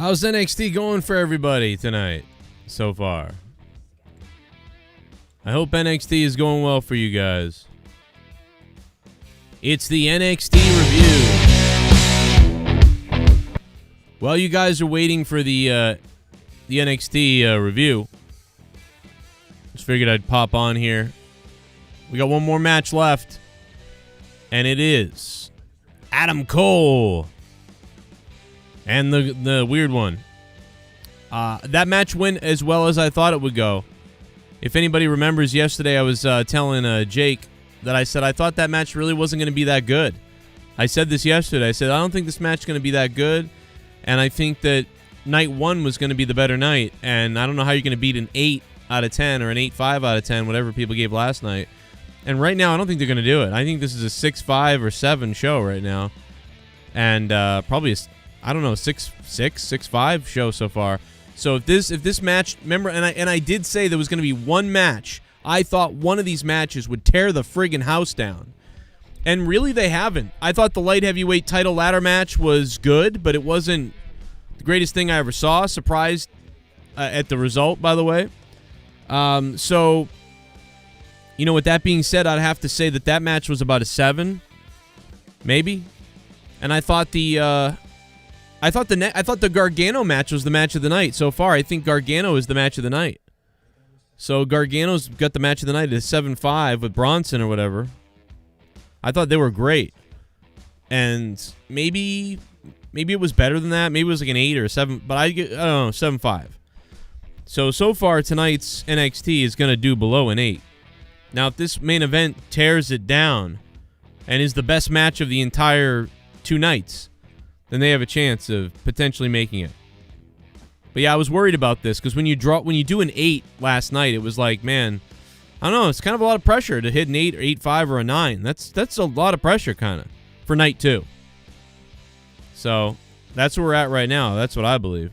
How's NXT going for everybody tonight so far? I hope NXT is going well for you guys. It's the NXT review. While you guys are waiting for the NXT review, just figured I'd pop on here. We got one more match left, and it is Adam Cole and the weird one. That match went as well as I thought it would go. If anybody remembers, yesterday I was telling Jake that I said I thought that match really wasn't going to be that good. I said this yesterday. I said I don't think this match is going to be that good, and I think that night one was going to be the better night, and I don't know how you're going to beat an 8 out of 10 or an 8.5 out of 10, whatever people gave last night. And right now, I don't think they're going to do it. I think this is a 6.5 or 7 show right now, and probably a, I don't know, 6.5 show so far. So if this match, remember, and I did say there was going to be one match. I thought one of these matches would tear the friggin' house down, and really they haven't. I thought the light heavyweight title ladder match was good, but it wasn't the greatest thing I ever saw. Surprised at the result, by the way. So, you know, with that being said, I'd have to say that match was about a 7, maybe. And I thought the Gargano match was the match of the night so far. I think Gargano is the match of the night. So Gargano's got the match of the night at a 7.5 with Bronson or whatever. I thought they were great, and maybe it was better than that. Maybe it was like an 8 or a 7, but I don't know, 7.5. So far tonight's NXT is going to do below an 8. Now, if this main event tears it down and is the best match of the entire 2 nights, then they have a chance of potentially making it. But yeah, I was worried about this because when you do an 8 last night, it was like, man, I don't know, it's kind of a lot of pressure to hit an 8 or 8.5 or a 9. That's a lot of pressure kind of for night 2. So that's where we're at right now. That's what I believe.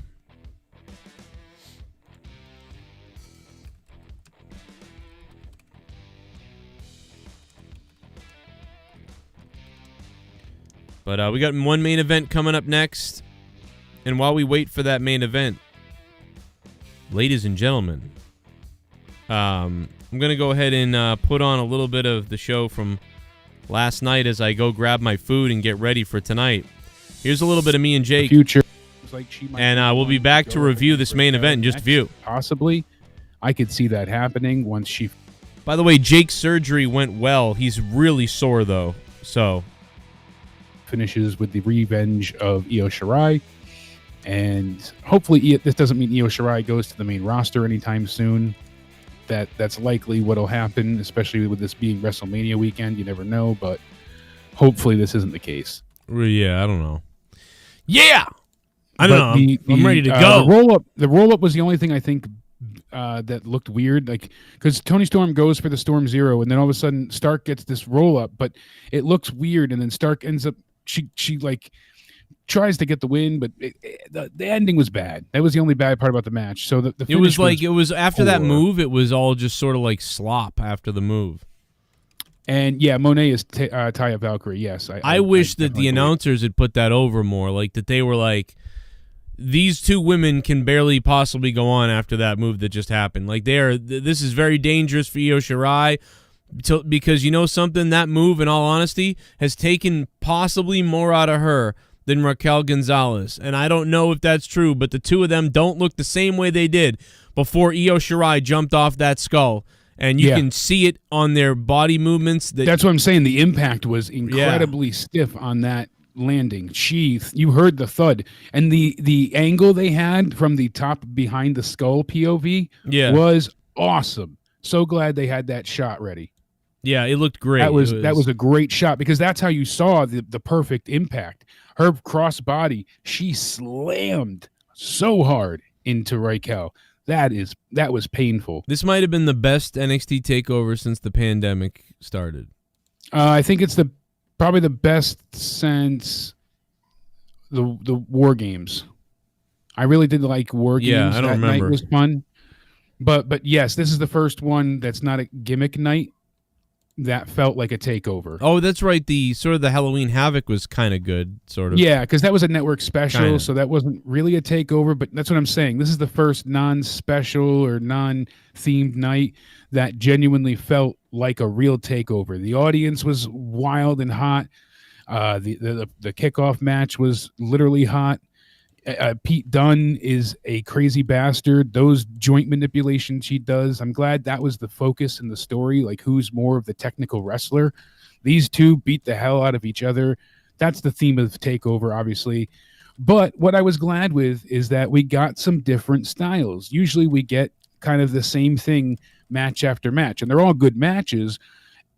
But we got one main event coming up next. And while we wait for that main event, ladies and gentlemen, I'm going to go ahead and put on a little bit of the show from last night as I go grab my food and get ready for tonight. Here's a little bit of me and Jake. Future. And we'll be back to review this main event in just a few. Possibly. I could see that happening once she... By the way, Jake's surgery went well. He's really sore, though. So... finishes with the revenge of Io Shirai, and hopefully this doesn't mean Io Shirai goes to the main roster anytime soon. That's likely what'll happen, especially with this being WrestleMania weekend. You never know, but hopefully this isn't the case. Yeah, I don't know. Yeah, I don't know. I'm ready to go. The roll up was the only thing I think that looked weird, like because Toni Storm goes for the Storm Zero, and then all of a sudden Stark gets this roll up, but it looks weird, and then Stark ends up. She like tries to get the win, but the ending was bad. That was the only bad part about the match. So the it was like it was after that move. It was all just sort of like slop after the move. And yeah, Monet is Taya Valkyrie. Yes, I wish that the announcers had put that over more, like that they were like, these 2 women can barely possibly go on after that move that just happened. Like this is very dangerous for Io Shirai. Because you know something, that move, in all honesty, has taken possibly more out of her than Raquel Gonzalez. And I don't know if that's true, but the 2 of them don't look the same way they did before Io Shirai jumped off that skull. And you can see it on their body movements. That's what I'm saying. The impact was incredibly stiff on that landing. You heard the thud. And the angle they had from the top behind the skull POV was awesome. So glad they had that shot ready. Yeah, it looked great. That was a great shot because that's how you saw the perfect impact. Her cross body, she slammed so hard into Raquel. That was painful. This might have been the best NXT Takeover since the pandemic started. I think it's probably the best since the War Games. I really did like War Games. Yeah, I don't remember. Night was fun. But yes, this is the first one that's not a gimmick night. that felt like a takeover. Oh, that's right. The sort of the Halloween Havoc was kind of good, sort of. Yeah, because that was a network special, Kinda. so that wasn't really a takeover. But that's what I'm saying. This is the first non-special or non-themed night that genuinely felt like a real takeover. The audience was wild and hot. The kickoff match was literally hot. Pete Dunne is a crazy bastard. Those joint manipulations he does, I'm glad that was the focus in the story, like who's more of the technical wrestler. These two beat the hell out of each other. That's the theme of TakeOver, obviously. But what I was glad with is that we got some different styles. Usually we get kind of the same thing match after match, and they're all good matches,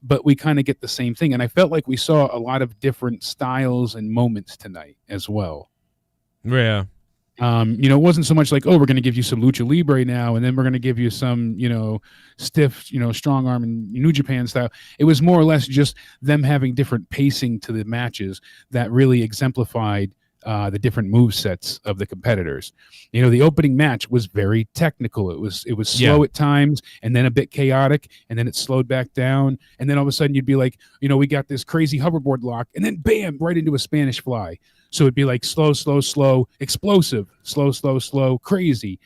but we kind of get the same thing. And I felt like we saw a lot of different styles and moments tonight as well. Yeah. It wasn't so much like, oh, we're going to give you some lucha libre now, and then we're going to give you some, stiff, strong arm and New Japan style. It was more or less just them having different pacing to the matches that really exemplified the different move sets of the competitors. The opening match was very technical. It was slow at times, and then a bit chaotic, and then it slowed back down, and then all of a sudden you'd be like, we got this crazy hoverboard lock, and then bam, right into a Spanish fly. So it'd be like slow, slow, slow, explosive, slow, slow, slow, crazy.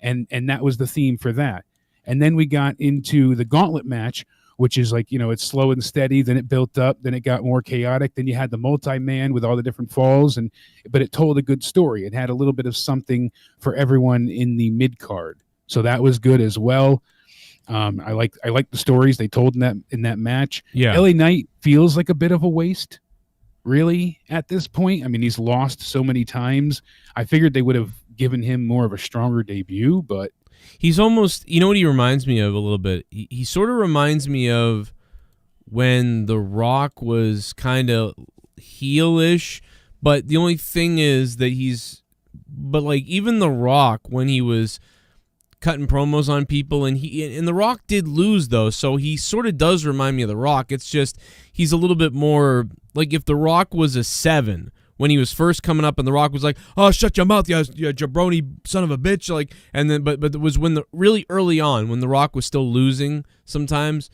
And that was the theme for that. And then we got into the gauntlet match, which is like, it's slow and steady. Then it built up. Then it got more chaotic. Then you had the multi-man with all the different falls. But it told a good story. It had a little bit of something for everyone in the mid-card. So that was good as well. I like the stories they told in that match. Yeah. LA Knight feels like a bit of a waste. Really, at this point. I mean, he's lost so many times. I figured they would have given him more of a stronger debut, but he's almost, what he reminds me of a little bit? He sort of reminds me of when The Rock was kind of heelish, but the only thing is that even The Rock, when he was cutting promos on people, and The Rock did lose though, so he sort of does remind me of The Rock. It's just he's a little bit more like if The Rock was a 7 when he was first coming up, and The Rock was like, "Oh, shut your mouth, you jabroni son of a bitch!" Like, and then but it was when really early on when The Rock was still losing sometimes.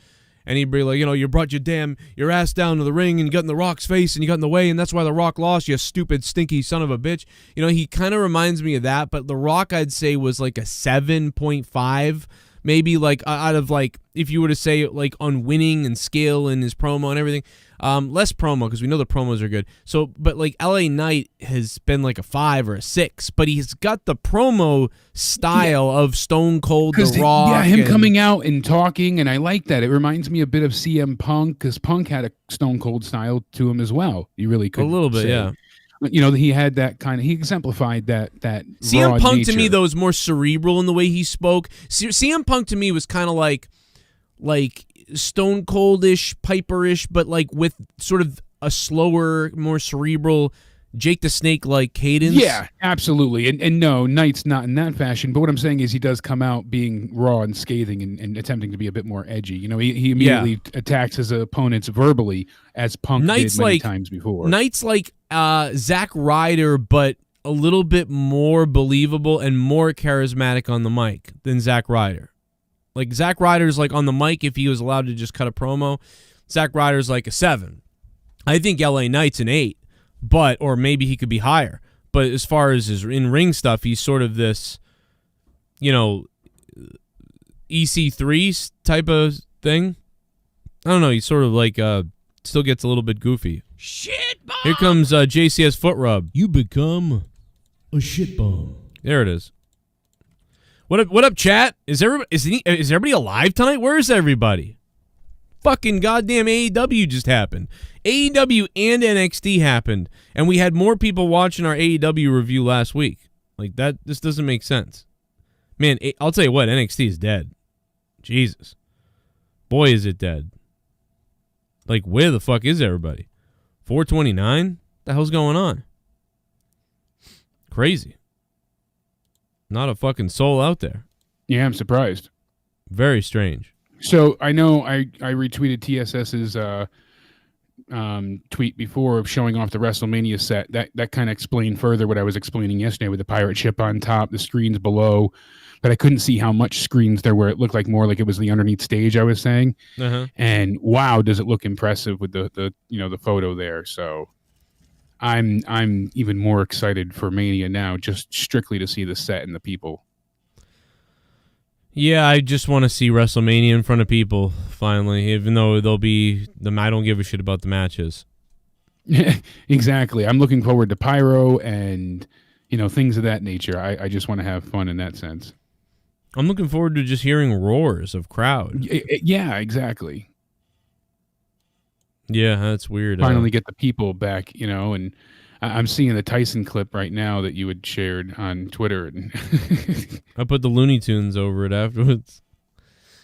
And he'd be like, you brought your ass down to the ring and you got in The Rock's face and you got in the way, and that's why The Rock lost, you stupid, stinky son of a bitch. He kind of reminds me of that, but The Rock, I'd say, was like a 7.5, maybe, like out of, like, if you were to say, like, on winning and skill and his promo and everything. Less promo, because we know the promos are good. So, but like LA Knight has been like a 5 or a 6, but he's got the promo style of Stone Cold, The Rock. Yeah, him coming out and talking, and I like that. It reminds me a bit of CM Punk, because Punk had a Stone Cold style to him as well. You really could a little bit, say. yeah. He had that kind of, he exemplified that CM raw Punk nature. to me, though, is more cerebral in the way he spoke. CM Punk to me was kind of like Stone Cold-ish, Piper-ish, but like with sort of a slower, more cerebral Jake the Snake-like cadence. Yeah, absolutely. And no, Knight's not in that fashion, but what I'm saying is he does come out being raw and scathing and attempting to be a bit more edgy. He immediately attacks his opponents verbally, as Punk did many times before. Knight's like Zack Ryder, but a little bit more believable and more charismatic on the mic than Zack Ryder. Like, Zack Ryder's like on the mic, if he was allowed to just cut a promo, Zack Ryder's like a 7. I think LA Knight's an 8, or maybe he could be higher. But as far as his in-ring stuff, he's sort of this, EC3 type of thing. I don't know, he's sort of like, still gets a little bit goofy. Shit bomb! Here comes JCS Foot Rub. You become a shit bomb. There it is. What up, chat? Is everybody alive tonight? Where is everybody? Fucking goddamn AEW just happened. AEW and NXT happened, and we had more people watching our AEW review last week. Like, that, this doesn't make sense. Man, I'll tell you what, NXT is dead. Jesus. Boy, is it dead. Like, where the fuck is everybody? 429? The hell's going on? Crazy. Not a fucking soul out there. Yeah, I'm surprised. Very strange. So I know I retweeted TSS's tweet before of showing off the WrestleMania set. That kind of explained further what I was explaining yesterday with the pirate ship on top, the screens below. but I couldn't see how much screens there were. It looked like more like it was the underneath stage, I was saying. And wow, does it look impressive with the the photo there. So I'm even more excited for Mania now, just strictly to see the set and the people. Yeah, I just want to see WrestleMania in front of people finally, even though they'll be I don't give a shit about the matches. Exactly. I'm looking forward to pyro and things of that nature. I just want to have fun in that sense. I'm looking forward to just hearing roars of crowd. Yeah, exactly. Yeah, that's weird. Finally get the people back, and I'm seeing the Tyson clip right now that you had shared on Twitter. I put the Looney Tunes over it afterwards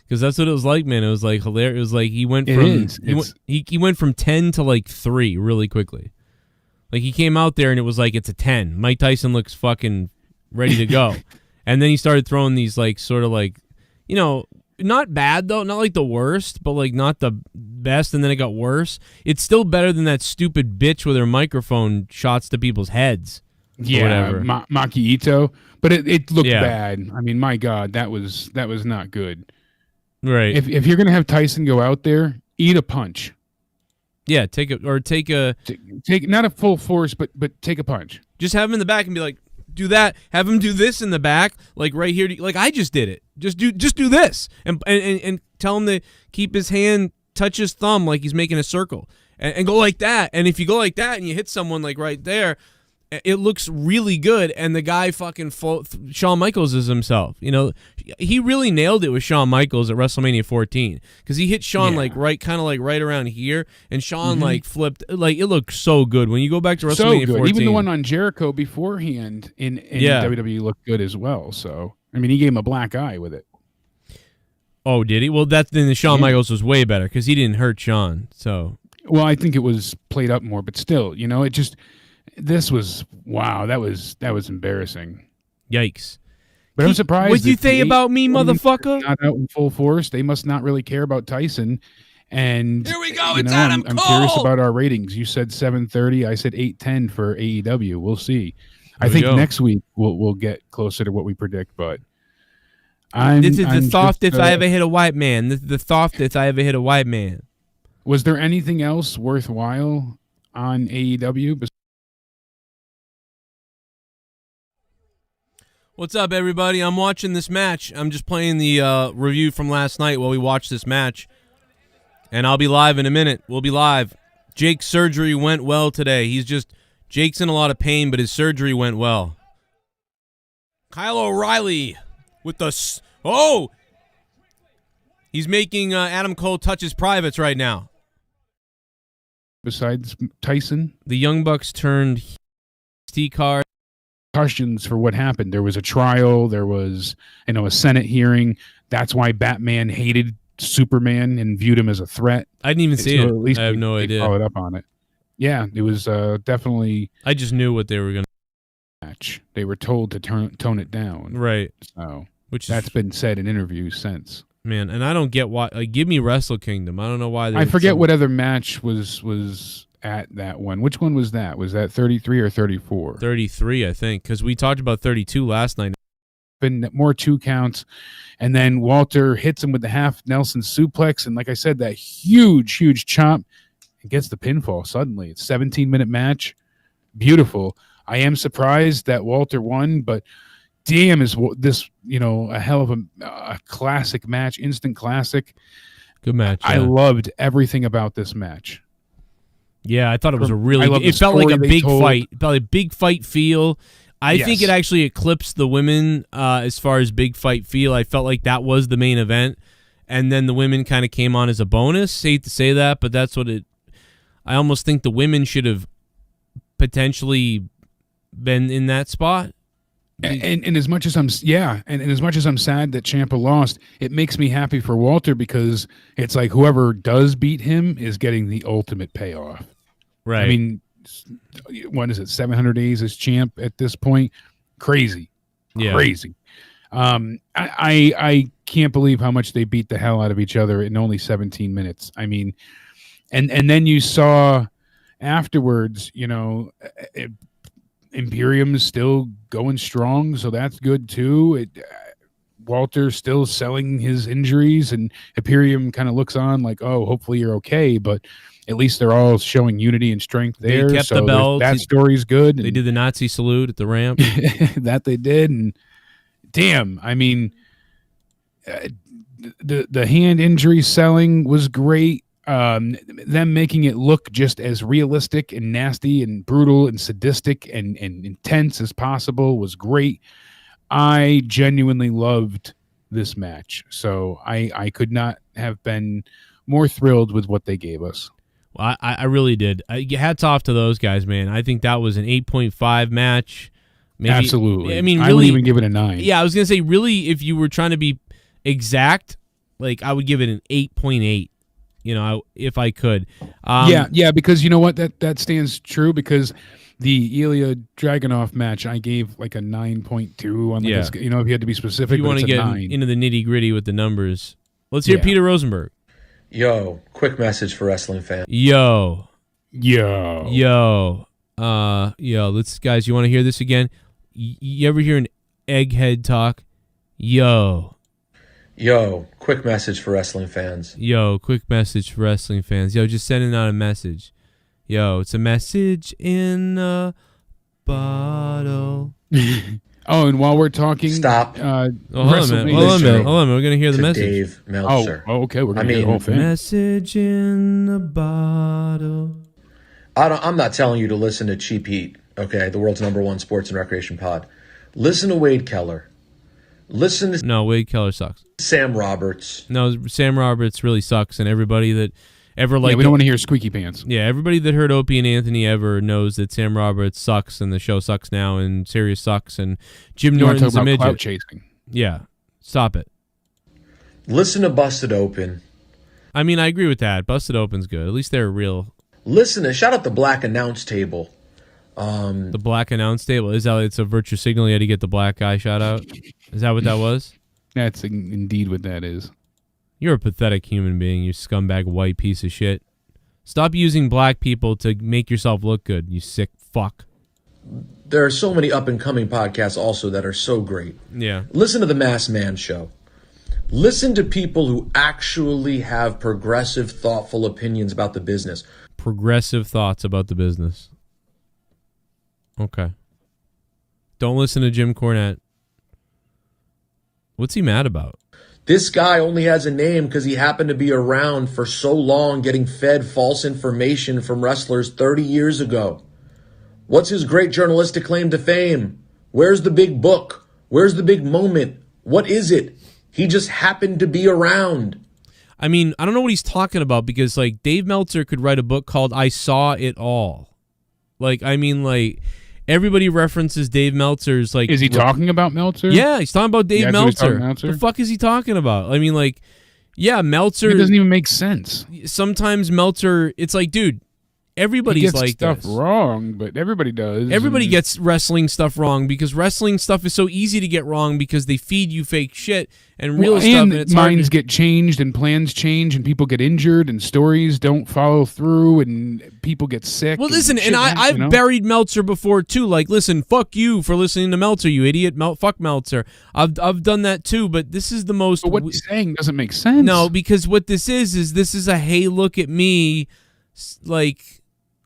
because that's what it was like, man. It was like hilarious. It was like he went from 10 to like 3 really quickly. Like he came out there and it was like it's a 10. Mike Tyson looks fucking ready to go, and then he started throwing these like sort of like not bad though, not like the worst, but like not the best, and then it got worse. It's still better than that stupid bitch with her microphone shots to people's heads. Yeah, Maki Ito, but it looked bad. I mean, my God, that was not good. Right. If you're gonna have Tyson go out there, eat a punch. Yeah, take not a full force, but take a punch. Just have him in the back and be like, do that. Have him do this in the back, like right here. Like I just did it. Just do this, and tell him to keep his hand, touch his thumb like he's making a circle, and go like that. And if you go like that and you hit someone like right there, it looks really good. And the guy fucking Shawn Michaels is himself. He really nailed it with Shawn Michaels at WrestleMania 14 because he hit Shawn like right around here, and Shawn like flipped. Like it looked so good when you go back to WrestleMania 14. Even the one on Jericho beforehand in WWE looked good as well. So I mean, he gave him a black eye with it. Oh, did he? Well, then the Shawn Michaels was way better because he didn't hurt Shawn. So well, I think it was played up more, but still, it just. This was wow. That was embarrassing. Yikes! But I'm surprised. What'd you say about me, motherfucker? Not out in full force. They must not really care about Tyson. And here we go. It's Adam Cole. I'm curious about our ratings. You said 730. I said 810 for AEW. We'll see. I think next week we'll get closer to what we predict. But this is the softest I ever hit a white man. This is the softest I ever hit a white man. Was there anything else worthwhile on AEW? What's up, everybody? I'm watching this match. I'm just playing the review from last night while we watch this match. And I'll be live in a minute. We'll be live. Jake's surgery went well today. Jake's in a lot of pain, but his surgery went well. Kyle O'Reilly with the... He's making Adam Cole touch his privates right now. Besides Tyson? The Young Bucks turned T-card. Questions for what happened. There was a trial. There was, a Senate hearing. That's why Batman hated Superman and viewed him as a threat. I didn't even see it. At least I have no idea. Followed up on it. Yeah, it was definitely. I just knew what they were going to match. They were told to tone it down. Right. So, that's been said in interviews since. Man, and I don't get why. Like, give me Wrestle Kingdom. I don't know why. I forget what other match was at that one. Which one was that? Was that 33 or 34? 33, I think, because we talked about 32 last night. Been more 2 counts, and then Walter hits him with the half Nelson suplex, and like I said, that huge chop, and gets the pinfall suddenly. It's a 17-minute match. Beautiful. I am surprised that Walter won, but damn, is this a hell of a classic match, instant classic. Good match. I loved everything about this match. Yeah, I thought it was it felt like a big fight. It felt like a big fight feel. I think it actually eclipsed the women as far as big fight feel. I felt like that was the main event, and then the women kind of came on as a bonus. Hate to say that, but that's what it. I almost think the women should have potentially been in that spot. And as much as I'm as much as I'm sad that Ciampa lost, it makes me happy for Walter because it's like whoever does beat him is getting the ultimate payoff. Right. I mean, what is it? 700 days as champ at this point. Crazy. Crazy. I can't believe how much they beat the hell out of each other in only 17 minutes. I mean, and then you saw afterwards, Imperium's still going strong, so that's good too. Walter still selling his injuries, and Imperium kind of looks on like, oh, hopefully you're okay, but at least they're all showing unity and strength there. They kept so the belt. That story's good. They did the Nazi salute at the ramp. That they did, and damn, I mean, the hand injury selling was great. Them making it look just as realistic and nasty and brutal and sadistic and intense as possible was great. I genuinely loved this match, so I could not have been more thrilled with what they gave us. Well, I really did. Hats off to those guys, man. I think that was an 8.5 match. Maybe, absolutely. I mean, really, I would even give it a 9. Yeah, I was gonna say, really, if you were trying to be exact, like I would give it an 8.8. You know, if I could. Yeah, because you know what, that stands true, because the Ilya Dragunov match I gave like a 9.2 on the you know, if you had to be specific. If you want to get into the nitty gritty with the numbers, let's hear Peter Rosenberg. Yo, quick message for wrestling fans. Yo, let's, guys, you want to hear this again? You ever hear an egghead talk? Yo, quick message for wrestling fans. Yo, quick message for wrestling fans. Yo, just sending out a message. Yo, it's a message in a bottle. Oh, and while we're talking, stop. Hold on a minute. We're gonna hear the message. Dave Meltzer. Oh, okay. We're gonna hear the whole thing. Message in a bottle. I'm not telling you to listen to Cheap Heat. Okay, the world's #1 sports and recreation pod. Listen to Wade Keller. Listen to Wade Keller sucks. Sam Roberts. No, Sam Roberts really sucks, and everybody that ever we don't want to hear squeaky pants. Yeah, everybody that heard Opie and Anthony ever knows that Sam Roberts sucks, and the show sucks now, and Sirius sucks, and Jim Norton's a midget. Clout chasing. Yeah, stop it. Listen to Busted Open. I mean, I agree with that. Busted Open's good. At least they're real. Listen to shout out the Black Announce Table. The Black Announce Table, is that it's a virtue signal? You had to get the black guy shout out. Is that what that was? That's indeed what that is. You're a pathetic human being, you scumbag white piece of shit. Stop using black people to make yourself look good, you sick fuck. There are so many up-and-coming podcasts also that are so great. Yeah. Listen to the Mass Man Show. Listen to people who actually have progressive, thoughtful opinions about the business. Progressive thoughts about the business. Okay. Don't listen to Jim Cornette. What's he mad about? This guy only has a name because he happened to be around for so long getting fed false information from wrestlers 30 years ago. What's his great journalistic claim to fame? Where's the big book? Where's the big moment? What is it? He just happened to be around. I mean, I don't know what he's talking about, because like Dave Meltzer could write a book called I Saw It All. Like, I mean, like, everybody references Dave Meltzer's, like... Is he talking about Meltzer? Yeah, he's talking about Dave Meltzer. Meltzer. The fuck is he talking about? I mean, like, yeah, Meltzer... It doesn't even make sense. Sometimes Meltzer, it's like, dude, everybody's like stuff this. Wrong, but everybody does. Everybody gets wrestling stuff wrong, because wrestling stuff is so easy to get wrong because they feed you fake shit and real stuff. And it's minds get changed and plans change and people get injured and stories don't follow through and people get sick. Well, listen, and I've buried Meltzer before too. Like, listen, fuck you for listening to Meltzer, you idiot. Fuck Meltzer. I've done that too, but this is the most. But what he's saying doesn't make sense. No, because what this is this is a hey, look at me, like.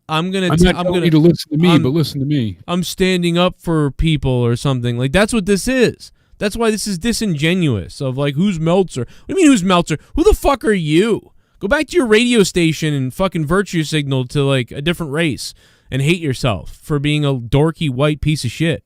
I'm not telling you to listen to me, but listen to me. I'm standing up for people or something. Like, that's what this is. That's why this is disingenuous of, like, who's Meltzer? What do you mean, who's Meltzer? Who the fuck are you? Go back to your radio station and fucking virtue signal to, like, a different race and hate yourself for being a dorky white piece of shit.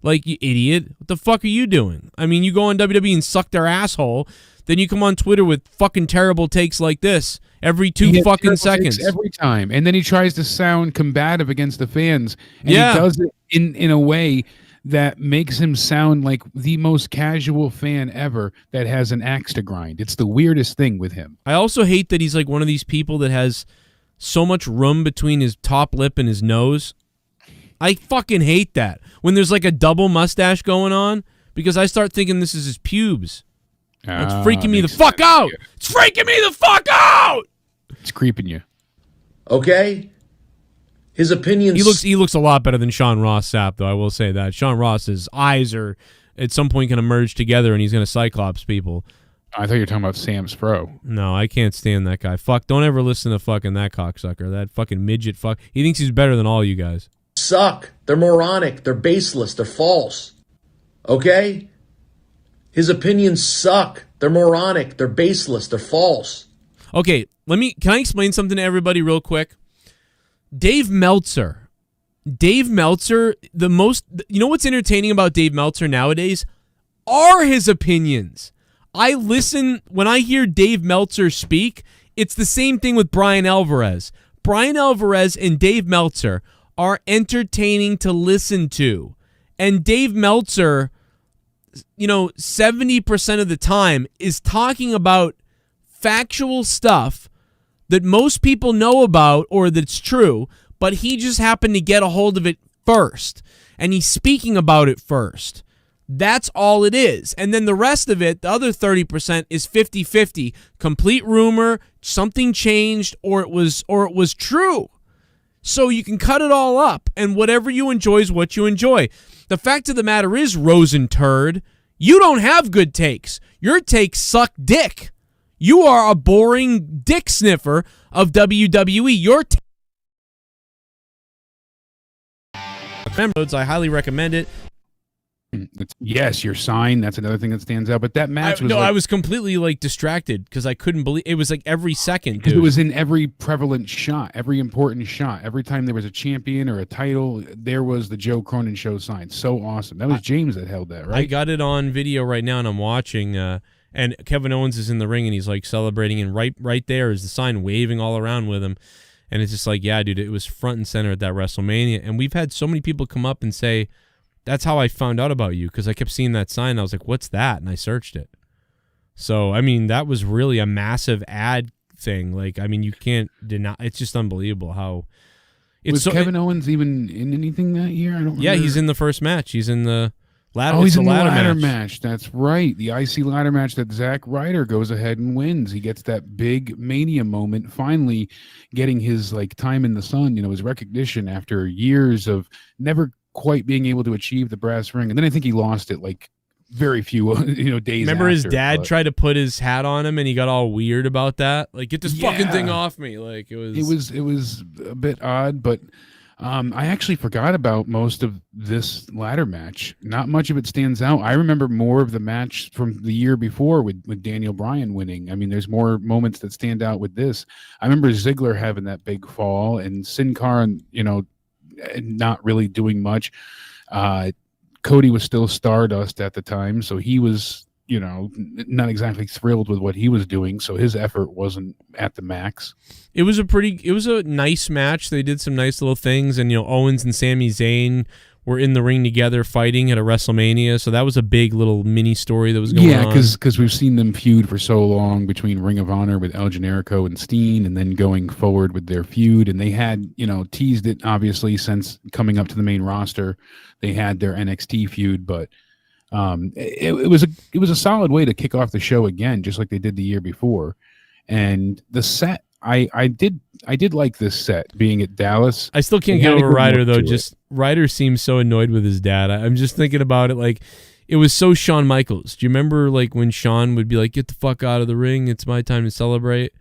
Like, you idiot. What the fuck are you doing? I mean, you go on WWE and suck their asshole, then you come on Twitter with fucking terrible takes like this every 2 fucking seconds. Every time. And then he tries to sound combative against the fans. And he does it in a way that makes him sound like the most casual fan ever that has an axe to grind. It's the weirdest thing with him. I also hate that he's like one of these people that has so much room between his top lip and his nose. I fucking hate that. When there's like a double mustache going on, because I start thinking this is his pubes. It's freaking me the fuck out. It's freaking me the fuck out. It's creeping you. Okay? His opinions... He looks a lot better than Sean Ross Sapp, though, I will say that. Sean Ross's eyes are at some point going to merge together and he's going to Cyclops people. I thought you were talking about Sam Sparrow. No, I can't stand that guy. Fuck, don't ever listen to fucking that cocksucker. That fucking midget fuck. He thinks he's better than all you guys. Suck. They're moronic. They're baseless. They're false. Okay? His opinions suck. They're moronic. They're baseless. They're false. Okay, can I explain something to everybody real quick? Dave Meltzer, you know what's entertaining about Dave Meltzer nowadays? Are his opinions. When I hear Dave Meltzer speak, it's the same thing with Brian Alvarez. Brian Alvarez and Dave Meltzer are entertaining to listen to. And Dave Meltzer, 70% of the time is talking about factual stuff that most people know about or that's true, but he just happened to get a hold of it first, and he's speaking about it first. That's all it is. And then the rest of it, the other 30%, is 50-50. Complete rumor, something changed, or it was true. So you can cut it all up, and whatever you enjoy is what you enjoy. The fact of the matter is, Rosenturd, you don't have good takes. Your takes suck dick. You are a boring dick sniffer of WWE. I highly recommend it. Yes, your sign. That's another thing that stands out. But that match was. I was completely distracted because I couldn't believe it was every second. Because it was in every prevalent shot, every important shot. Every time there was a champion or a title, there was the Joe Cronin show sign. So awesome. That was James that held that, right? I got it on video right now, and I'm watching. And Kevin Owens is in the ring, and he's celebrating, and right there is the sign waving all around with him. And it's just yeah, dude, it was front and center at that WrestleMania. And we've had so many people come up and say, that's how I found out about you, because I kept seeing that sign. I was like, what's that? And I searched it. So, that was really a massive ad thing. You can't deny. It's just unbelievable how. Was Kevin Owens even in anything that year? I don't remember. Yeah, he's in the first match. He's in the ladder. Oh, he's in the ladder match. That's right. The IC ladder match that Zack Ryder goes ahead and wins. He gets that big Mania moment, finally getting his time in the sun, his recognition after years of never quite being able to achieve the brass ring. And then I think he lost it very few days Remember after, his dad tried to put his hat on him and he got all weird about that? Get this fucking thing off me. It was a bit odd, but I actually forgot about most of this ladder match. Not much of it stands out. I remember more of the match from the year before with Daniel Bryan winning. There's more moments that stand out with this. I remember Ziggler having that big fall and Sin Cara, not really doing much. Cody was still Stardust at the time, so he was, not exactly thrilled with what he was doing, so his effort wasn't at the max. It was a nice match. They did some nice little things, and Owens and Sami Zayn were in the ring together fighting at a WrestleMania, so that was a big little mini story that was going on. Yeah, because we've seen them feud for so long between Ring of Honor with El Generico and Steen, and then going forward with their feud, and they had, teased it, obviously, since coming up to the main roster. They had their NXT feud, but it was a solid way to kick off the show again, just like they did the year before. And the set, I did like this set being at Dallas. I still can't get over Ryder though. Ryder seems so annoyed with his dad. I'm just thinking about it it was so Shawn Michaels. Do you remember when Shawn would be get the fuck out of the ring, it's my time to celebrate?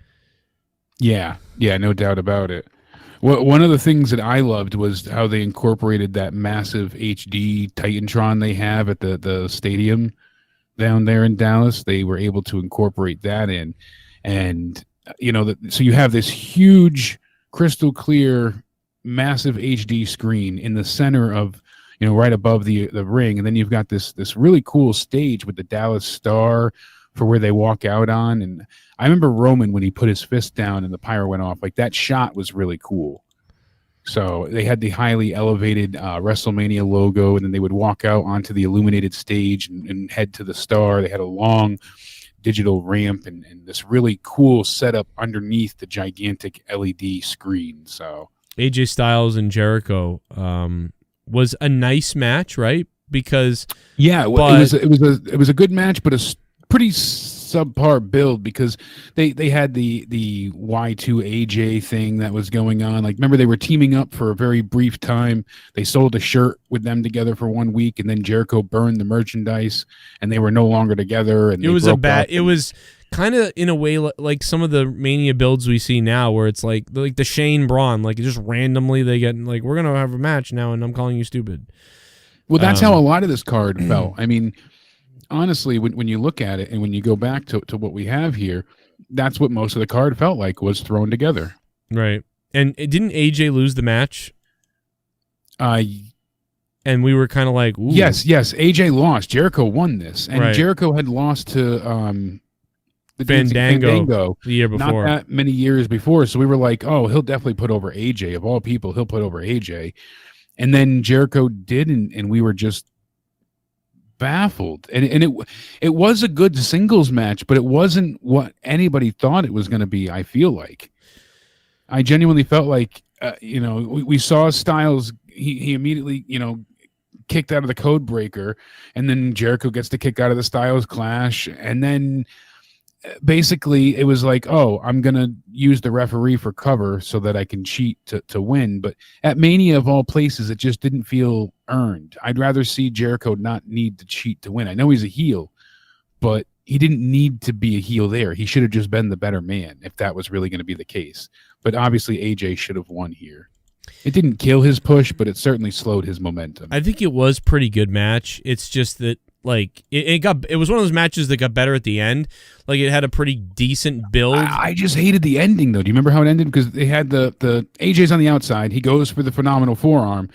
Yeah, no doubt about it. Well, one of the things that I loved was how they incorporated that massive HD Titantron they have at the stadium down there in Dallas. They were able to incorporate that in, and so you have this huge, crystal clear, massive HD screen in the center of, right above the ring, and then you've got this really cool stage with the Dallas Star for where they walk out on. And I remember Roman when he put his fist down and the pyro went off. That shot was really cool. So they had the highly elevated WrestleMania logo, and then they would walk out onto the illuminated stage and head to the Star. They had a long digital ramp and this really cool setup underneath the gigantic LED screen. So AJ Styles and Jericho was a nice match, right? Because it was a good match, but a pretty subpar build because they had the Y2 AJ thing that was going on. Like, remember, they were teaming up for a very brief time. They sold a shirt with them together for 1 week, and then Jericho burned the merchandise, and they were no longer together. And it was it was kind of in a way like some of the Mania builds we see now, where it's like the Shane Braun, like just randomly they get like, we're gonna have a match now, and I'm calling you stupid. Well, that's how a lot of this card felt. I mean, honestly, when you look at it and when you go back to what we have here, that's what most of the card felt like, was thrown together. Right. And didn't AJ lose the match? And we were kind of like, ooh. Yes, AJ lost. Jericho won this. And right. Jericho had lost to the Fandango the year before. Not that many years before. So we were like, oh, he'll definitely put over AJ. Of all people, he'll put over AJ. And then Jericho didn't, and we were just baffled. And it was a good singles match, but it wasn't what anybody thought it was going to be, I feel like. I genuinely felt like, we saw Styles, he immediately, kicked out of the code breaker, and then Jericho gets to kick out of the Styles Clash, and then basically it was like, oh, I'm gonna use the referee for cover so that I can cheat to win. But at Mania, of all places, it just didn't feel earned. I'd rather see Jericho not need to cheat to win. I know he's a heel, but he didn't need to be a heel there. He should have just been the better man if that was really going to be the case. But obviously AJ should have won here. It didn't kill his push, but it certainly slowed his momentum. I think it was pretty good match. It's just that like it was one of those matches that got better at the end. Like, it had a pretty decent build. I just hated the ending, though. Do you remember how it ended? Because they had the AJ's on the outside. He goes for the phenomenal forearm,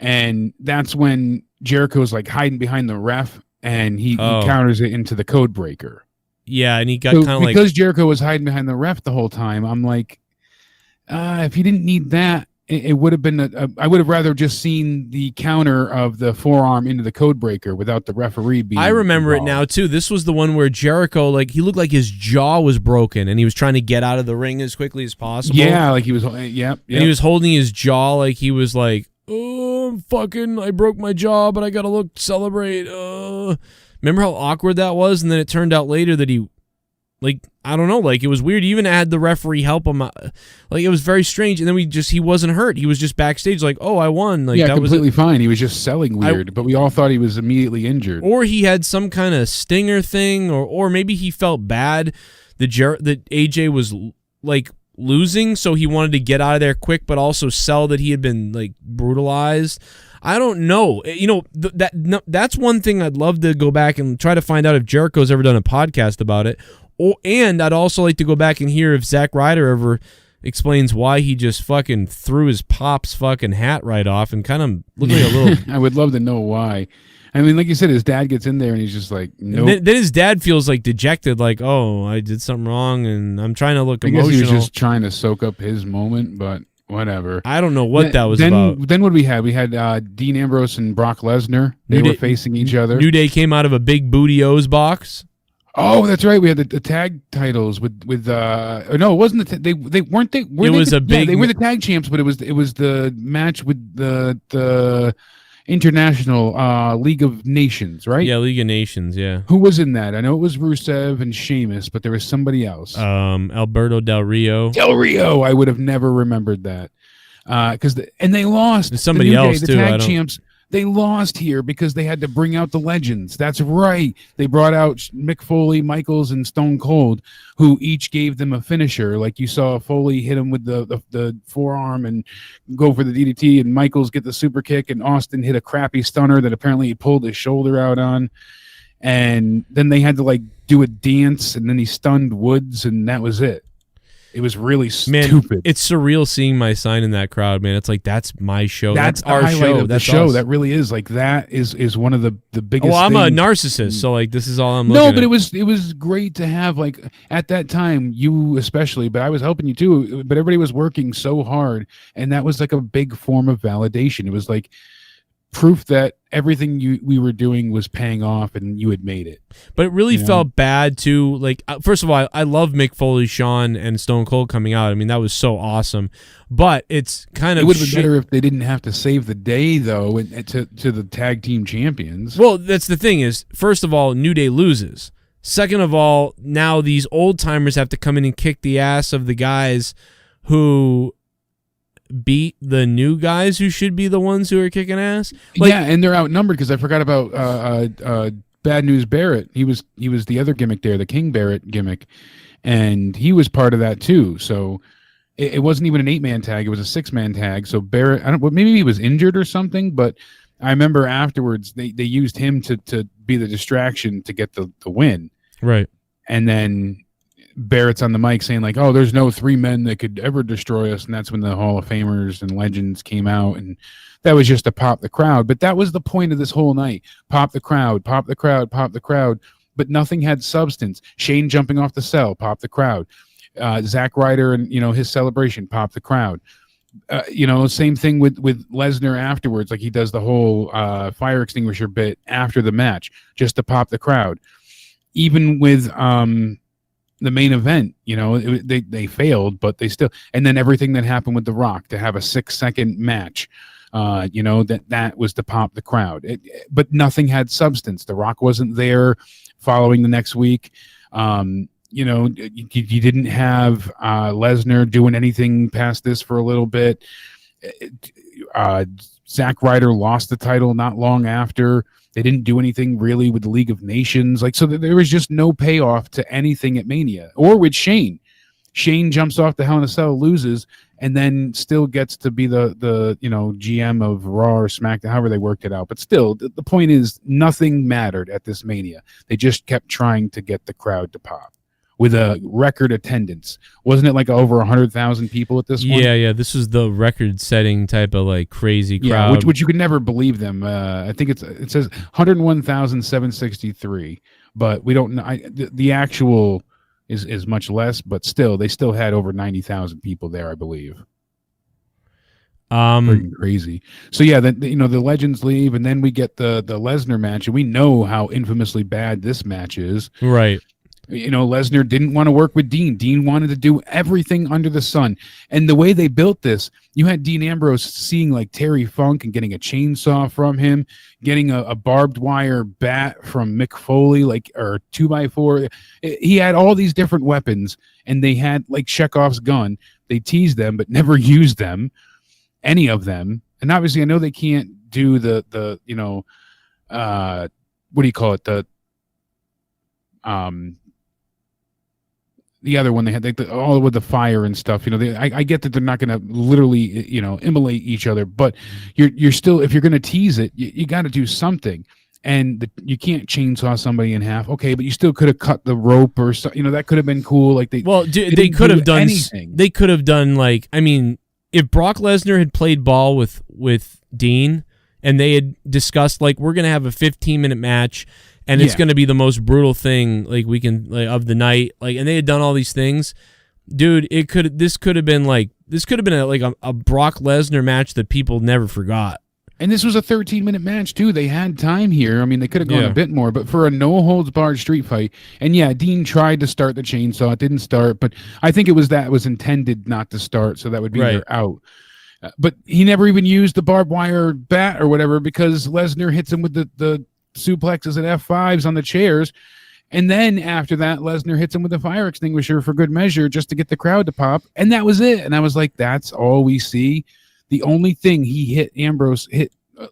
and that's when Jericho's like hiding behind the ref, and he counters it into the code breaker. Yeah, and he got kind of like, because Jericho was hiding behind the ref the whole time. I'm like, if you didn't need that, it would have been I would have rather just seen the counter of the forearm into the code breaker without the referee being I remember involved. it now too. This was the one where Jericho, like, he looked like his jaw was broken and he was trying to get out of the ring as quickly as possible. Yeah, like he was and he was holding his jaw like he was like, oh, I broke my jaw, but I gotta celebrate. Remember how awkward that was? And then it turned out later that he, like, I don't know, like, it was weird. He even had the referee help him. Like, it was very strange. And then he wasn't hurt. He was just backstage like, oh, I won. Like, yeah, that completely fine. He was just selling weird, but we all thought he was immediately injured. Or he had some kind of stinger thing, or maybe he felt bad that AJ was, like, losing, so he wanted to get out of there quick, but also sell that he had been, like, brutalized. I don't know. That's one thing I'd love to go back and try to find out if Jericho's ever done a podcast about it. And I'd also like to go back and hear if Zack Ryder ever explains why he just fucking threw his pop's fucking hat right off and kind of looked like a little... I would love to know why. I mean, like you said, his dad gets in there and he's just like, nope. Then his dad feels like dejected, like, oh, I did something wrong and I'm trying to look emotional. I guess he was just trying to soak up his moment, but whatever. I don't know what that was about. Then what we had? We had Dean Ambrose and Brock Lesnar. They were facing each other. New Day came out of a big Booty O's box. Oh, that's right. We had the tag titles with no, it wasn't they weren't they. They were the tag champs, but it was the match with the International League of Nations, right? Yeah, League of Nations. Yeah. Who was in that? I know it was Rusev and Sheamus, but there was somebody else. Alberto Del Rio. I would have never remembered that because they lost. There's somebody else the too. Tag champs. They lost here because they had to bring out the legends. That's right. They brought out Mick Foley, Michaels, and Stone Cold, who each gave them a finisher. Like you saw Foley hit him with the forearm and go for the DDT, and Michaels get the super kick, and Austin hit a crappy stunner that apparently he pulled his shoulder out on. And then they had to like do a dance, and then he stunned Woods, and that was it. It was really stupid. It's surreal seeing my sign in that crowd, man. It's like, that's my show. That's our show. Of that's the show. us. That really is like that is one of the biggest. Well, I'm things. a narcissist, so like this is all I'm looking at. No, but it was great to have, like, at that time, you especially, but I was helping you too. But everybody was working so hard, and that was like a big form of validation. It was like proof that everything we were doing was paying off, and you had made it. But it really felt bad too. Like, first of all, I love Mick Foley, Shawn, and Stone Cold coming out. I mean, that was so awesome. But it's kind of it would have been better if they didn't have to save the day, though, to the tag team champions. Well, that's the thing is, first of all, New Day loses. Second of all, now these old timers have to come in and kick the ass of the guys who beat the new guys who should be the ones who are kicking ass. Like, yeah, and they're outnumbered because I forgot about Bad News Barrett. He was the other gimmick there, the King Barrett gimmick, and he was part of that too. So it wasn't even an 8-man tag; it was a 6-man tag. So Barrett, maybe he was injured or something, but I remember afterwards they used him to be the distraction to get the win. Right, and then Barrett's on the mic saying like, "Oh, there's no 3 men that could ever destroy us," and that's when the Hall of Famers and legends came out, and that was just to pop the crowd. But that was the point of this whole night: pop the crowd, pop the crowd, pop the crowd. But nothing had substance. Shane jumping off the cell, pop the crowd. Zack Ryder and his celebration, pop the crowd. Same thing with Lesnar afterwards. Like he does the whole fire extinguisher bit after the match, just to pop the crowd. Even with the main event, they failed, but they still, and then everything that happened with The Rock to have a 6-second match, that was to pop the crowd. But nothing had substance. The Rock wasn't there following the next week. You didn't have Lesnar doing anything past this for a little bit. Zack Ryder lost the title not long after. They didn't do anything really with the League of Nations. So there was just no payoff to anything at Mania or with Shane. Shane jumps off the Hell in a Cell, loses, and then still gets to be the GM of Raw or SmackDown, however they worked it out. But still, the point is nothing mattered at this Mania. They just kept trying to get the crowd to pop with a record attendance. Wasn't it like over 100,000 people at this one? Yeah. This was the record-setting type of like crazy crowd. Yeah, which you could never believe them. I think it says 101,763, but we don't know. The actual is much less, but still, they still had over 90,000 people there, I believe. Pretty crazy. So yeah, the legends leave, and then we get the Lesnar match, and we know how infamously bad this match is. Right. Lesnar didn't want to work with Dean. Dean wanted to do everything under the sun. And the way they built this, you had Dean Ambrose seeing like Terry Funk and getting a chainsaw from him, getting a barbed wire bat from Mick Foley, or 2x4. He had all these different weapons, and they had like Chekhov's gun. They teased them, but never used them, any of them. And obviously, I know they can't do the what do you call it? The other one they had, all with the fire and stuff. I get that they're not going to literally, immolate each other, but you're still, if you're going to tease it, you got to do something. And you can't chainsaw somebody in half, okay? But you still could have cut the rope or something. That could have been cool. Like they could have done anything. They could have done if Brock Lesnar had played ball with Dean, and they had discussed we're going to have a 15-minute match. And it's going to be the most brutal thing we can of the night. And they had done all these things, dude. This could have been a Brock Lesnar match that people never forgot. And this was a 13-minute match too. They had time here. I mean, they could have gone a bit more, but for a no holds barred street fight. And yeah, Dean tried to start the chainsaw. It didn't start, but I think it was intended not to start, so that would be their out. But he never even used the barbed wire bat or whatever because Lesnar hits him with the suplexes and F5s on the chairs, and then after that Lesnar hits him with a fire extinguisher for good measure just to get the crowd to pop, and that was it. And I was like, that's all we see. The only thing he hit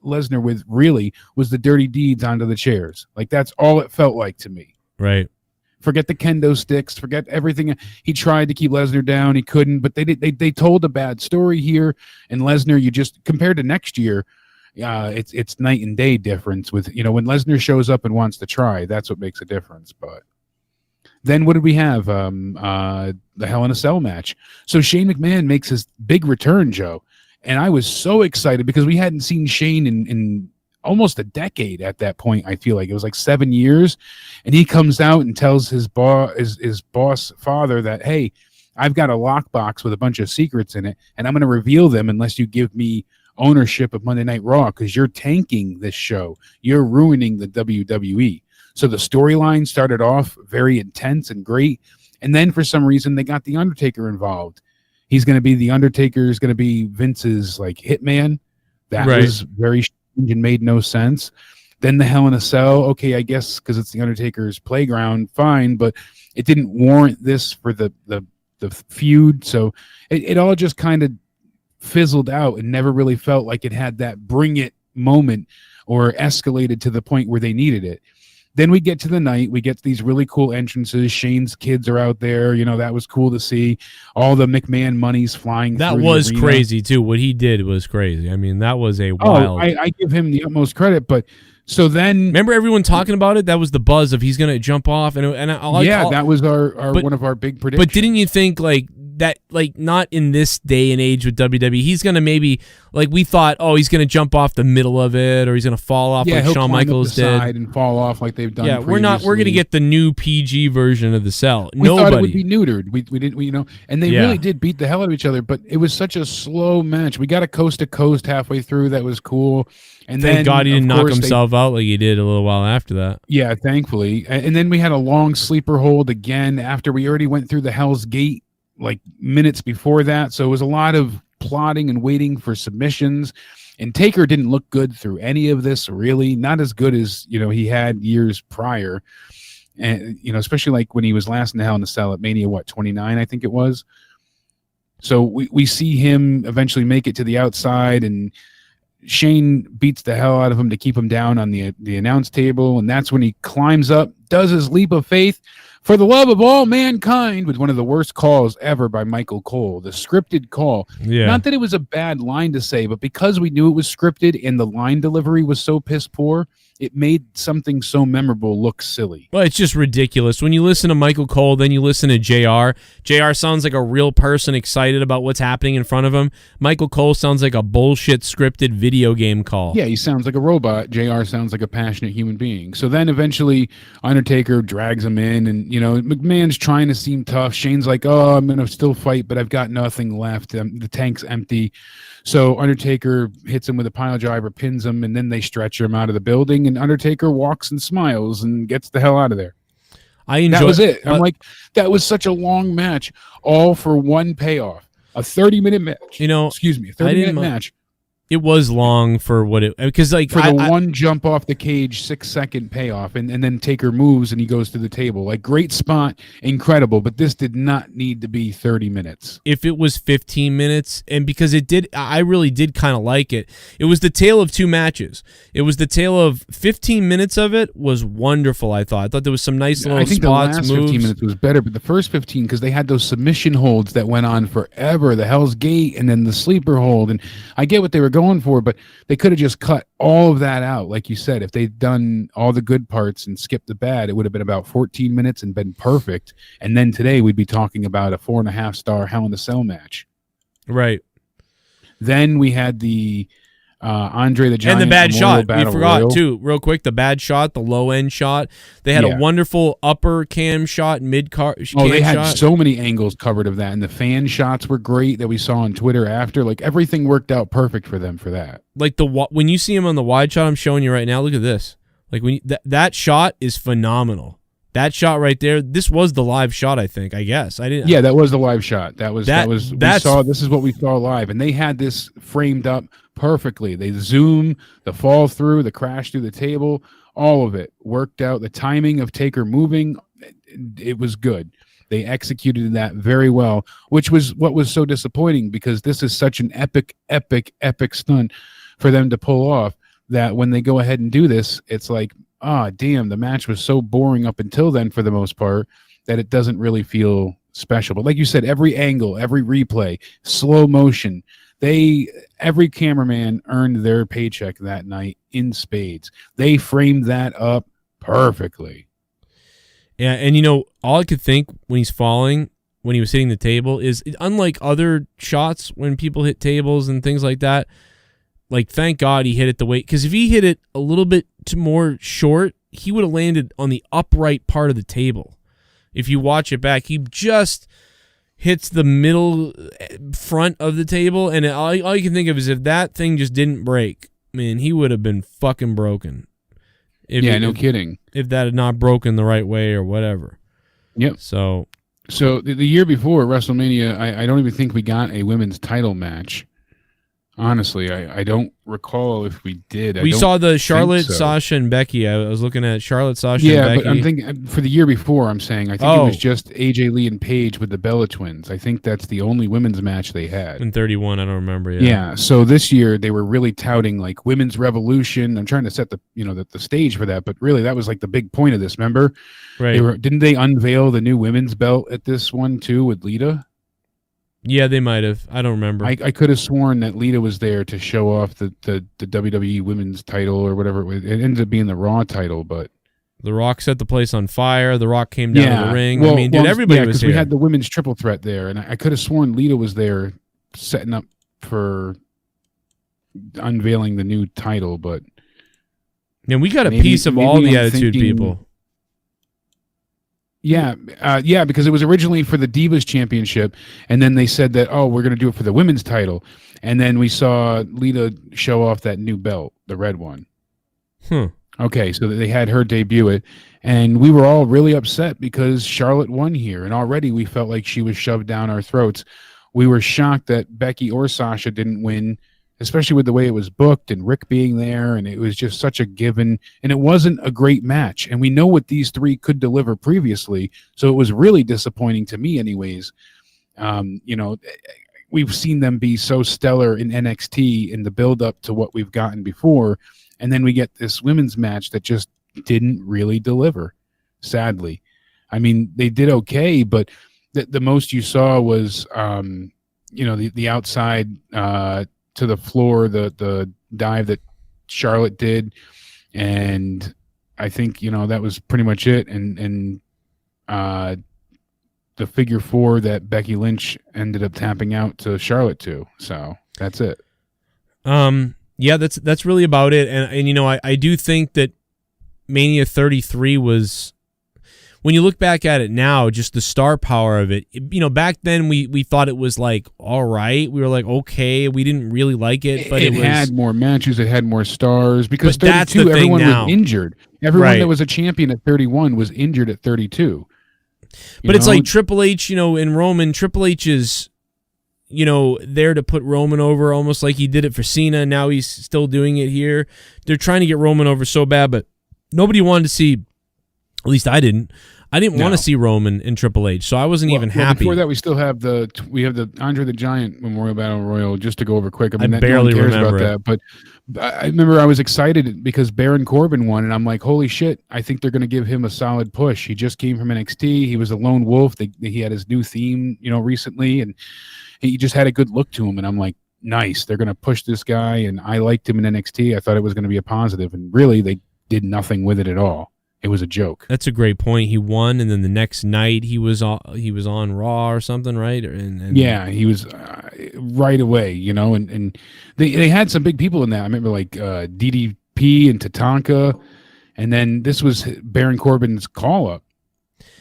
Lesnar with really was the dirty deeds onto the chairs. That's all it felt like to me. Right. Forget the kendo sticks, forget everything. He tried to keep Lesnar down, he couldn't, but they told a bad story here. And Lesnar, you just compared to next year, it's night and day difference with, when Lesnar shows up and wants to try, that's what makes a difference. But then what did we have? The Hell in a Cell match. So Shane McMahon makes his big return, Joe. And I was so excited because we hadn't seen Shane in almost a decade at that point. I feel like it was 7 years. And he comes out and tells his boss father that, hey, I've got a lockbox with a bunch of secrets in it, and I'm going to reveal them unless you give me ownership of Monday Night Raw, because you're tanking this show. You're ruining the WWE. So the storyline started off very intense and great, and then for some reason they got The Undertaker involved. He's going to be The Undertaker, is going to be Vince's hitman. That was very strange and made no sense. Then the Hell in a Cell, okay, I guess because it's the Undertaker's playground, fine, but it didn't warrant this for the feud. So it all just kind of fizzled out and never really felt like it had that bring it moment or escalated to the point where they needed it. Then we get to the night, we get these really cool entrances. Shane's kids are out there. That was cool to see. All the McMahon money's flying That through was the arena. crazy, too. What he did was crazy. I mean, that was a wild... I give him the utmost credit, but so then... Remember everyone talking about it? That was the buzz of he's going to jump off. That was our one of our big predictions. But didn't you think, that, not in this day and age with WWE, he's going to maybe, we thought, he's going to jump off the middle of it, or he's going to fall off like Shawn Michaels did. Side and fall off like they've done previously. previously. We're going to get the new PG version of the Cell. We thought it would be neutered. We didn't, and they really did beat the hell out of each other, but it was such a slow match. We got a coast to coast halfway through. That was cool. And Thank God he didn't knock himself out like he did a little while after that. Yeah, thankfully. And then we had a long sleeper hold again after we already went through the Hell's Gate minutes before that. So it was a lot of plotting and waiting for submissions. And Taker didn't look good through any of this, really. Not as good as, he had years prior. And, especially when he was last in the Hell in a Cell at Mania, 29, I think it was. So we see him eventually make it to the outside, and Shane beats the hell out of him to keep him down on the announce table, and that's when he climbs up, does his leap of faith for the love of all mankind, with one of the worst calls ever by Michael Cole, the scripted call. Yeah. Not that it was a bad line to say, but because we knew it was scripted and the line delivery was so piss poor, it made something so memorable look silly. Well, it's just ridiculous. When you listen to Michael Cole, then you listen to JR. JR sounds like a real person excited about what's happening in front of him. Michael Cole sounds like a bullshit scripted video game call. Yeah, he sounds like a robot. JR sounds like a passionate human being. So then eventually Undertaker drags him in, and, McMahon's trying to seem tough. Shane's like, I'm going to still fight, but I've got nothing left. The tank's empty. So Undertaker hits him with a pile driver, pins him, and then they stretch him out of the building, and Undertaker walks and smiles and gets the hell out of there. That was it. I'm like, that was such a long match, all for one payoff. A 30-minute match. A 30-minute match. It was long for what it, because one jump off the cage, 6-second payoff, and then Taker moves and he goes to the table. Great spot, incredible, but this did not need to be 30 minutes. If it was 15 minutes, and because it did, I really did kind of like it. It was the tale of two matches. It was the tale of 15 minutes of it was wonderful, I thought. I thought there was some nice little spots, I think the last 15 minutes was better, but the first 15, because they had those submission holds that went on forever, the Hell's Gate and then the sleeper hold, and I get what they were going for, but they could have just cut all of that out. Like you said, if they'd done all the good parts and skipped the bad, it would have been about 14 minutes and been perfect. And then today we'd be talking about a 4.5-star Hell in a Cell match. Right. Then we had the Andre the Giant and the bad Memorial shot. Battle We forgot Royal. too, real quick. The bad shot, the low end shot. They had a wonderful upper cam shot, mid car. They had so many angles covered of that, and the fan shots were great that we saw on Twitter after. Everything worked out perfect for them for that. When you see him on the wide shot, I'm showing you right now. Look at this. That shot is phenomenal. That shot right there. This was the live shot, I think. I guess I didn't. Yeah, that was the live shot. This is what we saw live, and they had this framed up perfectly. They zoom, the fall through, the crash through the table, all of it worked out. The timing of Taker moving, it was good. They executed that very well, which was what was so disappointing, because this is such an epic stunt for them to pull off, that when they go ahead and do this, it's like, damn, the match was so boring up until then for the most part that it doesn't really feel special. But like you said, every angle, every replay, slow motion, every cameraman earned their paycheck that night in spades. They framed that up perfectly. Yeah, and all I could think when he's falling, when he was hitting the table, is unlike other shots when people hit tables and things like that, thank God he hit it the way, because if he hit it a little bit more short, he would have landed on the upright part of the table. If you watch it back, he just hits the middle front of the table, and all you can think of is if that thing just didn't break, man, he would have been fucking broken. No kidding. If that had not broken the right way or whatever. Yep. So the year before WrestleMania, I don't even think we got a women's title match. Honestly, I don't recall if we did. We saw the Charlotte, so. Sasha, and Becky. I was looking at Charlotte, Sasha, and Yeah, Becky. but I'm thinking for the year before. I'm saying I think it was just AJ Lee and Paige with the Bella Twins. I think that's the only women's match they had. In 31, I don't remember. Yeah. So this year they were really touting like women's revolution. I'm trying to set the the stage for that, but really that was like the big point of this. Remember, right? Didn't they unveil the new women's belt at this one too with Lita? Yeah, they might have. I don't remember. I could have sworn that Lita was there to show off the WWE women's title or whatever it was. It ended up being the Raw title, but The Rock set the place on fire. The Rock came down to the ring. Well, I mean, dude, everybody was here. We had the women's triple threat there, and I could have sworn Lita was there setting up for unveiling the new title, but and we got a piece of all the Attitude people. Yeah, because it was originally for the Divas Championship, and then they said that, we're going to do it for the women's title, and then we saw Lita show off that new belt, the red one. Okay, so they had her debut it, and we were all really upset because Charlotte won here, and already we felt like she was shoved down our throats. We were shocked that Becky or Sasha didn't win, especially with the way it was booked and Rick being there, and it was just such a given, and it wasn't a great match, and we know what these three could deliver previously, so it was really disappointing to me anyways. We've seen them be so stellar in NXT in the build-up to what we've gotten before, and then we get this women's match that just didn't really deliver, sadly. I mean, they did okay, but the most you saw was, the outside to the floor, the dive that Charlotte did, and I think that was pretty much it. And the figure four that Becky Lynch ended up tapping out to Charlotte to. So that's it. Yeah, that's really about it. And I do think that Mania 33 was, when you look back at it now, just the star power of it. Back then we thought it was like, all right. We were like, okay. We didn't really like it, but it had more matches. It had more stars because but 32, that's the everyone thing now. was injured. Everyone that was a champion at 31 was injured at 32. But it's like Triple H, in Roman, Triple H is, there to put Roman over almost like he did it for Cena. Now he's still doing it here. They're trying to get Roman over so bad, but nobody wanted to see, at least I didn't. I didn't want to see Roman in Triple H, so I wasn't even happy. Before that, we still have the Andre the Giant Memorial Battle Royal. Just to go over quick, I barely no one cares remember about that, but I remember I was excited because Baron Corbin won, and I'm like, holy shit! I think they're going to give him a solid push. He just came from NXT. He was a lone wolf. He had his new theme, recently, and he just had a good look to him. And I'm like, nice. They're going to push this guy, and I liked him in NXT. I thought it was going to be a positive, and really, they did nothing with it at all. It was a joke. That's a great point. He won, and then the next night he was on Raw or something, right? Yeah, he was right away, and they had some big people in that. I remember like DDP and Tatanka, and then this was Baron Corbin's call-up,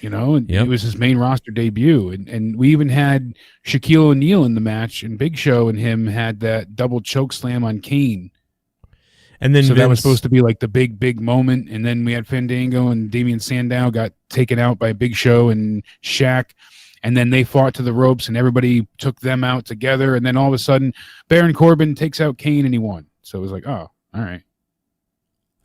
and it was his main roster debut. And we even had Shaquille O'Neal in the match, and Big Show and him had that double choke slam on Kane. And then that was supposed to be like the big moment. And then we had Fandango and Damian Sandow got taken out by Big Show and Shaq. And then they fought to the ropes and everybody took them out together. And then all of a sudden, Baron Corbin takes out Kane and he won. So it was like, oh, all right.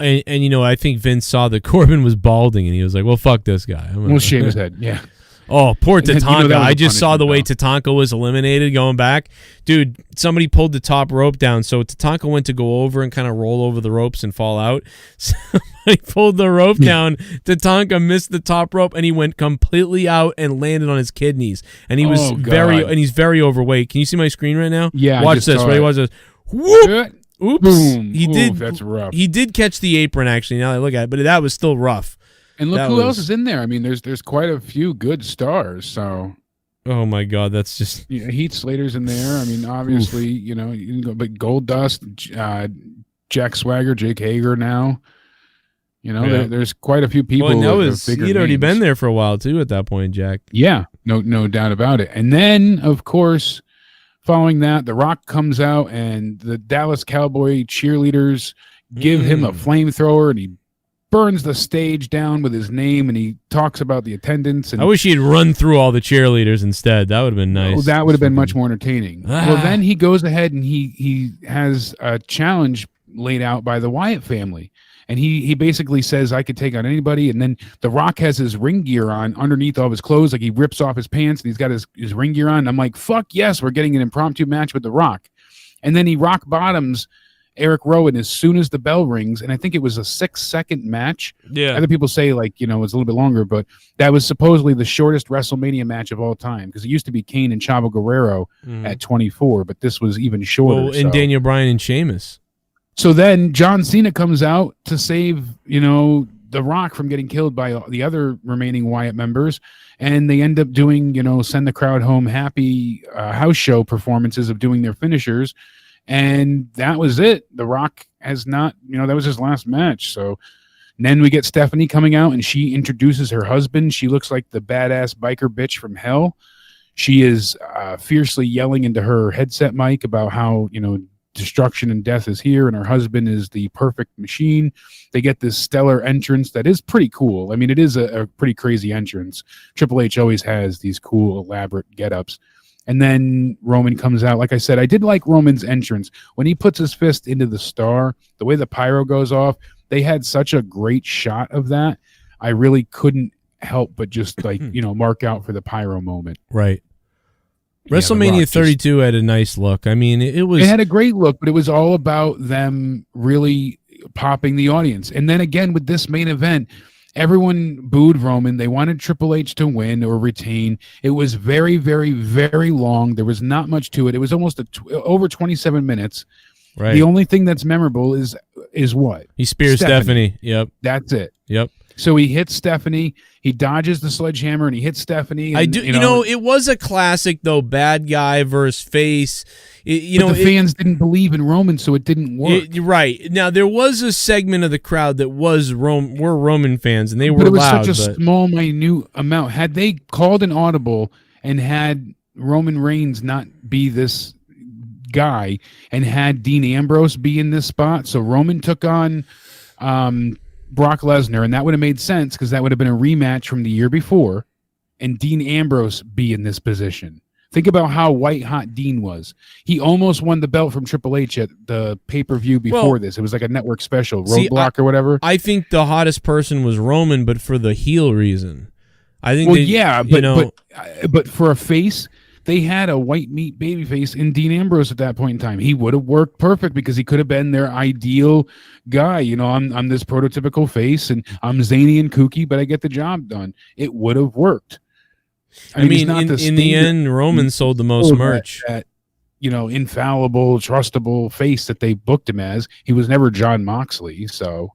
And I think Vince saw that Corbin was balding and he was like, well, fuck this guy. We'll shave his head. Yeah. Oh, poor Tatanka. I just saw the way Tatanka was eliminated going back. Dude, somebody pulled the top rope down, so Tatanka went to go over and kind of roll over the ropes and fall out. Somebody pulled the rope down. Tatanka missed the top rope, and he went completely out and landed on his kidneys. And he was he's very overweight. Can you see my screen right now? Yeah, watch this. Right, watch this. Whoop! Oops. Boom. He did. That's rough. He did catch the apron, actually, now that I look at it, but that was still rough. And look who else is in there. I mean, there's quite a few good stars. So, oh my God, that's just Heath Slater's in there. I mean, obviously, you can go, but Goldust, Jack Swagger, Jake Hager now. There's quite a few people. Well, he'd already been there for a while too at that point, Jack. Yeah, no doubt about it. And then, of course, following that, The Rock comes out, and the Dallas Cowboy cheerleaders give him a flamethrower, and he burns the stage down with his name, and he talks about the attendance. And I wish he'd run through all the cheerleaders instead. That would have been nice. well, that would have been much more entertaining. Well, then he goes ahead and he has a challenge laid out by the Wyatt family. And he basically says, I could take on anybody. And then The Rock has his ring gear on underneath all of his clothes. Like, he rips off his pants and he's got his ring gear on. And I'm like, fuck yes, we're getting an impromptu match with The Rock. And then he rock bottoms Eric Rowan as soon as the bell rings. And I think it was a 6-second match. Yeah. Other people say, like, it's a little bit longer, but that was supposedly the shortest WrestleMania match of all time. Because it used to be Kane and Chavo Guerrero at 24, but this was even shorter. Oh, and Daniel Bryan and Sheamus. So then John Cena comes out to save, The Rock from getting killed by the other remaining Wyatt members. And they end up doing, send the crowd home happy house show performances of doing their finishers. And that was it. The Rock has not, that was his last match. So then we get Stephanie coming out and she introduces her husband. She looks like the badass biker bitch from hell. She is fiercely yelling into her headset mic about how, destruction and death is here, and her husband is the perfect machine. They get this stellar entrance that is pretty cool. I mean, it is a pretty crazy entrance. Triple H always has these cool, elaborate get-ups. And then Roman comes out. Like I said, I did like Roman's entrance. When he puts his fist into the star, the way the pyro goes off, they had such a great shot of that. I really couldn't help but just mark out for the pyro moment. Right. WrestleMania 32 had a nice look. I mean, it had a great look, but it was all about them really popping the audience. And then again, with this main event, everyone booed Roman. They wanted Triple H to win or retain. It was very, very, very long. There was not much to it. It was almost over 27 minutes. Right. The only thing that's memorable is what? He spears Stephanie. Yep. That's it. Yep. So he hits Stephanie, he dodges the sledgehammer, and he hits Stephanie. And, it was a classic, though, bad guy versus face. The fans didn't believe in Roman, so it didn't work. Right. Now, there was a segment of the crowd that were Roman fans, and they were loud. But it was such a small, minute amount. Had they called an audible and had Roman Reigns not be this guy and had Dean Ambrose be in this spot, so Roman took on Brock Lesnar, and that would have made sense because that would have been a rematch from the year before, and Dean Ambrose be in this position. Think about how white hot Dean was. He almost won the belt from Triple H at the pay-per-view before this. It was like a network special, Roadblock or whatever. I think the hottest person was Roman, but for the heel reason. I think but for a face, they had a white meat babyface in Dean Ambrose at that point in time. He would have worked perfect because he could have been their ideal guy. I'm this prototypical face, and I'm zany and kooky, but I get the job done. It would have worked. I mean in the end, Roman sold the most merch. That infallible, trustable face that they booked him as. He was never John Moxley, so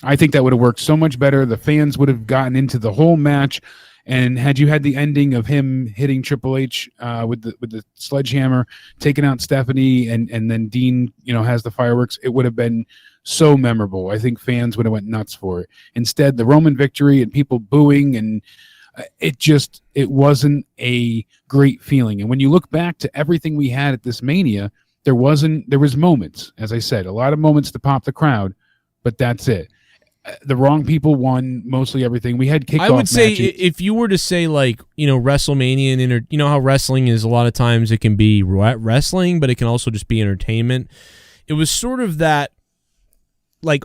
I think that would have worked so much better. The fans would have gotten into the whole match. And had you had the ending of him hitting Triple H with the sledgehammer, taking out Stephanie, and then Dean, has the fireworks, it would have been so memorable. I think fans would have went nuts for it. Instead, the Roman victory and people booing, and it wasn't a great feeling. And when you look back to everything we had at this Mania, there was moments, as I said, a lot of moments to pop the crowd, but that's it. The wrong people won mostly everything. We had kickoff I would say matches. If you were to say WrestleMania and how wrestling is a lot of times it can be wrestling, but it can also just be entertainment. It was sort of that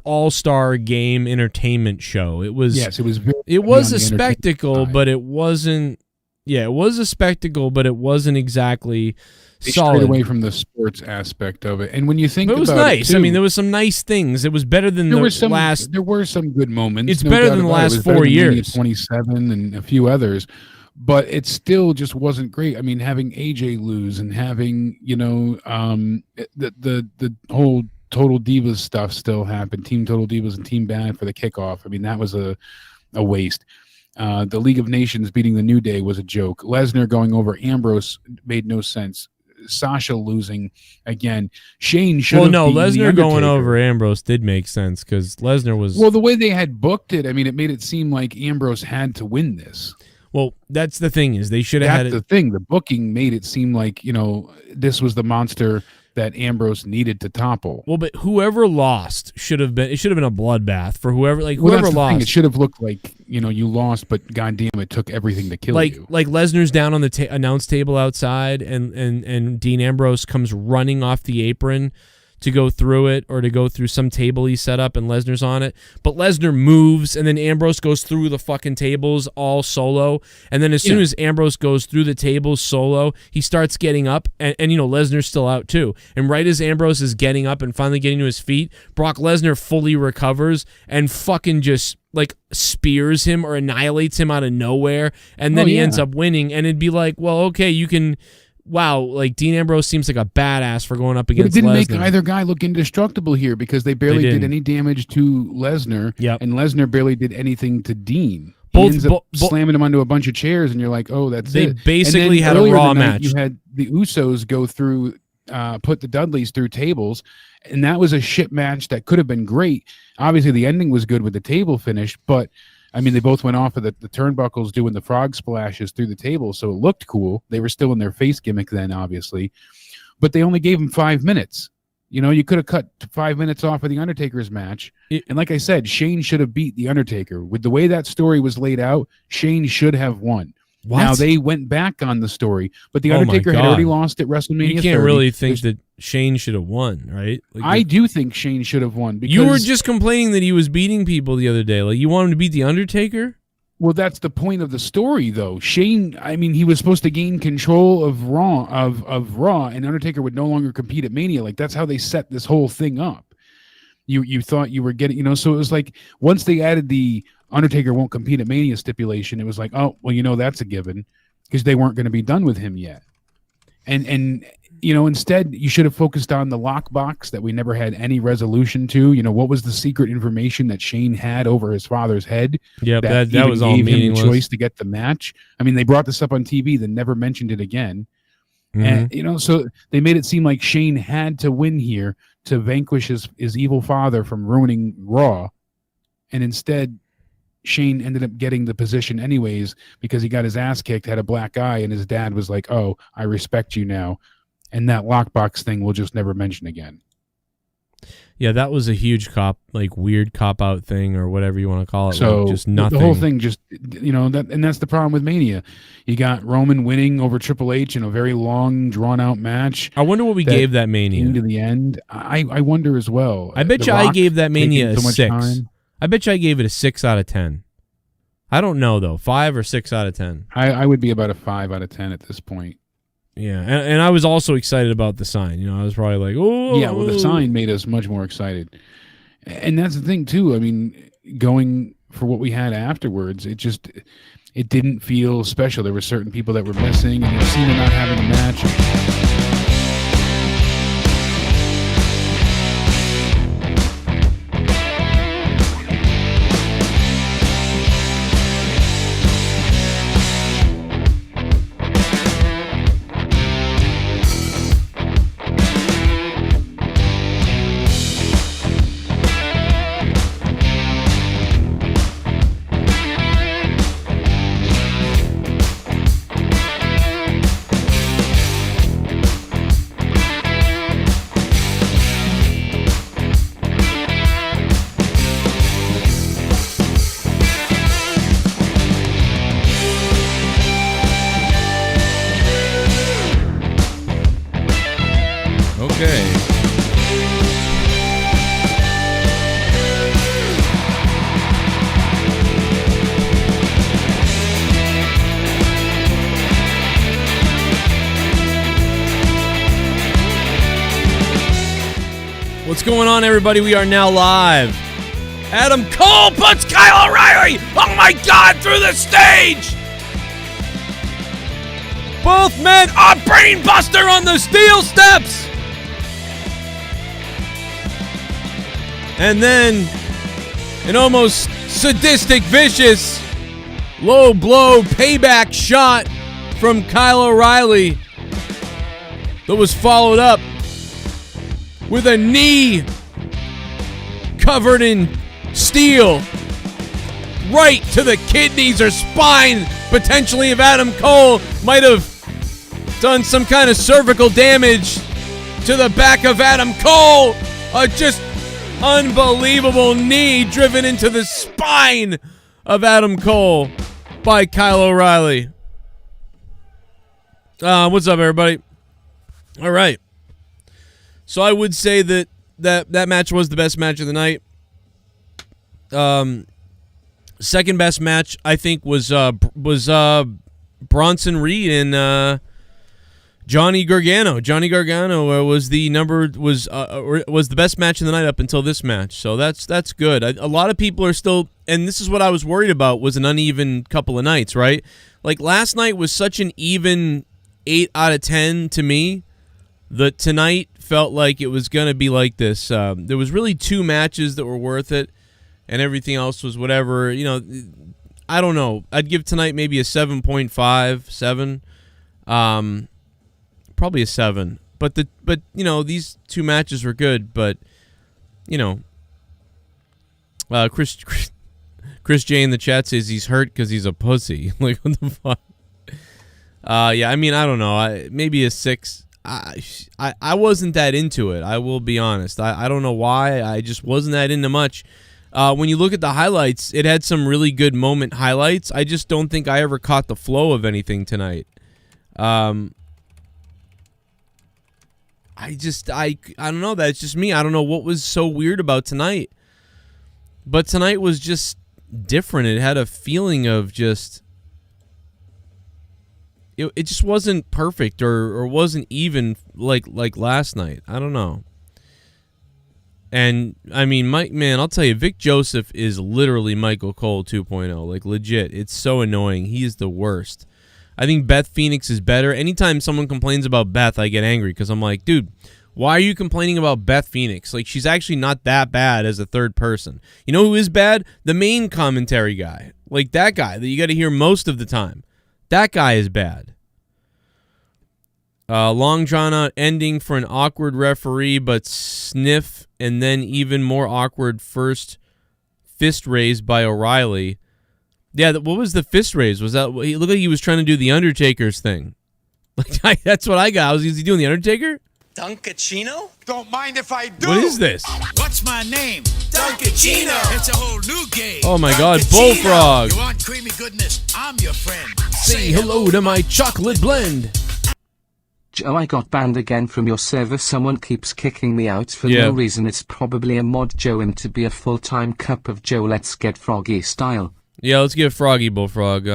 all-star game entertainment show. It was it was a spectacle, but it wasn't. Yeah, it was a spectacle, but it wasn't exactly solid. Strayed away from the sports aspect of it. And when you think it was nice. I mean, there was some nice things. It was better than There were some good moments. It's better than the last 4 years. 27 and a few others. But it still just wasn't great. I mean, having AJ lose and having, the whole Total Divas stuff still happened. Team Total Divas and Team Bad for the kickoff. I mean, that was a waste. The League of Nations beating the New Day was a joke. Lesnar going over Ambrose made no sense. Sasha losing again. Shane should have beaten Lesnar going over Ambrose did make sense because Lesnar was... Well, the way they had booked it, I mean, it made it seem like Ambrose had to win this. Well, that's the thing is they should have had it... That's the thing. The booking made it seem like, this was the monster that Ambrose needed to topple. Well, but whoever lost should have been a bloodbath for whoever Well, whoever that's the lost. thing. It should have looked like, you lost, but goddamn, it took everything to kill you. Like Lesnar's down on the announce table outside, and Dean Ambrose comes running off the apron to go through it, or to go through some table he set up, and Lesnar's on it. But Lesnar moves, and then Ambrose goes through the fucking tables all solo. And then as soon as Ambrose goes through the tables solo, he starts getting up, and Lesnar's still out too. And right as Ambrose is getting up and finally getting to his feet, Brock Lesnar fully recovers and fucking just spears him or annihilates him out of nowhere. And then he ends up winning. And it'd be like, well, okay, you can... Wow, Dean Ambrose seems like a badass for going up against Lesnar. But it didn't make either guy look indestructible here, because they barely did any damage to Lesnar, and Lesnar barely did anything to Dean. He ends up slamming him onto a bunch of chairs, and you're like, oh, that's it. They basically had a Raw match. You had the Usos go through, put the Dudleys through tables, and that was a shit match that could have been great. Obviously, the ending was good with the table finish, but... I mean, they both went off of the turnbuckles doing the frog splashes through the table, so it looked cool. They were still in their face gimmick then, obviously. But they only gave him 5 minutes. You could have cut 5 minutes off of The Undertaker's match. And like I said, Shane should have beat The Undertaker. With the way that story was laid out, Shane should have won. What? Now, they went back on the story, but The Undertaker had already lost at WrestleMania 30. You can't really think that Shane should have won, right? I do think Shane should have won. Because you were just complaining that he was beating people the other day. You want him to beat The Undertaker? Well, that's the point of the story, though. Shane, he was supposed to gain control of Raw, and Undertaker would no longer compete at Mania. That's how they set this whole thing up. You thought you were getting, so it was once they added the Undertaker won't compete at Mania stipulation, it was like, oh, well, that's a given, because they weren't going to be done with him yet. And instead, you should have focused on the lockbox that we never had any resolution to. What was the secret information that Shane had over his father's head? Yeah, that was all meaningless. Gave him the choice to get the match. They brought this up on TV, then never mentioned it again. Mm-hmm. And so they made it seem like Shane had to win here to vanquish his evil father from ruining Raw, and instead Shane ended up getting the position anyways because he got his ass kicked, had a black eye, and his dad was like, oh, I respect you now. And that lockbox thing we'll just never mention again. Yeah, that was a huge weird cop-out thing, or whatever you want to call it. So just nothing. The whole thing just, and that's the problem with Mania. You got Roman winning over Triple H in a very long, drawn-out match. I wonder what we gave that Mania. Into the end. I wonder as well. I bet you I gave that Mania a 6. I bet you I gave it a 6 out of 10. I don't know, though. 5 or 6 out of 10. I would be about a 5 out of 10 at this point. Yeah, and I was also excited about the sign. I was probably like, oh. Yeah, well, the sign made us much more excited. And that's the thing, too. Going for what we had afterwards, it didn't feel special. There were certain people that were missing, and Cena not having a match. What's going on, everybody? We are now live. Adam Cole puts Kyle O'Reilly, oh my God, through the stage. Both men are brainbuster on the steel steps. And then an almost sadistic, vicious, low blow payback shot from Kyle O'Reilly that was followed up with a knee covered in steel right to the kidneys or spine, potentially, of Adam Cole. Might have done some kind of cervical damage to the back of Adam Cole. A just unbelievable knee driven into the spine of Adam Cole by Kyle O'Reilly. What's up, everybody? All right. So I would say that match was the best match of the night. Second best match, I think, was Bronson Reed and Johnny Gargano. Johnny Gargano was the best match of the night up until this match. So that's good. A lot of people are still, and this is what I was worried about, was an uneven couple of nights, right? Like last night was such an even 8 out of 10 to me that tonight felt like it was going to be like this. There was really 2 matches that were worth it, and everything else was whatever. You know, I don't know. I'd give tonight maybe a 7.5, 7. Probably a 7. But you know, these 2 matches were good, but you know, Chris J in the chat says he's hurt because he's a pussy. Like, what the fuck? Yeah, I mean, I don't know. Maybe a 6. I wasn't that into it. I will be honest. I don't know why. I just wasn't that into much. When you look at the highlights, it had some really good moment highlights. I just don't think I ever caught the flow of anything tonight. I don't know. That's just me. I don't know what was so weird about tonight. But tonight was just different. It had a feeling of just... It just wasn't perfect or wasn't even like last night. I don't know. And, I mean, I'll tell you, Vic Joseph is literally Michael Cole 2.0. Like, legit. It's so annoying. He is the worst. I think Beth Phoenix is better. Anytime someone complains about Beth, I get angry because I'm like, dude, why are you complaining about Beth Phoenix? Like, she's actually not that bad as a third person. You know who is bad? The main commentary guy. Like, that guy that you got to hear most of the time. That guy is bad. Long drawn out ending for an awkward referee, but sniff, and then even more awkward first fist raise by O'Reilly. Yeah, what was the fist raise? Was that? He looked like he was trying to do the Undertaker's thing. Like that's what I got. Was he doing the Undertaker? Duncachino? Don't mind if I do. What is this? What's my name? Duncachino. It's a whole new game. Oh my God, Bullfrog. You want creamy goodness? I'm your friend. Say hello to my chocolate blend. Joe, I got banned again from your server. Someone keeps kicking me out for no reason. It's probably a mod. Joe him to be a full-time cup of Joe. Let's get Froggy style. Yeah, let's get Froggy Bullfrog.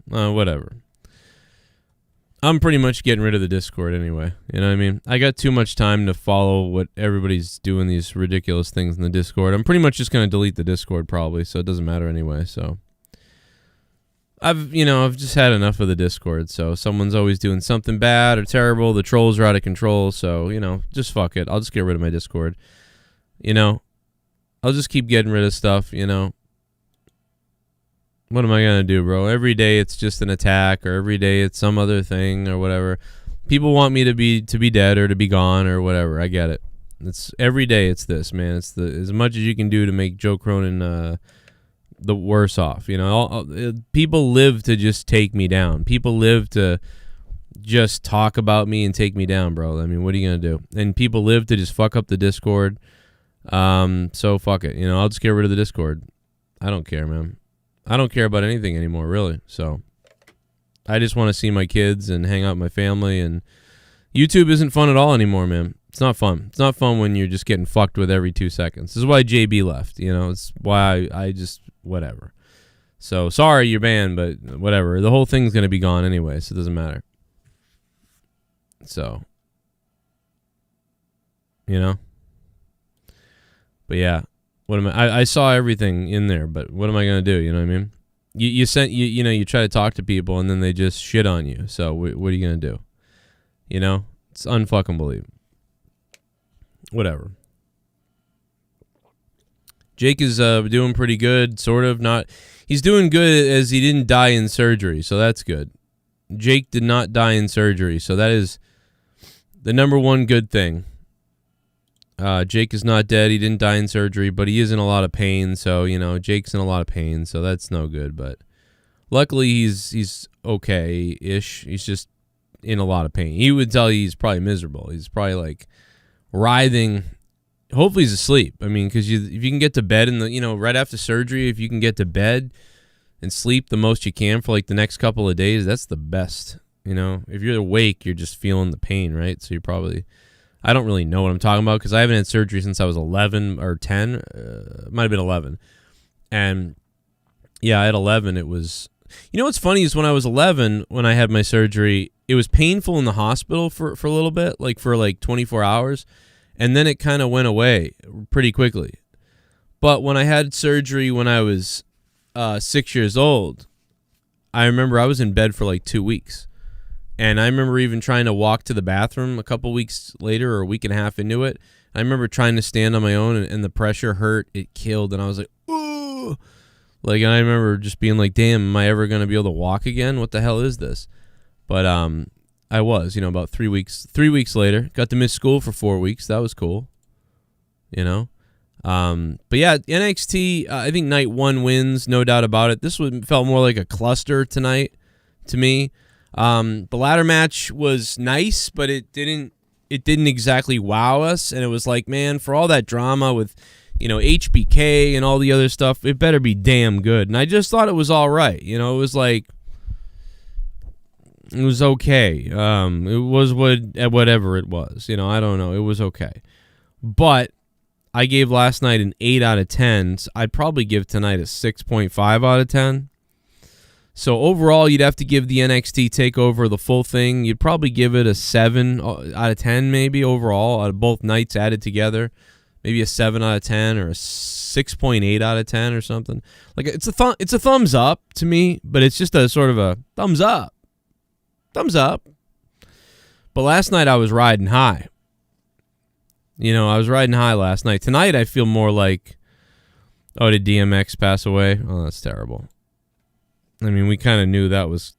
Whatever. I'm pretty much getting rid of the Discord anyway. You know what I mean? I got too much time to follow what everybody's doing, these ridiculous things in the Discord. I'm pretty much just going to delete the Discord probably, so it doesn't matter anyway. So I've just had enough of the Discord. So someone's always doing something bad or terrible. The trolls are out of control. So, just fuck it. I'll just get rid of my Discord. I'll just keep getting rid of stuff, What am I going to do, bro? Every day it's just an attack, or every day it's some other thing or whatever. People want me to be dead or to be gone or whatever. I get it. It's every day it's this, man. It's as much as you can do to make Joe Cronin the worse off. People live to just take me down. People live to just talk about me and take me down, bro. I mean, what are you going to do? And people live to just fuck up the Discord. So fuck it. I'll just get rid of the Discord. I don't care, man. I don't care about anything anymore, really. So I just want to see my kids and hang out with my family. And YouTube isn't fun at all anymore, man. It's not fun. It's not fun when you're just getting fucked with every 2 seconds. This is why JB left. It's why I just whatever. So sorry you're banned, but whatever. The whole thing's gonna be gone anyway, so it doesn't matter. So but yeah. What am I saw everything in there, but what am I going to do? You know what I mean? You try to talk to people and then they just shit on you. So what are you going to do? It's unfucking believable. Whatever. Jake is doing pretty good, sort of. Not. He's doing good as he didn't die in surgery, so that's good. Jake did not die in surgery, so that is the number one good thing. Jake is not dead. He didn't die in surgery, but he is in a lot of pain. So, Jake's in a lot of pain, so that's no good. But luckily, he's okay-ish. He's just in a lot of pain. He would tell you he's probably miserable. He's probably like writhing. Hopefully he's asleep. I mean, because if you can get to bed right after surgery, if you can get to bed and sleep the most you can for like the next couple of days, that's the best. If you're awake, you're just feeling the pain, right? So you're probably, I don't really know what I'm talking about because I haven't had surgery since I was 11 or 10. It might have been 11. And yeah, at 11, it was, what's funny is when I was 11, when I had my surgery, it was painful in the hospital for a little bit, like for like 24 hours. And then it kind of went away pretty quickly. But when I had surgery when I was 6 years old, I remember I was in bed for like 2 weeks. And I remember even trying to walk to the bathroom a couple weeks later or a week and a half into it. I remember trying to stand on my own and the pressure hurt. It killed. And I was like, ooh. Like, and I remember just being like, damn, am I ever going to be able to walk again? What the hell is this? But I was, about 3 weeks. 3 weeks later, got to miss school for 4 weeks. That was cool, But yeah, NXT, I think night 1 wins, no doubt about it. This felt more like a cluster tonight to me. The ladder match was nice, but it didn't exactly wow us. And it was like, man, for all that drama with, HBK and all the other stuff, it better be damn good. And I just thought it was all right. It was like, it was okay. It was whatever it was. I don't know. It was okay. But I gave last night an 8 out of 10. So I'd probably give tonight a 6.5 out of 10. So overall, you'd have to give the NXT Takeover the full thing. You'd probably give it a 7 out of 10 maybe overall out of both nights added together. Maybe a 7 out of 10 or a 6.8 out of 10 or something. Like it's a thumbs up to me, but it's just a sort of a thumbs up. Thumbs up. But last night I was riding high. I was riding high last night. Tonight I feel more like, oh, did DMX pass away? Oh, that's terrible. I mean, we kind of knew that was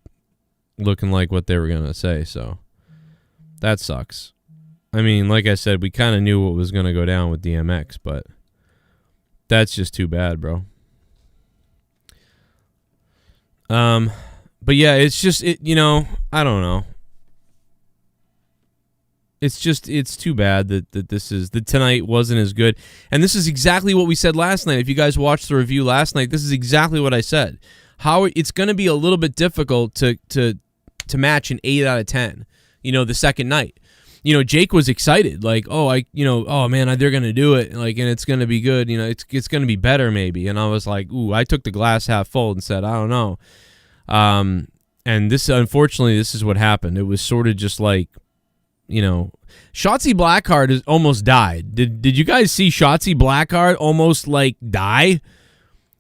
looking like what they were going to say, so that sucks. I mean, like I said, we kind of knew what was going to go down with DMX, but that's just too bad, bro. But yeah, it's just, I don't know. It's too bad that tonight wasn't as good. And this is exactly what we said last night. If you guys watched the review last night, this is exactly what I said. How it's going to be a little bit difficult to match an 8 out of 10, the second night. Jake was excited, like, oh man, they're going to do it, like, and it's going to be good, it's going to be better maybe. And I was like, ooh, I took the glass half full and said, I don't know. And this, unfortunately, this is what happened. It was sort of just like, Shotzi Blackheart almost died. Did you guys see Shotzi Blackheart almost like die?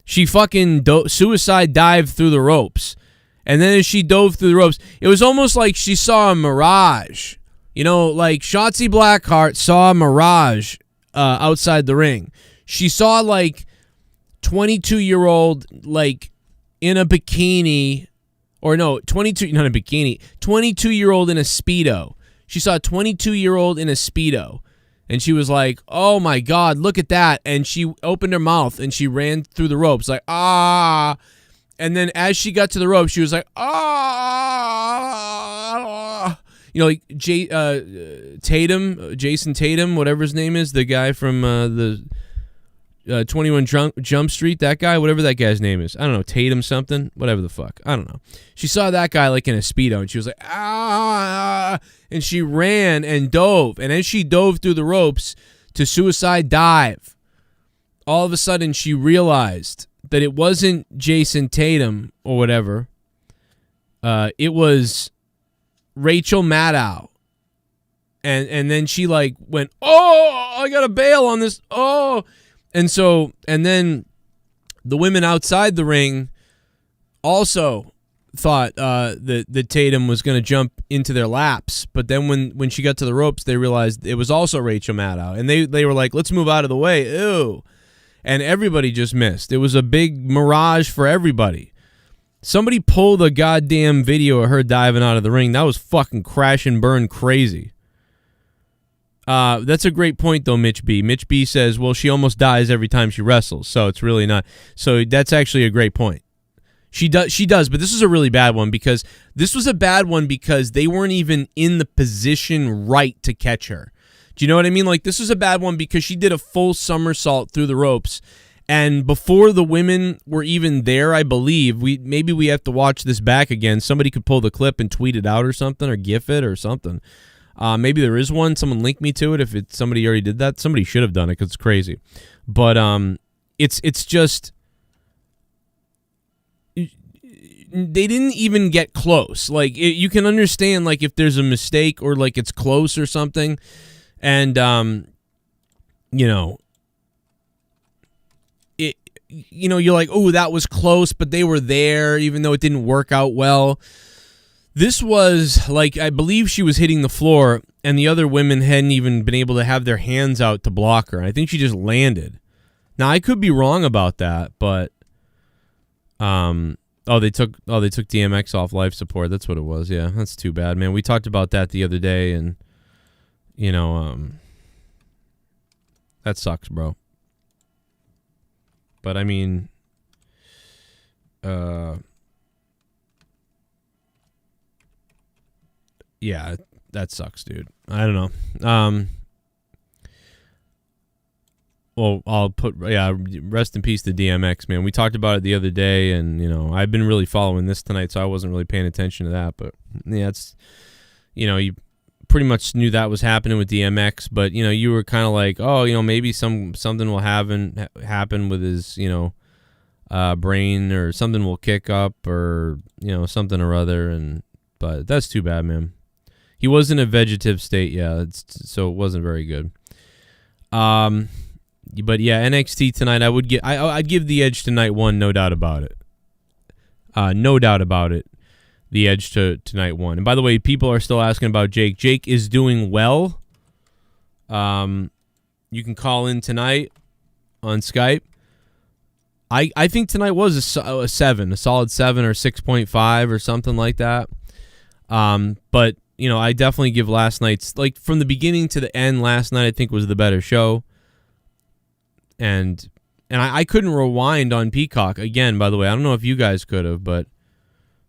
She fucking suicide dived through the ropes. And then as she dove through the ropes, it was almost like she saw a mirage. Like Shotzi Blackheart saw a mirage outside the ring. She saw like 22-year-old like in a bikini, or no, 22, not a bikini, 22-year-old in a Speedo. She saw a 22-year-old in a Speedo. And she was like, oh, my God, look at that. And she opened her mouth and she ran through the ropes like, ah. And then as she got to the ropes, she was like, ah. Like Jason Tatum, whatever his name is, the guy from the 21 Jump Street, that guy, whatever that guy's name is. I don't know, Tatum something, whatever the fuck. I don't know. She saw that guy like in a Speedo and she was like, ah. And she ran and dove. And as she dove through the ropes to suicide dive, all of a sudden she realized that it wasn't Jason Tatum or whatever. It was Rachel Maddow. And then she like went, oh, I got to bail on this. Oh. And then the women outside the ring also thought that Tatum was going to jump into their laps. But then when she got to the ropes, they realized it was also Rachel Maddow. And they were like, let's move out of the way. Ew. And everybody just missed. It was a big mirage for everybody. Somebody pulled a goddamn video of her diving out of the ring. That was fucking crash and burn crazy. That's a great point, though, Mitch B. Mitch B says, well, she almost dies every time she wrestles, so it's really not. So that's actually a great point. She does, but this is a really bad one because they weren't even in the position right to catch her. Do you know what I mean? Like, this was a bad one because she did a full somersault through the ropes, and before the women were even there, I believe, maybe we have to watch this back again. Somebody could pull the clip and tweet it out or something, or GIF it or something. Maybe there is one. Someone link me to it if somebody already did that. Somebody should have done it because it's crazy. But it's just... They didn't even get close. Like, you can understand, like, if there's a mistake or, like, it's close or something. And, you're like, oh, that was close, but they were there, even though it didn't work out well. This was, like, I believe she was hitting the floor, and the other women hadn't even been able to have their hands out to block her. I think she just landed. Now, I could be wrong about that, but, they took DMX off life support. That's what it was. Yeah, that's too bad, man. We talked about that the other day, and that sucks, bro. But I mean, yeah, that sucks, dude. I don't know. Well, I'll put, rest in peace to DMX, man. We talked about it the other day, and, I've been really following this tonight, so I wasn't really paying attention to that. But, yeah, it's, you pretty much knew that was happening with DMX, but, you were kind of like, oh, maybe something will happen with his, brain, or something will kick up, or, something or other. But that's too bad, man. He was in a vegetative state, so it wasn't very good. But yeah, NXT tonight, I'd give the edge to night one, no doubt about it. No doubt about it. The edge to night one. And by the way, people are still asking about Jake. Jake is doing well. You can call in tonight on Skype. I think tonight was a 7, a solid 7 or 6.5 or something like that. But I definitely give last night's, like, from the beginning to the end, last night I think was the better show. And I couldn't rewind on Peacock again, by the way. I don't know if you guys could have, but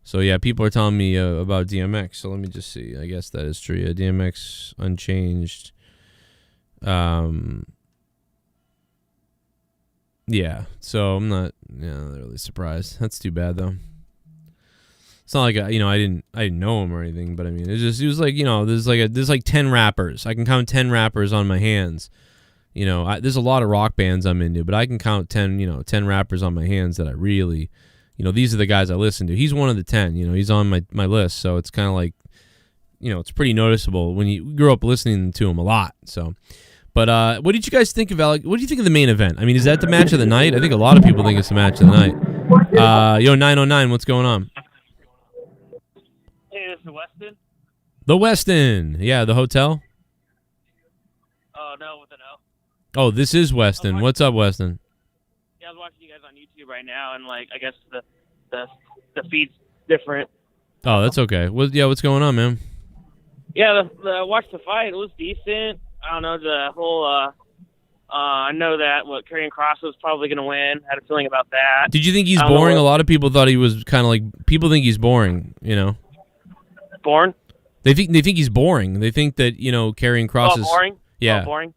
so yeah, people are telling me about DMX. So let me just see. I guess that is true. Yeah, DMX Unchanged. Yeah. So I'm not really surprised. That's too bad though. It's not like I didn't know him or anything, but I mean, it was like, there's like 10 rappers. I can count 10 rappers on my hands. There's a lot of rock bands I'm into, but I can count 10 rappers on my hands that I really, these are the guys I listen to. He's one of the 10, he's on my list. So it's kind of like, it's pretty noticeable when you grew up listening to him a lot. So, but what did you guys think of, Alec? What do you think of the main event? I mean, is that the match of the night? I think a lot of people think it's the match of the night. 909, what's going on? Hey, this is Weston. The Weston. Yeah, the hotel. No, with an O. Oh, this is Weston. What's up, Weston? Yeah, I was watching you guys on YouTube right now, and I guess the feed's different. Oh, that's okay. What's going on, man? Yeah, I watched the fight. It was decent. I don't know, the whole. I know that Karrion Kross was probably going to win. Had a feeling about that. Did you think he's boring? A lot of people thought he was kind of like. People think he's boring. Boring. They think he's boring. They think that Karrion Kross is boring. Yeah. Boring.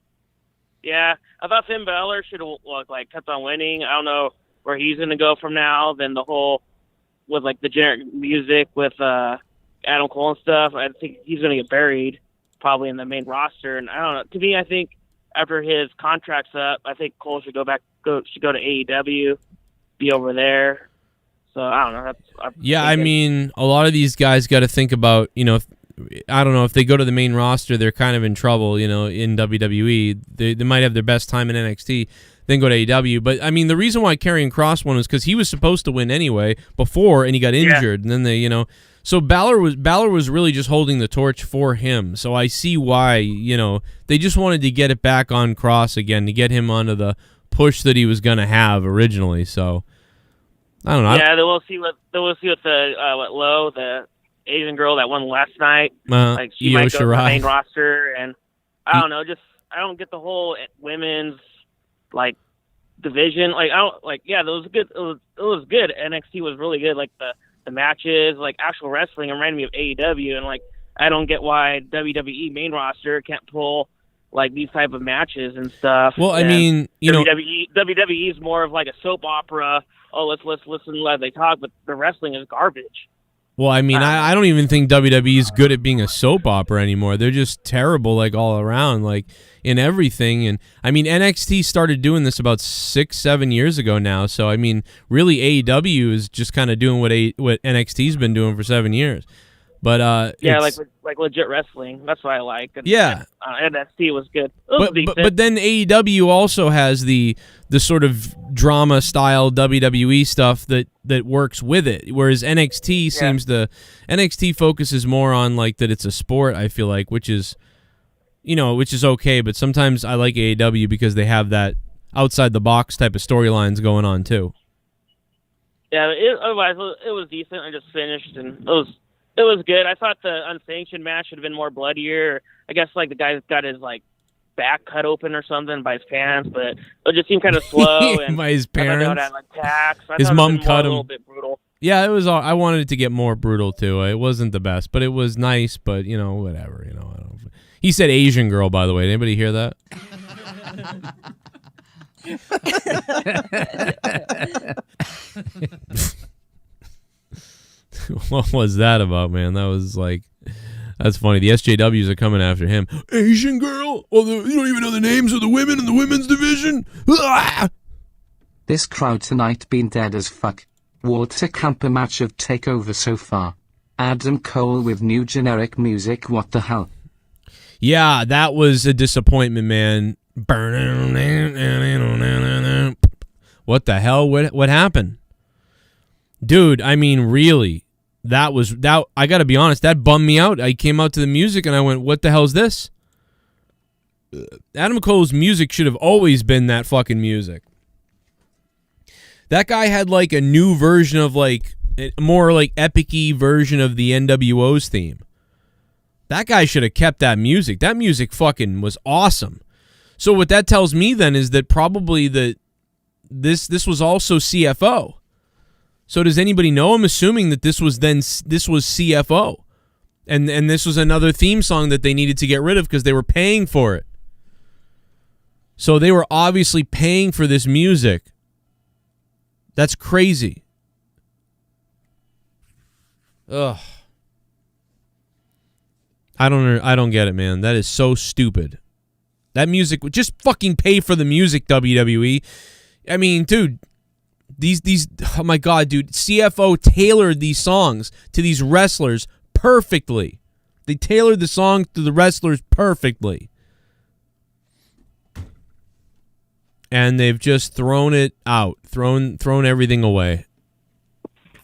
Yeah, I thought Finn Balor should have kept on winning. I don't know where he's going to go from now. Then the whole with the generic music with Adam Cole and stuff. I think he's going to get buried probably in the main roster. And I don't know. To me, I think after his contract's up, I think Cole should go to AEW, be over there. So I don't know. I mean, a lot of these guys got to think about I don't know, if they go to the main roster, they're kind of in trouble, in WWE. They might have their best time in NXT, then go to AEW. But, I mean, the reason why Karrion Kross won was because he was supposed to win anyway before, and he got injured. And then they, So Balor was really just holding the torch for him. So I see why, they just wanted to get it back on Kross again, to get him onto the push that he was going to have originally. So, I don't know. Yeah, we'll see what Lowe, the Asian girl that won last night, she might go to the main roster, and I don't know, I don't get the whole women's division. Like I don't like. Yeah, that was good. It was good. NXT was really good. Like the matches, like actual wrestling, it reminded me of AEW, and like I don't get why WWE main roster can't pull like these type of matches and stuff. Well, I mean, you know, WWE is more of like a soap opera. Oh, let's listen as they talk, but the wrestling is garbage. Well, I mean, I don't even think WWE is good at being a soap opera anymore. They're just terrible, like, all around, like, in everything. And, I mean, NXT started doing this about 6-7 years ago now. So, I mean, really, AEW is just kind of doing what NXT's been doing for 7 years. But yeah, like legit wrestling. That's what I like. And, yeah, NXT was good. But then AEW also has the sort of drama style WWE stuff that works with it, whereas NXT NXT focuses more on like that it's a sport. I feel like, which is okay. But sometimes I like AEW because they have that outside the box type of storylines going on too. Yeah, otherwise it was decent. I just finished and it was good. I thought the unsanctioned match should have been more bloodier. I guess like the guy got his like back cut open or something by his pants, but it just seemed kind of slow. And by his parents. Had, like, tacks. His mom cut him. A little bit brutal. Yeah, it was. I wanted it to get more brutal too. It wasn't the best, but it was nice. But whatever. I don't. He said Asian girl, by the way. Anybody hear that? What was that about, man? That's funny. The SJWs are coming after him. Asian girl? Well, you don't even know the names of the women in the women's division? Ah! This crowd tonight been dead as fuck. Walter Camper match of Takeover so far. Adam Cole with new generic music, what the hell? Yeah, that was a disappointment, man. What the hell? What happened? Dude, I mean, really. That I gotta be honest, that bummed me out. I came out to the music and I went, what the hell is this? Adam Cole's music should have always been that fucking music. That guy had like a new version of like, a more like epic-y version of the NWO's theme. That guy should have kept that music. That music fucking was awesome. So what that tells me then is that probably this was also CFO. So does anybody know? I'm assuming that this was CFO. And this was another theme song that they needed to get rid of because they were paying for it. So they were obviously paying for this music. That's crazy. Ugh. I don't get it, man. That is so stupid. That music, just fucking pay for the music, WWE. I mean, dude, these oh my god, dude, CFO tailored these songs to these wrestlers perfectly. They tailored the song to the wrestlers perfectly. And they've just thrown it out, thrown everything away.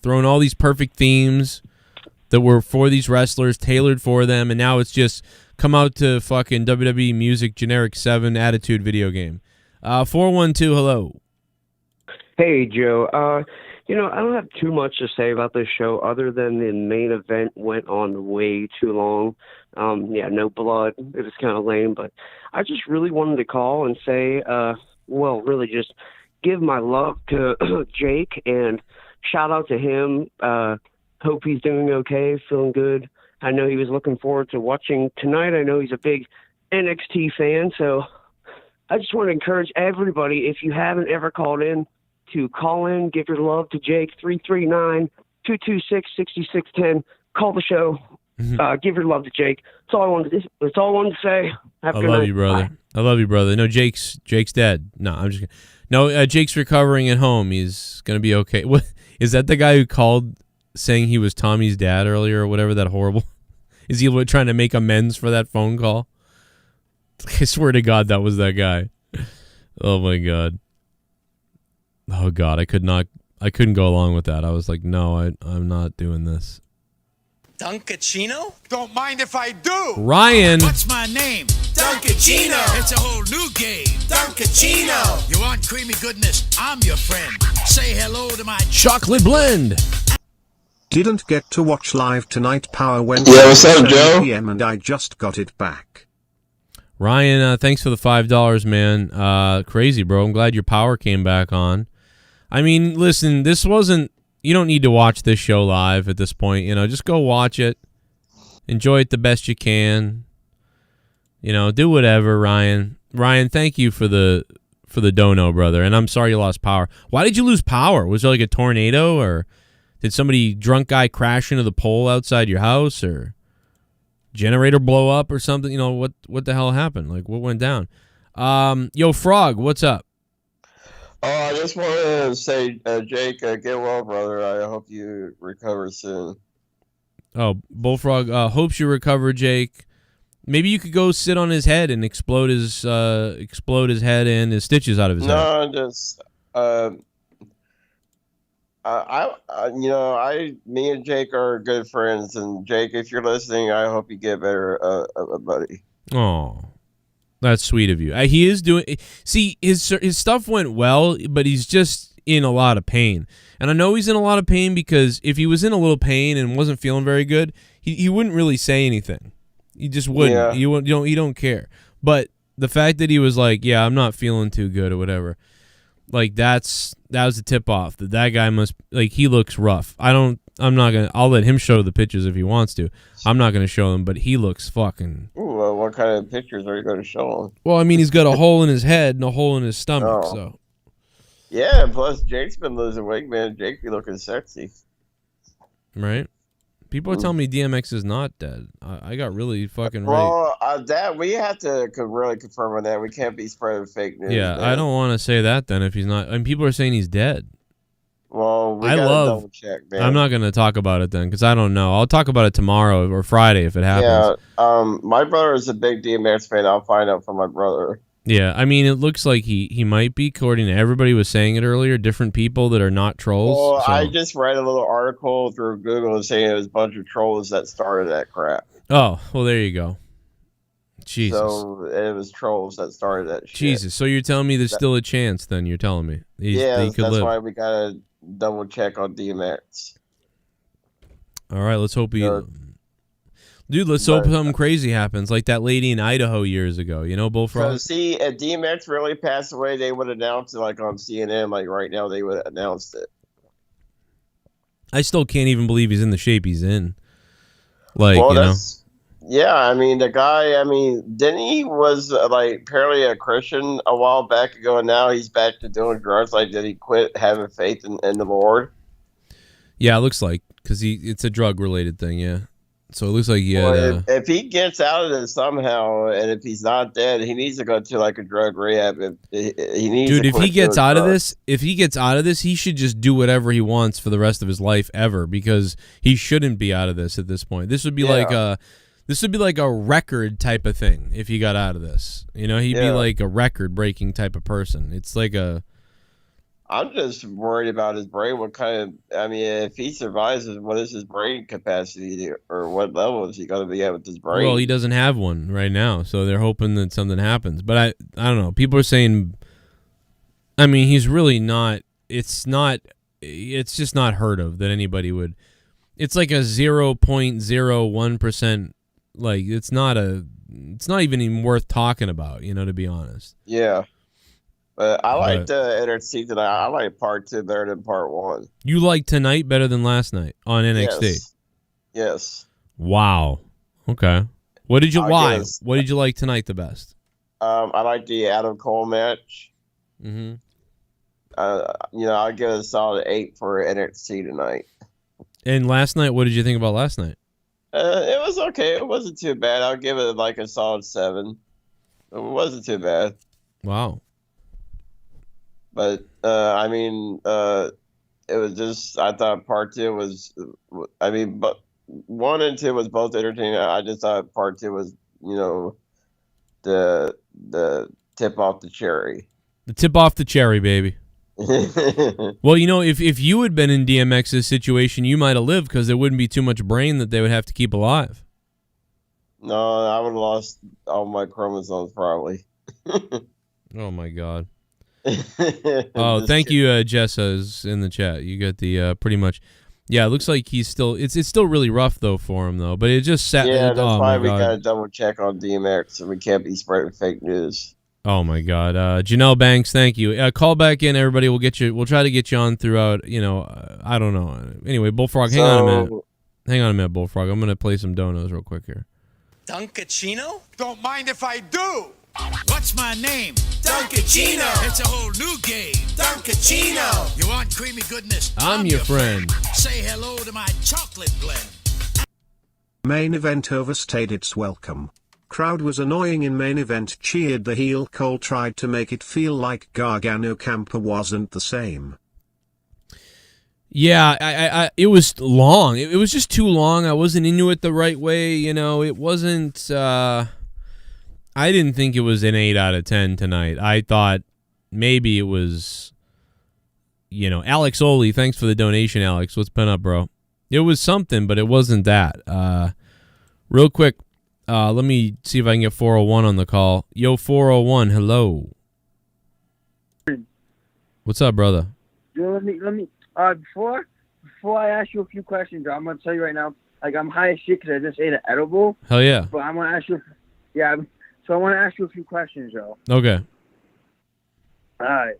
Thrown all these perfect themes that were for these wrestlers, tailored for them, and now it's just come out to fucking WWE Music Generic 7 Attitude video game. 412, hello. Hey, Joe. I don't have too much to say about this show other than the main event went on way too long. No blood. It was kind of lame, but I just really wanted to call and say, really just give my love to Jake and shout out to him. Hope he's doing okay, feeling good. I know he was looking forward to watching tonight. I know he's a big NXT fan, so I just want to encourage everybody, if you haven't ever called in, to call in, give your love to Jake, 339-226-6610. Call the show. Give your love to Jake. That's all I wanted to say. Have a good night. I love you, brother. Bye. I love you, brother. No, Jake's dead. No, I'm just kidding. No, Jake's recovering at home. He's going to be okay. What is that the guy who called saying he was Tommy's dad earlier or whatever, that horrible? Is he trying to make amends for that phone call? I swear to God that was that guy. Oh my God. Oh God, I couldn't go along with that. I was like, no, I'm not doing this. Duncachino? Don't mind if I do. Ryan. What's my name? Duncachino. It's a whole new game. Duncachino. You want creamy goodness? I'm your friend. Say hello to my chocolate blend. Didn't get to watch live tonight. Power went what's up, Joe? PM and I just got it back. Ryan, thanks for the $5, man. Crazy, bro. I'm glad your power came back on. I mean, listen, this wasn't. You don't need to watch this show live at this point. Just go watch it. Enjoy it the best you can. Do whatever, Ryan. Ryan, thank you for the dono, brother. And I'm sorry you lost power. Why did you lose power? Was there like a tornado, or did drunk guy crash into the pole outside your house, or generator blow up or something? What the hell happened? Like, what went down? Yo, Frog, what's up? Oh, I just wanted to say, Jake, get well, brother. I hope you recover soon. Oh, Bullfrog, hopes you recover, Jake. Maybe you could go sit on his head and explode his head and his stitches out of his head. No, just me and Jake are good friends, and Jake, if you're listening, I hope you get better, buddy. Oh, that's sweet of you. He is doing. See, his stuff went well, but he's just in a lot of pain, and I know he's in a lot of pain because if he was in a little pain and wasn't feeling very good, he wouldn't really say anything. He just wouldn't. Yeah. You don't care. But the fact that he was like, "Yeah, I'm not feeling too good" or whatever, like that was the tip off that guy must he looks rough. I'll let him show the pictures if he wants to. I'm not gonna show them, but he looks fucking. Ooh, what kind of pictures are you going to show him? Well, I mean, he's got a hole in his head and a hole in his stomach. Oh. So. Yeah, and plus Jake's been losing weight, man. Jake be looking sexy. Right. People are telling me DMX is not dead. I got really fucking well, that we have to really confirm on that. We can't be spreading fake news. Yeah, man. I don't want to say that then if he's not. And people are saying he's dead. Well, we gotta double check, man. I'm not going to talk about it then because I don't know. I'll talk about it tomorrow or Friday if it happens. Yeah, my brother is a big DMX fan. I'll find out from my brother. Yeah, I mean, it looks like he might be, according to everybody was saying it earlier, different people that are not trolls. Well, so. I just read a little article through Google saying it was a bunch of trolls that started that crap. Oh, well, there you go. Jesus. So it was trolls that started that shit. Jesus. So you're telling me there's still a chance then, you're telling me? He could that's live. why we got to double check on DMX. All right, let's hope he... Dude, let's hope something crazy happens, like that lady in Idaho years ago. Bullfrog? So, see, if DMX really passed away, they would announce it, like, on CNN. Like, right now, they would announce it. I still can't even believe he's in the shape he's in. Yeah, I mean, the guy, didn't he was, apparently a Christian a while back ago, and now he's back to doing drugs? Like, did he quit having faith in the Lord? Yeah, it looks like, because it's a drug-related thing, yeah. So it looks like if he gets out of this somehow, and if he's not dead, he needs to go to like a drug rehab. If he gets out of this, he should just do whatever he wants for the rest of his life ever, because he shouldn't be out of this at this point. This would be like a record type of thing if he got out of this. He'd be like a record-breaking type of person. It's like a. I'm just worried about his brain. What kind of, if he survives, what is his brain capacity, or what level is he going to be at with his brain? Well, he doesn't have one right now, so they're hoping that something happens. But I don't know. People are saying, he's really not. It's just not heard of that anybody would. It's like a 0.01%. Like it's not even worth talking about. To be honest. Yeah. I like the NXT tonight. I like part 2 better than part 1. You like tonight better than last night on NXT? Yes. Wow. Okay. What did you What did you like tonight the best? I like the Adam Cole match. Mm-hmm. I'll give it a solid 8 for NXT tonight. And last night, what did you think about last night? It was okay. It wasn't too bad. I'll give it like a solid 7. It wasn't too bad. Wow. But, it was just, I thought part 2 was, but 1 and 2 was both entertaining. I just thought part 2 was, the tip off the cherry. The tip off the cherry, baby. Well, if you had been in DMX's situation, you might have lived because there wouldn't be too much brain that they would have to keep alive. No, I would have lost all my chromosomes probably. Oh, my God. Oh, thank you, Jessa is in the chat. You got the pretty much. Yeah, it looks like he's still. It's still really rough though for him though. But it just sat. Yeah, that's oh why my we God. gotta double check on DMX, so we can't be spreading fake news. Oh my God, Janelle Banks, thank you. Call back in, everybody. We'll get you. We'll try to get you on throughout. You know, I don't know. Anyway, Bullfrog, hang on a minute. Hang on a minute, Bullfrog. I'm gonna play some donos real quick here. Duncachino? Don't mind if I do. What's my name? Duncachino. It's a whole new game. Duncachino. You want creamy goodness? I'm your friend. Say hello to my chocolate blend. Main event overstayed its welcome. Crowd was annoying in main event, cheered the heel. Cole tried to make it feel like Gargano Ciampa wasn't the same. Yeah, I it was long. It was just too long. I wasn't into it the right way. You know, it wasn't. I didn't think it was an 8 out of 10 tonight. I thought maybe it was. You know, Alex Oli. Thanks for the donation, Alex. What's been up, bro? It was something, but it wasn't that. Real quick, let me see if I can get 401 on the call. Yo, 401, hello. What's up, brother? Yo, let me. Before I ask you a few questions, I'm gonna tell you right now. Like, I'm high as shit because I just ate an edible. Hell yeah. But I'm gonna ask you. Yeah. So I want to ask you a few questions, Joe. Okay. All right.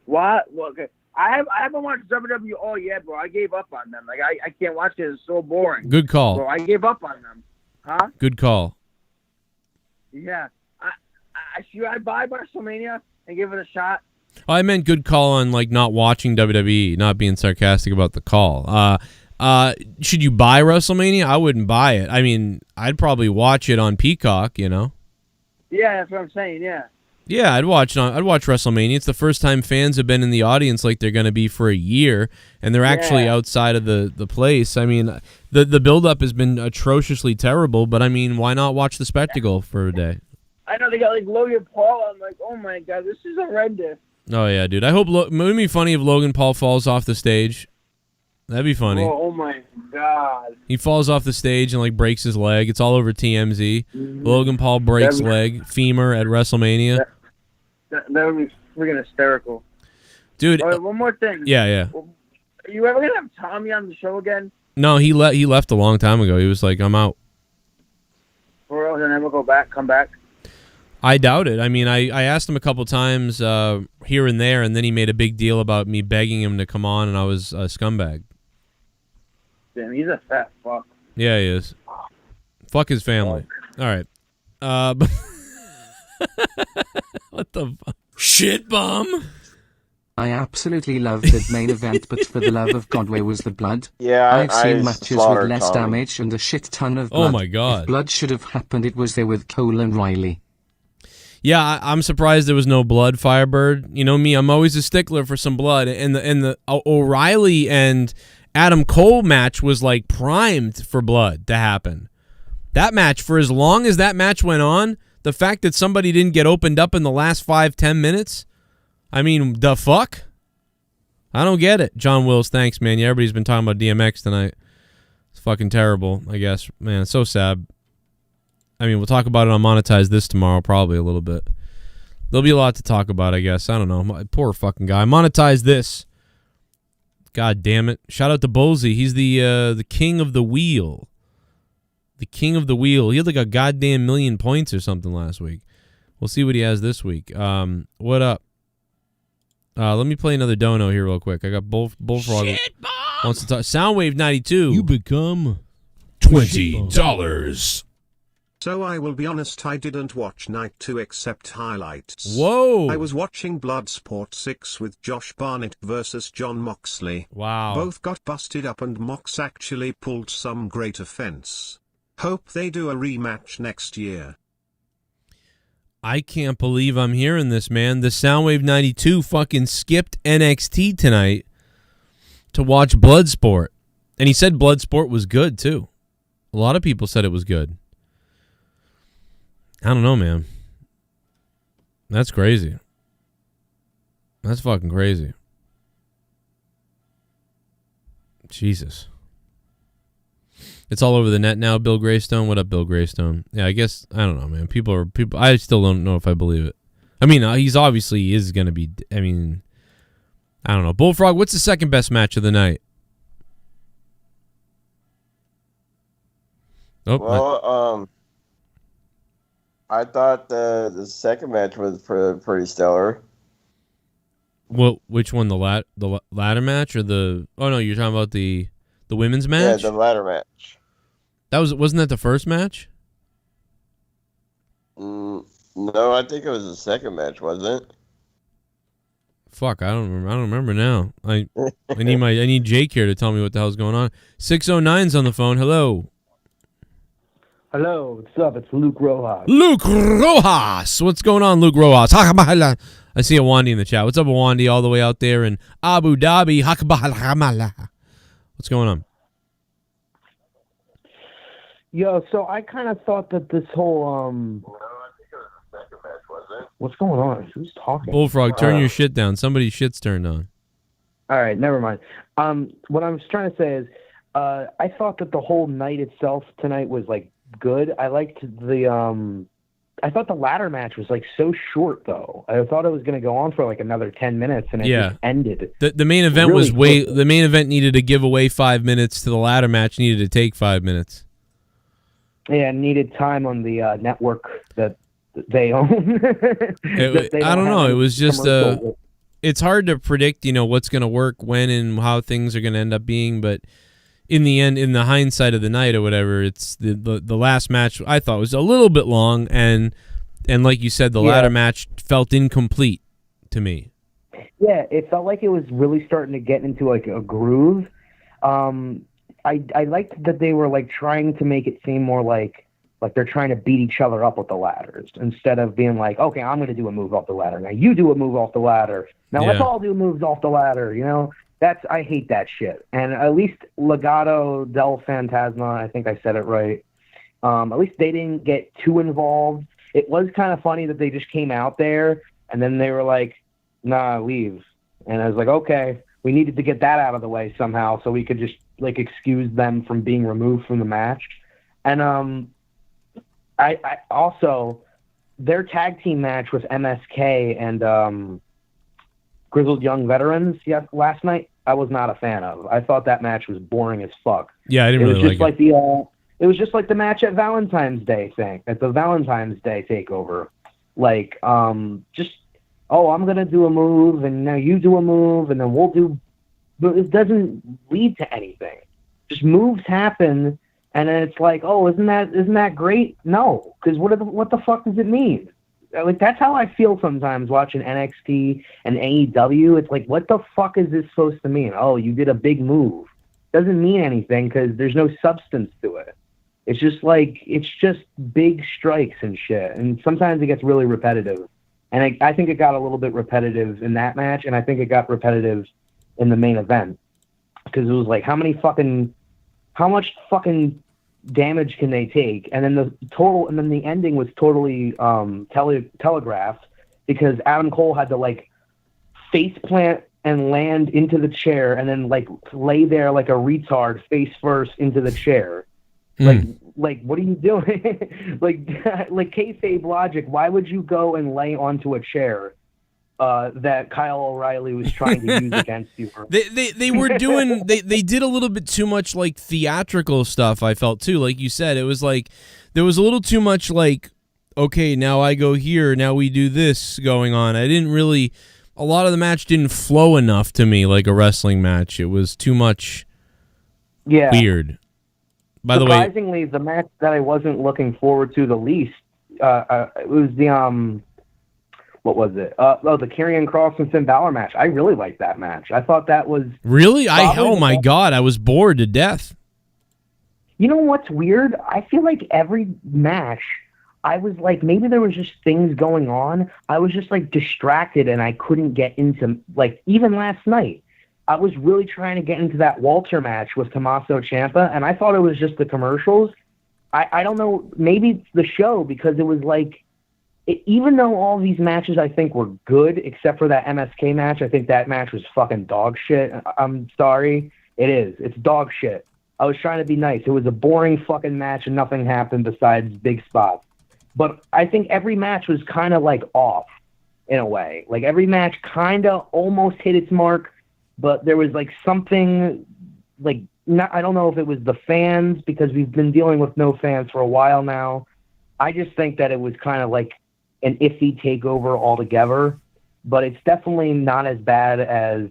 What? Well, okay. I haven't watched WWE all yet, bro. I gave up on them. Like, I can't watch it. It's so boring. Good call. Bro, I gave up on them. Huh? Good call. Yeah. Should I buy WrestleMania and give it a shot? I meant good call on, like, not watching WWE, not being sarcastic about the call. Should you buy WrestleMania? I wouldn't buy it. I mean, I'd probably watch it on Peacock, you know? Yeah, that's what I'm saying, yeah. Yeah, I'd watch WrestleMania. It's the first time fans have been in the audience like they're going to be for a year, and they're actually outside of the place. I mean, the build-up has been atrociously terrible, but, I mean, why not watch the spectacle for a day? I know they got, like, Logan Paul. I'm like, oh, my God, this is horrendous. Oh, yeah, dude. I hope it would be funny if Logan Paul falls off the stage. That'd be funny. Oh, my God. He falls off the stage and, like, breaks his leg. It's all over TMZ. Mm-hmm. Logan Paul breaks leg, femur at WrestleMania. That would be freaking hysterical. Dude. All right, one more thing. Yeah. Are you ever going to have Tommy on the show again? No, he left a long time ago. He was like, I'm out. For real, and then we'll come back? I doubt it. I mean, I asked him a couple times here and there, and then he made a big deal about me begging him to come on, and I was a scumbag. Damn, he's a fat fuck. Yeah, he is. Fuck his family. All right. What the fuck? Shit bum. I absolutely loved that main event, but for the love of God, where was the blood? Yeah, I've seen matches with less Tommy. damage and a shit ton of blood. Oh my God. If blood should have happened, it was there with Cole and Riley. Yeah, I'm surprised there was no blood, Firebird. You know me, I'm always a stickler for some blood. And the O'Reilly and Adam Cole match was like primed for blood to happen. That match, for as long as that match went on, the fact that somebody didn't get opened up in the last 5-10 minutes, I mean, the fuck? I don't get it. John Wills, thanks, man. Yeah, everybody's been talking about DMX tonight. It's fucking terrible, I guess. Man, it's so sad. I mean, we'll talk about it on Monetize This tomorrow, probably a little bit. There'll be a lot to talk about, I guess. I don't know. My poor fucking guy. Monetize This. God damn it. Shout out to Bolsey. He's the king of the wheel. The king of the wheel. He had like a goddamn million points or something last week. We'll see what he has this week. What up? Let me play another dono here real quick. I got Bullfrog. Shit, Bob! Wants to talk. Soundwave 92. You become $20. So I will be honest, I didn't watch Night 2 except highlights. Whoa! I was watching Bloodsport 6 with Josh Barnett versus John Moxley. Wow. Both got busted up and Mox actually pulled some great offense. Hope they do a rematch next year. I can't believe I'm hearing this, man. The Soundwave 92 fucking skipped NXT tonight to watch Bloodsport. And he said Bloodsport was good, too. A lot of people said it was good. I don't know, man. That's crazy. That's fucking crazy. Jesus. It's all over the net now, Bill Greystone. What up, Bill Greystone? Yeah, I guess, I don't know, man. People, I still don't know if I believe it. I mean, he's obviously is going to be, I mean, I don't know. Bullfrog, what's the second best match of the night? Oh, well, I thought the second match was pretty stellar. well, which one? The ladder match or the? Oh no, you're talking about the women's match. Yeah, the ladder match. Wasn't that the first match? No, I think it was the second match, wasn't it? Fuck, I don't remember now. I need Jake here to tell me what the hell's going on. 609's on the phone. Hello. Hello, what's up? It's Luke Rojas. Luke Rojas. What's going on, Luke Rojas? I see a Wandy in the chat. What's up, Wandy, all the way out there in Abu Dhabi? What's going on? Yo, so I kind of thought that this whole No, I think it was the second match, wasn't it? what's going on? Who's talking? Bullfrog, turn your shit down. Somebody's shit's turned on. All right, never mind. What I was trying to say is, I thought that the whole night itself tonight was like good. I liked I thought the ladder match was like so short though. I thought it was going to go on for like another 10 minutes and it just ended. The main event really was the main event needed to give away 5 minutes to the ladder match needed to take 5 minutes. Yeah, needed time on the network that they own. I don't know. It was just it's hard to predict, what's going to work when and how things are going to end up being, but in the end, in the hindsight of the night or whatever, it's the last match I thought was a little bit long, and like you said, the ladder match felt incomplete to me. Yeah, it felt like it was really starting to get into like a groove. I liked that they were like trying to make it seem more like they're trying to beat each other up with the ladders instead of being like, okay, I'm going to do a move off the ladder. Now you do a move off the ladder. Now let's all do moves off the ladder, I hate that shit. And at least Legado del Fantasma, I think I said it right. At least they didn't get too involved. It was kind of funny that they just came out there and then they were like, nah, leave. And I was like, okay, we needed to get that out of the way somehow so we could just like excuse them from being removed from the match. And I also, their tag team match with MSK and Grizzled Young Veterans last night, I was not a fan of. I thought that match was boring as fuck. Yeah, I didn't really like it. It was just like the match at Valentine's Day thing, at the Valentine's Day takeover. Like, I'm going to do a move, and now you do a move, and then we'll do... But it doesn't lead to anything. Just moves happen, and then it's like, oh, isn't that great? No, because what the fuck does it mean? Like, that's how I feel sometimes watching NXT and AEW. It's like, what the fuck is this supposed to mean? Oh, you did a big move. Doesn't mean anything because there's no substance to it. It's just big strikes and shit. And sometimes it gets really repetitive. And I think it got a little bit repetitive in that match, and I think it got repetitive in the main event. Because it was like, how much fucking damage can they take? And then the ending was totally telegraphed because Adam Cole had to like face plant and land into the chair and then like lay there like a retard face first into the chair. Like what are you doing? like kayfabe logic, why would you go and lay onto a chair that Kyle O'Reilly was trying to use against you? They were doing they did a little bit too much like theatrical stuff, I felt too. Like you said, it was like there was a little too much like, okay, now I go here, now we do this going on. A lot of the match didn't flow enough to me like a wrestling match. It was too much weird. By the way, surprisingly, the match that I wasn't looking forward to the least, it was the what was it? The Karrion Kross and Finn Balor match. I really liked that match. I thought that was really. Oh my god, I was bored to death. You know what's weird? I feel like every match, I was like, maybe there was just things going on. I was just like distracted, and I couldn't get into like even last night. I was really trying to get into that Walter match with Tommaso Ciampa, and I thought it was just the commercials. I don't know, maybe it's the show, because it was like, even though all these matches I think were good, except for that MSK match, I think that match was fucking dog shit. I'm sorry. It is. It's dog shit. I was trying to be nice. It was a boring fucking match, and nothing happened besides big spots. But I think every match was kind of like off, in a way. Like every match kind of almost hit its mark, but there was like something like I don't know if it was the fans, because we've been dealing with no fans for a while now. I just think that it was kind of like an iffy takeover altogether, but it's definitely not as bad as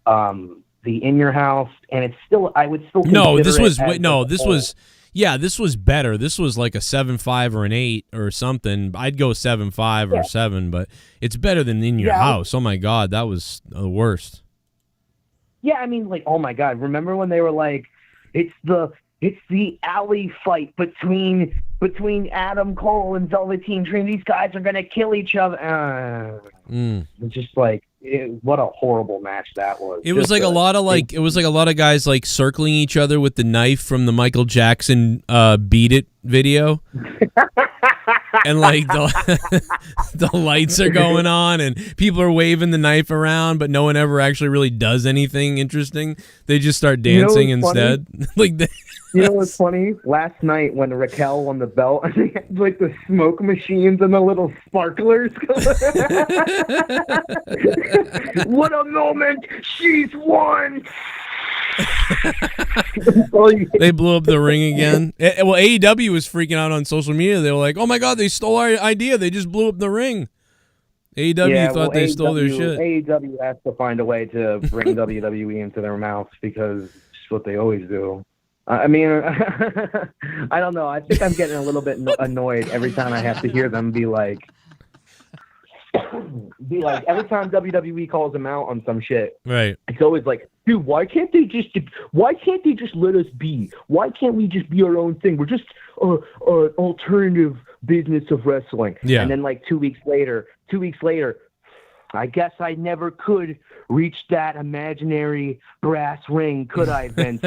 the In Your House, and it's still, I would still consider this was this was better. This was like a 7.5 or an 8 or something. I'd go 7.5 or 7, but it's better than In Your House. Oh my God, that was the worst. Yeah, I mean, like, oh my God, remember when they were like, it's the alley fight between Adam Cole and Velveteen Dream. These guys are gonna kill each other. It's just like, what a horrible match that was. It was like a lot of guys like circling each other with the knife from the Michael Jackson "Beat It" video. And like the lights are going on and people are waving the knife around, but no one ever actually really does anything interesting. They just start dancing instead. You know what's funny? Last night when Raquel won the belt, and they had like the smoke machines and the little sparklers. What a moment! She's won. They blew up the ring again. Well, AEW was freaking out on social media. They were like, "Oh my God, they stole our idea. They just blew up the ring." AEW thought they stole their shit. AEW has to find a way to bring WWE into their mouths, because it's what they always do. I mean, I don't know. I think I'm getting a little bit annoyed every time I have to hear them be like, every time WWE calls them out on some shit. Right. It's always like, dude, why can't they just let us be? Why can't we just be our own thing? We're just an alternative business of wrestling. Yeah. And then like 2 weeks later, I guess I never could reach that imaginary brass ring, could I, Vince?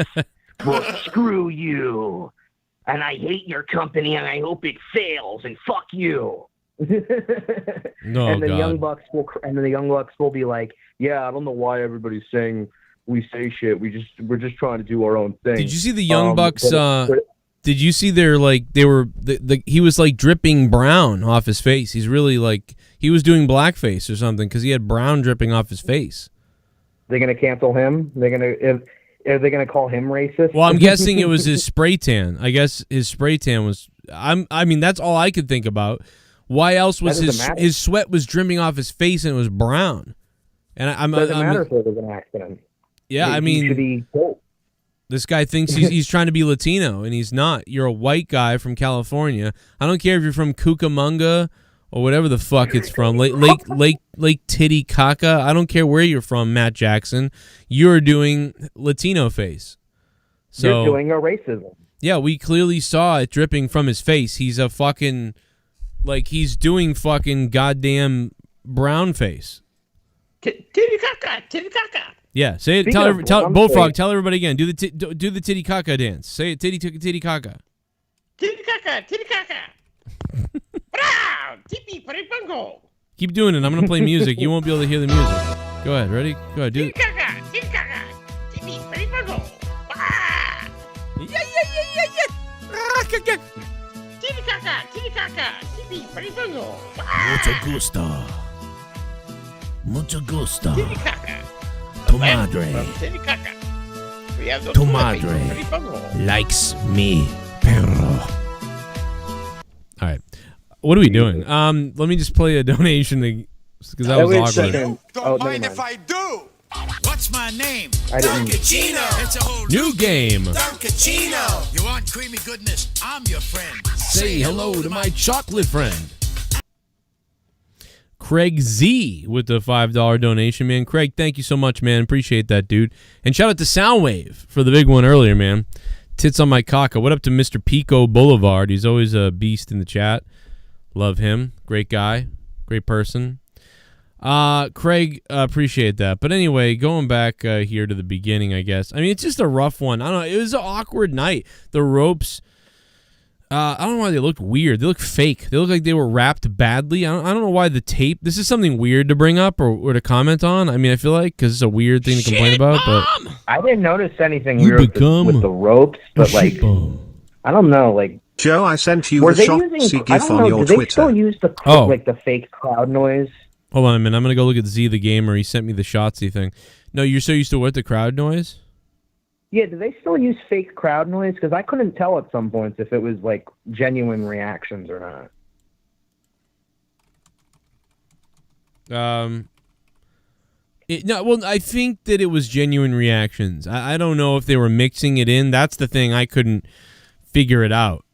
Well, screw you. And I hate your company, and I hope it fails, and fuck you. And the Young Bucks will be like, yeah, I don't know why everybody's saying we say shit. We're just trying to do our own thing. Did you see the Young Bucks? Did you see their he was like dripping brown off his face. He's really like, he was doing blackface or something because he had brown dripping off his face. They're gonna cancel him. Are they gonna call him racist? Well, I'm guessing it was his spray tan. I guess his spray tan was. I mean, that's all I could think about. Why else was his sweat was dripping off his face and it was brown? And doesn't matter if it was an accident. Yeah, I mean, this guy thinks he's trying to be Latino, and he's not. You're a white guy from California. I don't care if you're from Cucamonga or whatever the fuck it's from, Lake Titicaca. I don't care where you're from, Matt Jackson. You're doing Latino face. So you're doing a racism. Yeah, we clearly saw it dripping from his face. He's a fucking, he's doing fucking goddamn brown face. Titicaca. Yeah, say it. Tell Bullfrog. Tell everybody again. Do the Titicaca dance. Say it. Titicaca. Titicaca. Keep doing it. I'm gonna play music. You won't be able to hear the music. Go ahead. Ready? Go ahead. Do it. Mucho gusto. Tu madre likes me, perro. All right. What are we doing? Let me just play a donation because that was awkward. Don't mind if I do. What's my name? Duncachino. It's a whole new game. Duncachino. You want creamy goodness? I'm your friend. Say hello to my chocolate friend. Craig Z with the $5 donation, man. Craig, thank you so much, man. Appreciate that, dude. And shout out to Soundwave for the big one earlier, man. Tits on my caca. What up to Mr. Pico Boulevard? He's always a beast in the chat. Love him. Great guy. Great person. Craig, appreciate that. But anyway, going back here to the beginning, I guess. I mean, it's just a rough one. I don't know. It was an awkward night. The ropes, I don't know why they looked weird. They look fake. They look like they were wrapped badly. I don't know why the tape. This is something weird to bring up or to comment on. I mean, I feel like because it's a weird thing to complain about. But I didn't notice anything weird with the ropes, but I don't know, Joe, I sent you the Shotzi GIF on your Twitter. Do they still use the fake crowd noise? Hold on a minute. I'm gonna go look at Z the Gamer. He sent me the Shotzi thing. No, you're so used to what, the crowd noise? Yeah, do they still use fake crowd noise? Because I couldn't tell at some points if it was like genuine reactions or not. Well, I think that it was genuine reactions. I don't know if they were mixing it in. That's the thing. I couldn't figure it out.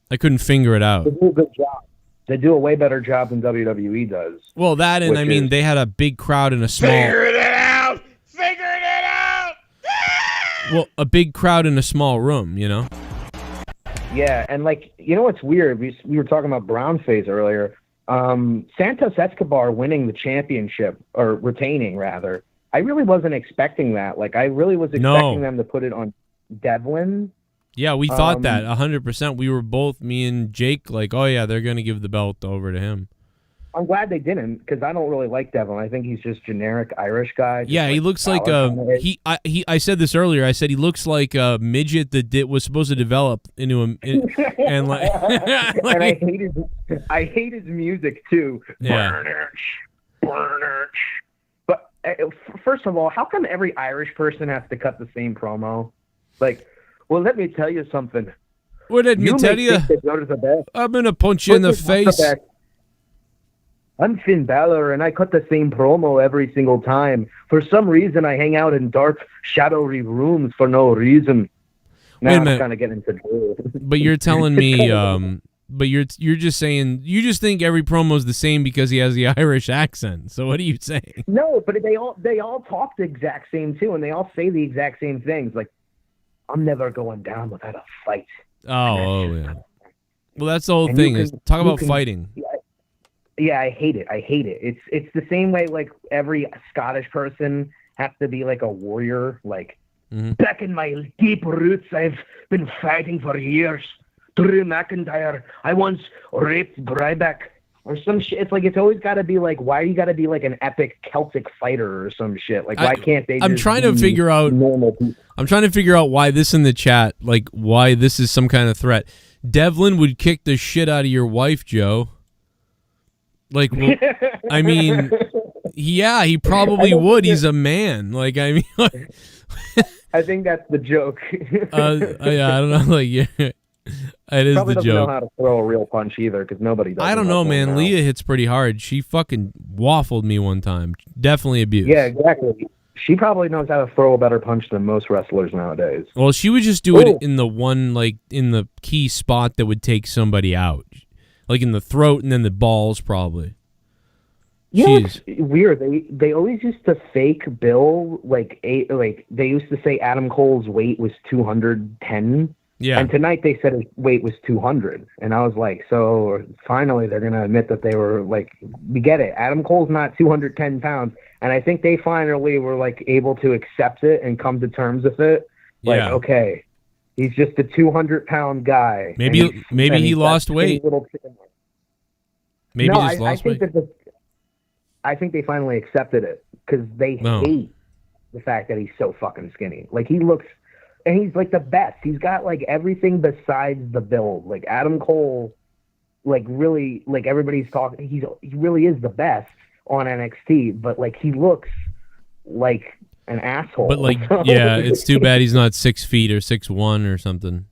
I couldn't figure it out. They do a good job. They do a way better job than WWE does. Well, that and I mean, they had a big crowd in a small. Figured it out. Figured it out. Well, a big crowd in a small room, you know. Yeah, and like, you know what's weird? We were talking about Brownface earlier. Santos Escobar winning the championship, or retaining rather. I really wasn't expecting that. Like, I really was expecting them to put it on Devlin. Yeah, we thought that 100%. We were both, me and Jake, like, oh yeah, they're gonna give the belt over to him. I'm glad they didn't, because I don't really like Devlin. I think he's just generic Irish guy. Yeah, he looks like I said this earlier. I said he looks like a midget that was supposed to develop into him, and like, and I hate his music too. Yeah. But first of all, how come every Irish person has to cut the same promo? Like, well, let me tell you something. What did me tell you? I'm gonna punch you in the face. I'm Finn Balor, and I cut the same promo every single time. For some reason, I hang out in dark, shadowy rooms for no reason. Now I'm kind of getting into trouble. But you're telling me, but you're just saying, you just think every promo's the same because he has the Irish accent. So what are you saying? No, but they all talk the exact same too, and they all say the exact same things. Like, I'm never going down without a fight. Oh yeah. Well, that's the whole thing. Is talk about fighting. Yeah, I hate it. It's the same way like every Scottish person has to be like a warrior. Like, back in my deep roots, I've been fighting for years. Drew McIntyre, I once raped Ryback or some shit. It's like, it's always got to be like, why do you got to be like an epic Celtic fighter or some shit? Like, why can't they? I'm trying to figure out. I'm trying to figure out why this in the chat, like why this is some kind of threat. Devlin would kick the shit out of your wife, Joe. Like, well, I mean, yeah, he probably would. He's a man. Like, I mean, like, I think that's the joke. Yeah, I don't know. Like, yeah, it is probably the doesn't joke. know how to throw a real punch either, because nobody does. I don't know, man. Leah hits pretty hard. She fucking waffled me one time. Definitely abused. Yeah, exactly. She probably knows how to throw a better punch than most wrestlers nowadays. Well, she would just do it in the one, like, in the key spot that would take somebody out. Like in the throat and then the balls, probably. You know what's weird? They always used to fake bill like they used to say Adam Cole's weight was 210. Yeah. And tonight they said his weight was 200, and I was like, so finally they're gonna admit that they were like, we get it. Adam Cole's not 210 pounds, and I think they finally were like able to accept it and come to terms with it. Like, okay, he's just a 200-pound guy. Maybe he lost weight. Maybe no, he just lost weight. I think they finally accepted it because they hate the fact that he's so fucking skinny. Like, he looks, and he's like the best. He's got like everything besides the build. Like, Adam Cole, like, really, like, everybody's talking. He really is the best on NXT, but like, he looks like an asshole. But like, yeah, it's too bad he's not 6 feet or 6'1" or something.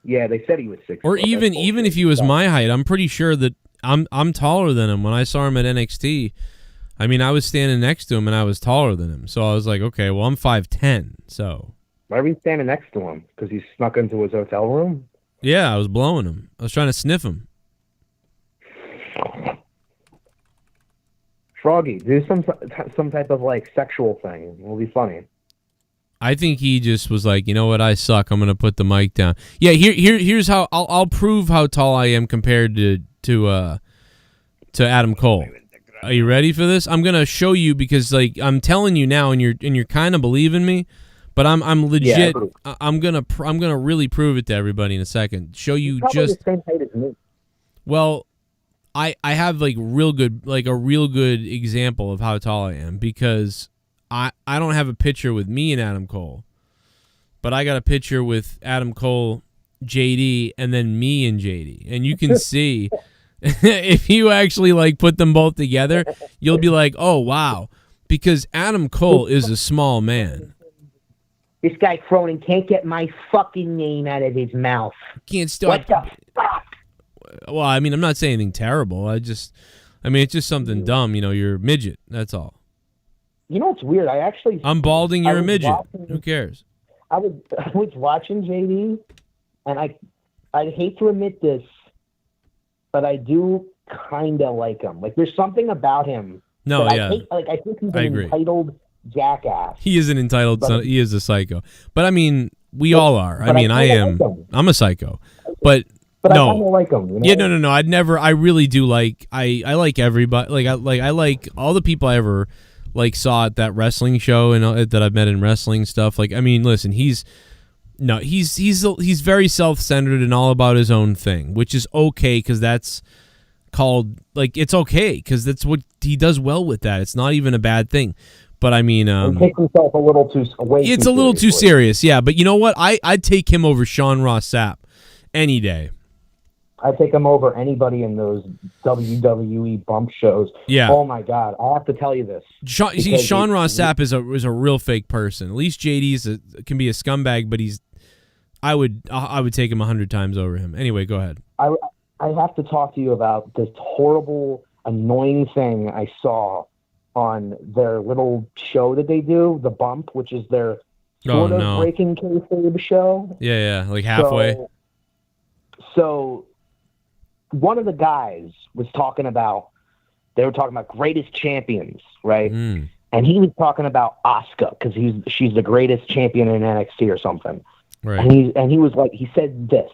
Yeah, they said he was 6. Or even if he was my height, I'm pretty sure that I'm taller than him. When I saw him at NXT, I mean, I was standing next to him and I was taller than him. So I was like, okay, well, I'm 5'10", so. Why were you standing next to him? Because he snuck into his hotel room? Yeah, I was blowing him. I was trying to sniff him. Froggy, do some type of like sexual thing. It'll be funny. I think he just was like, you know what, I suck. I'm gonna put the mic down. Yeah, here's how I'll prove how tall I am compared to Adam Cole. Are you ready for this? I'm gonna show you because like I'm telling you now, and you're kind of believing me, but I'm legit. Yeah, I'm gonna really prove it to everybody in a second. Show you just the same height as me. Well, I have like a real good example of how tall I am because I don't have a picture with me and Adam Cole, but I got a picture with Adam Cole, JD, and then me and JD, and you can see if you actually like put them both together, you'll be like, oh wow, because Adam Cole is a small man. This guy Cronin can't get my fucking name out of his mouth. Can't stop. What the fuck? Well, I mean, I'm not saying anything terrible. It's just something dumb. You're a midget. That's all. You know what's weird? I'm balding. You're a midget. Who cares? I was watching JD, and I'd hate to admit this, but I do kind of like him. Like, there's something about him. No, that yeah. I think he's an entitled jackass. He is an entitled son. He is a psycho. But I mean, we all are. I mean, I am. Like him. I'm a psycho. But no. I kind of like him. You know? Yeah, no. I'd never. I really do like. I like everybody. I like all the people I ever saw at that wrestling show and that I've met in wrestling stuff. Like, I mean, listen, he's very self-centered and all about his own thing, which is okay because that's called it's okay because that's what he does well with that. It's not even a bad thing. But I mean, he takes himself a little too it's a little too serious, yeah. But you know what? I'd take him over Sean Ross Sapp any day. I'd take him over anybody in those WWE bump shows. Yeah. Oh my God, I have to tell you this. Sean Ross Sapp is a real fake person. At least JD's can be a scumbag, but I would take him 100 times over him. Anyway, go ahead. I have to talk to you about this horrible, annoying thing I saw on their little show that they do, the Bump, which is their sort of breaking kayfabe show. Yeah, like halfway. So one of the guys was talking about, they were talking about greatest champions, right? Mm. And he was talking about Asuka because she's the greatest champion in NXT or something. Right. And he was like, he said this.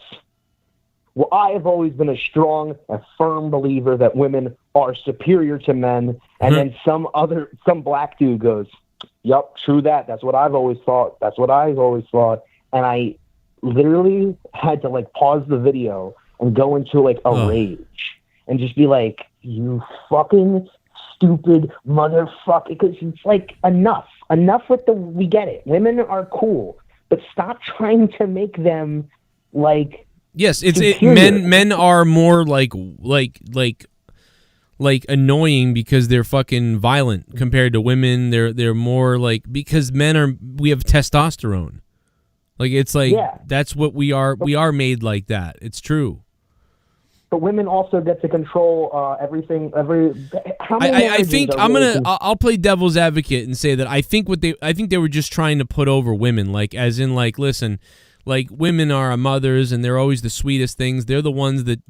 Well, I have always been a strong and firm believer that women are superior to men. And then some black dude goes, "Yup, true that. That's what I've always thought. That's what I've always thought." And I literally had to pause the video and go into a rage and just be like, "You fucking stupid motherfucker!" Because it's enough with we get it. Women are cool, but stop trying to make them Yes, men are more annoying because they're fucking violent compared to women. They're more because we have testosterone. That's what we are. We are made like that. It's true. But women also get to control everything. I think I'll play devil's advocate and say that I think they were just trying to put over women, listen. Women are our mothers, and they're always the sweetest things. They're the ones that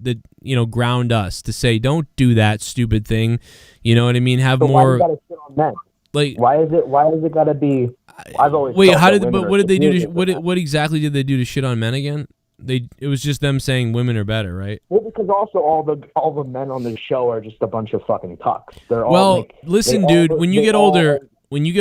ground us to say, don't do that stupid thing. You know what I mean? Have more. Why you gotta shit on men? Why is it gotta be? I've always wait. What did they do? What exactly did they do to shit on men again? It was just them saying women are better, right? Well, because also all the men on the show are just a bunch of fucking cucks. They're all listen, dude. When you get older and you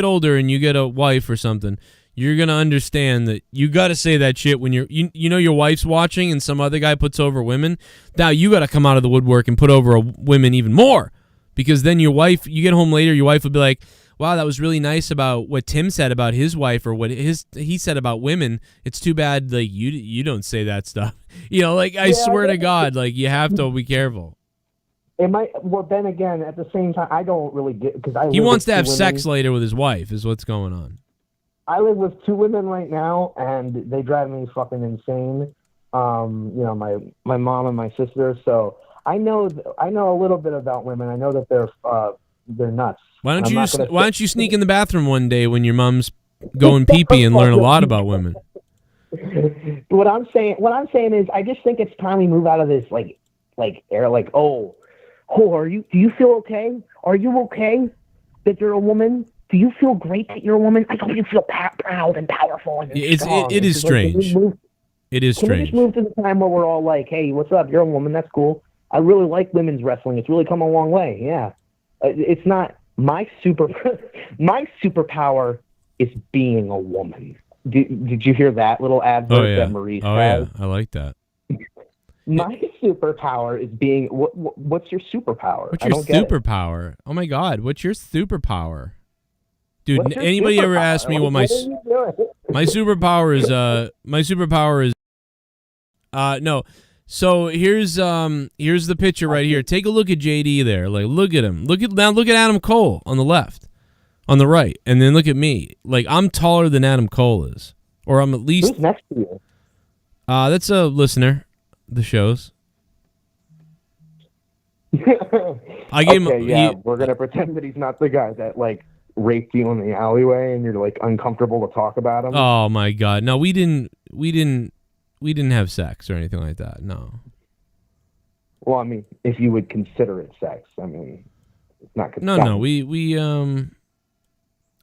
get a wife or something, you're gonna understand that you gotta say that shit when you know your wife's watching and some other guy puts over women. Now you gotta come out of the woodwork and put over women even more, because then you get home later, your wife will be like, "Wow, that was really nice about what Tim said about his wife or what he said about women. It's too bad you don't say that stuff." I swear to God, you have to be careful. It might. Well, then again, at the same time, I don't really get because he wants to have sex later with his wife. Is what's going on. I live with 2 women right now, and they drive me fucking insane. My mom and my sister. So I know a little bit about women. I know that they're nuts. Why don't you sneak in the bathroom one day when your mom's going pee-pee and learn a lot about women? What I'm saying is, I just think it's time we move out of this air. Do you feel okay? Are you okay that you're a woman? Do you feel great that you're a woman? I hope you feel proud and powerful. And it is strange. It is strange. Can we just move to the time where we're all like, "Hey, what's up? You're a woman. That's cool. I really like women's wrestling. It's really come a long way." Yeah, it's not my superpower is being a woman. Did you hear that little advert that Maurice has? Yeah, I like that. My superpower is being. What's your superpower? What's your superpower? Oh my God, what's your superpower? Dude, anybody ever ask me what my superpower is? My superpower is no. So here's the picture right here. Take a look at JD there. Look at him. Look at Adam Cole on the left, on the right, and then look at me. I'm taller than Adam Cole is. or I'm at least. Who's next to you? That's a listener. The shows. I gave him. We're gonna pretend that he's not the guy that like raped you in the alleyway, and you're like uncomfortable to talk about him. Oh my God! No, we didn't have sex or anything like that. No. Well, I mean, if you would consider it sex, I mean, it's not. No, we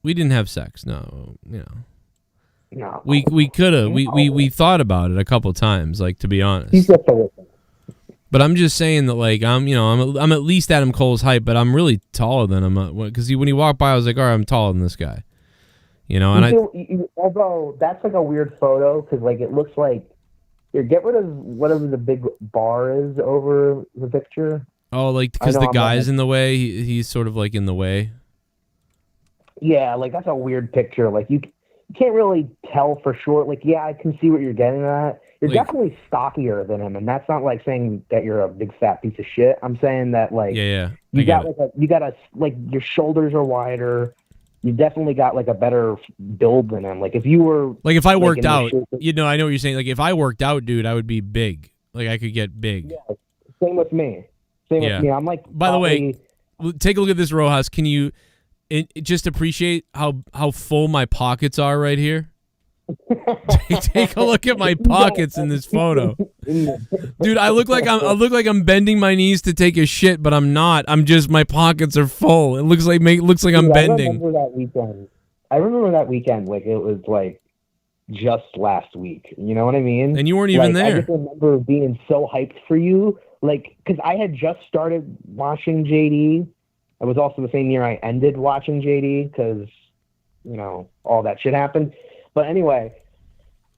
didn't have sex. No, No. We could have. We thought about it a couple times. Like, to be honest. He's just a listener. But I'm just saying that, like, I'm at least Adam Cole's height, but I'm really taller than him. Because when he walked by, I was like, all right, I'm taller than this guy. Although that's like a weird photo because like it looks like get rid of whatever the big bar is over the picture. Oh, like because the guy's in the way, he's sort of like in the way. Yeah, like that's a weird picture. Like you can't really tell for sure. Like, yeah, I can see what you're getting at. You're definitely stockier than him, and that's not like saying that you're a big fat piece of shit. I'm saying that like you got your shoulders are wider. You definitely got like a better build than him. Like if you were like if I worked out, I know what you're saying. Like if I worked out, dude, I would be big. Like I could get big. Yeah, same with me. With me. I'm like. By the way, take a look at this, Rojas. Can you just appreciate how full my pockets are right here? Take a look at my pockets in this photo, dude. I look like I'm bending my knees to take a shit, but I'm not. I'm just my pockets are full. It looks like I'm bending. I remember that weekend. Like it was like just last week. You know what I mean? And you weren't even there. I just remember being so hyped for you, like because I had just started watching JD. It was also the same year I ended watching JD because all that shit happened. But anyway,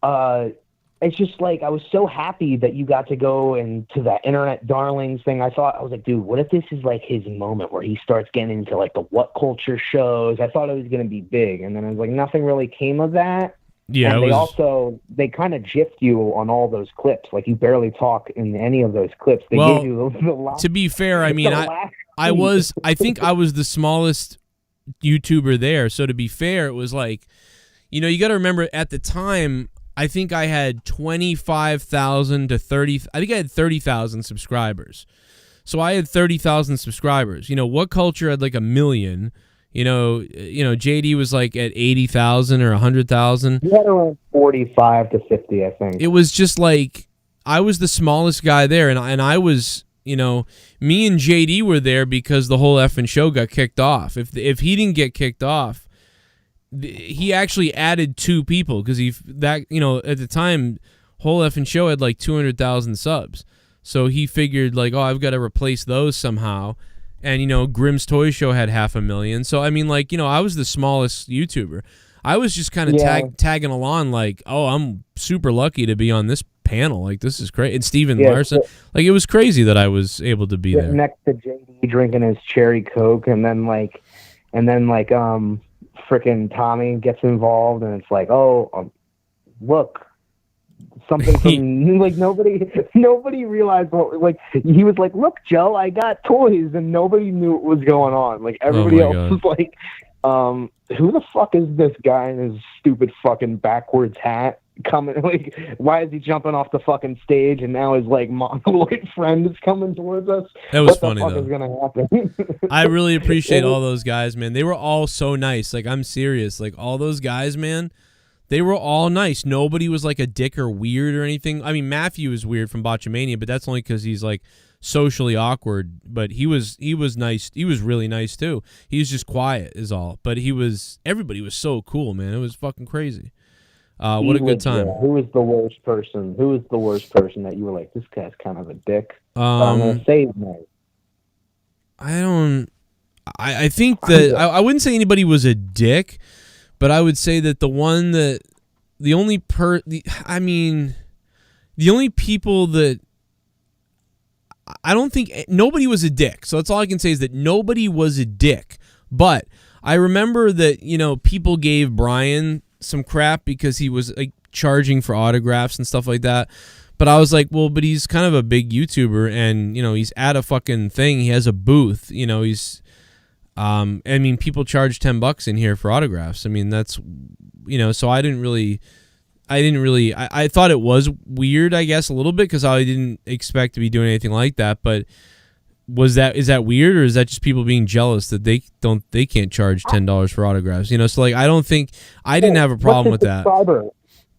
it's just like I was so happy that you got to go into that Internet Darlings thing. I was like, dude, what if this is like his moment where he starts getting into like the What Culture shows? I thought it was going to be big. And then I was like, nothing really came of that. Yeah. And they kind of gypped you on all those clips. Like you barely talk in any of those clips. They gave you the last, to be fair, I mean, I think I was the smallest YouTuber there. So to be fair, it was like, you got to remember at the time, I think I had 25,000 to 30. I think I had 30,000 subscribers. So I had 30,000 subscribers. What Culture had like 1 million. JD was like at 80,000 or 100,000. You had around 45 to 50, I think. It was just like I was the smallest guy there, and I was. Me and JD were there because the whole effing show got kicked off. If he didn't get kicked off. He actually added 2 people because at the time, whole effing show had like 200,000 subs. So he figured like, I've got to replace those somehow. And, Grimm's Toy Show had 500,000. So, I mean, like, I was the smallest YouTuber. I was just kind of tagging along like, I'm super lucky to be on this panel. Like, this is great. And Steven Larson. Like, it was crazy that I was able to be there. Next to JD drinking his cherry Coke and then frickin' Tommy gets involved and it's like, look, something from like nobody realized what, like he was like, look, Joe, I got toys, and nobody knew what was going on. Like everybody else was like, who the fuck is this guy in his stupid fucking backwards hat coming? Like, why is he jumping off the fucking stage? And now his like mongoloid friend is coming towards us. That was funny though. What the fuck is gonna happen? I really appreciate all those guys, man. They were all so nice. Like, I'm serious. Like, all those guys, man, they were all nice. Nobody was like a dick or weird or anything. I mean, Matthew is weird from Botchamania, but that's only because he's like socially awkward. But he was nice. He was really nice too. He was just quiet is all. But everybody was so cool, man. It was fucking crazy. What a good time. Who was the worst person? Who was the worst person that you were like, this guy's kind of a dick? I'm going to say his name. I think that I wouldn't say anybody was a dick, but I would say that the only people that I don't think nobody was a dick. So that's all I can say is that nobody was a dick. But I remember that, people gave Brian some crap because he was like charging for autographs and stuff like that. But I was like, well, but he's kind of a big YouTuber and, he's at a fucking thing. He has a booth, he's, people charge $10 in here for autographs. I mean, that's, so I didn't really, I didn't really. I thought it was weird, I guess, a little bit because I didn't expect to be doing anything like that. But is that weird, or is that just people being jealous that they can't charge $10 for autographs? You know, so like I didn't have a problem with that.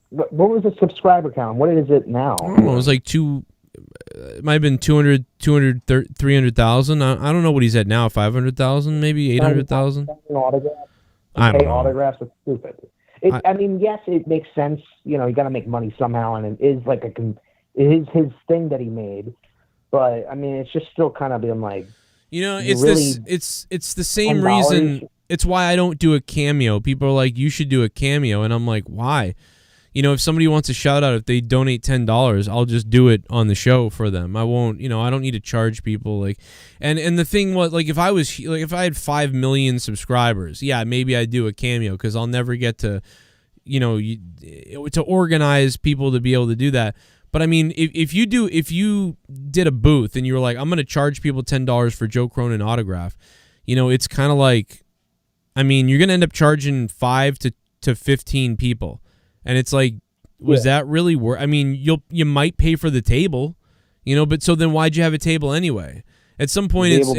What was the subscriber count? What is it now? I don't know, it was like it might have been 300,000. I don't know what he's at now. 500,000, maybe 800,000. I don't know. Autographs are stupid. I mean, yes, it makes sense. You know, you got to make money somehow, and it is like it is his thing that he made. But I mean, it's just still kind of been like, you know, it's the same reason. It's why I don't do a cameo. People are like, you should do a cameo, and I'm like, why? You know, if somebody wants a shout out, if they donate $10, I'll just do it on the show for them. I won't, you know, I don't need to charge people. Like, and the thing was, like, if I had 5 million subscribers, yeah, maybe I'd do a cameo because I'll never get to, you know, to organize people to be able to do that. But I mean, if you did a booth and you were like, I'm going to charge people $10 for Joe Cronin autograph, you know, it's kind of like, I mean, you're going to end up charging 5 to 15 people. And it's like, was that really worth? I mean, you might pay for the table, you know, but so then why'd you have a table anyway? At some point, it's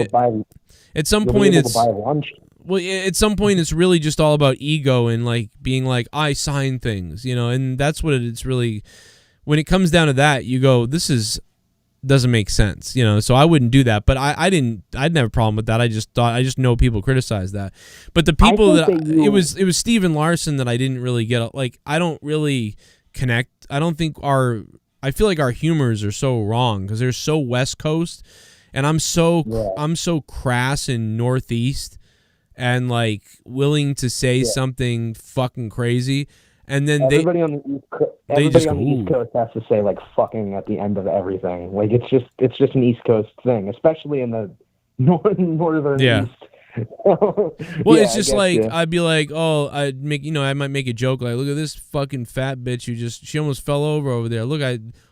really just all about ego and like being like, I sign things, you know, and that's what it's really. When it comes down to that, you go, doesn't make sense, you know. So I wouldn't do that, but I didn't have a problem with that. I just know people criticize that, but the people it was Steven Larson that I didn't really get. Like, I don't really connect. I don't think I feel like our humors are so wrong because they're so West Coast, and I'm so crass and Northeast, and like willing to say something fucking crazy. And then everybody on the East Coast has to say like fucking at the end of everything. Like it's just an East Coast thing, especially in the northern East. Well, it's just like I'd be like, oh, I might make a joke like, look at this fucking fat bitch she almost fell over there. Look,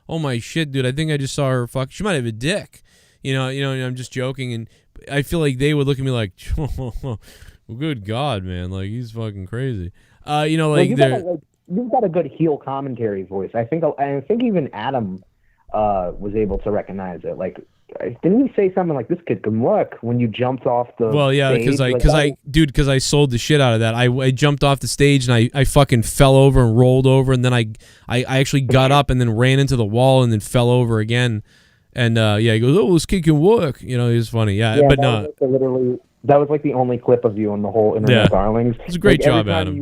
oh my shit, dude, I think I just saw her fuck. She might have a dick. You know, I'm just joking, and I feel like they would look at me like, well, good God, man, like he's fucking crazy. You know, like you've got a good heel commentary voice. I think even Adam was able to recognize it. Like, didn't he say something like, "This kid can work" when you jumped off the? Well, yeah, because I sold the shit out of that. I jumped off the stage and I fucking fell over and rolled over, and then I actually got up and then ran into the wall and then fell over again. And he goes, "Oh, this kid can work." You know, he was funny. Yeah, but no. That was like the only clip of you on the whole Internet Darlings. It was a great job, Adam.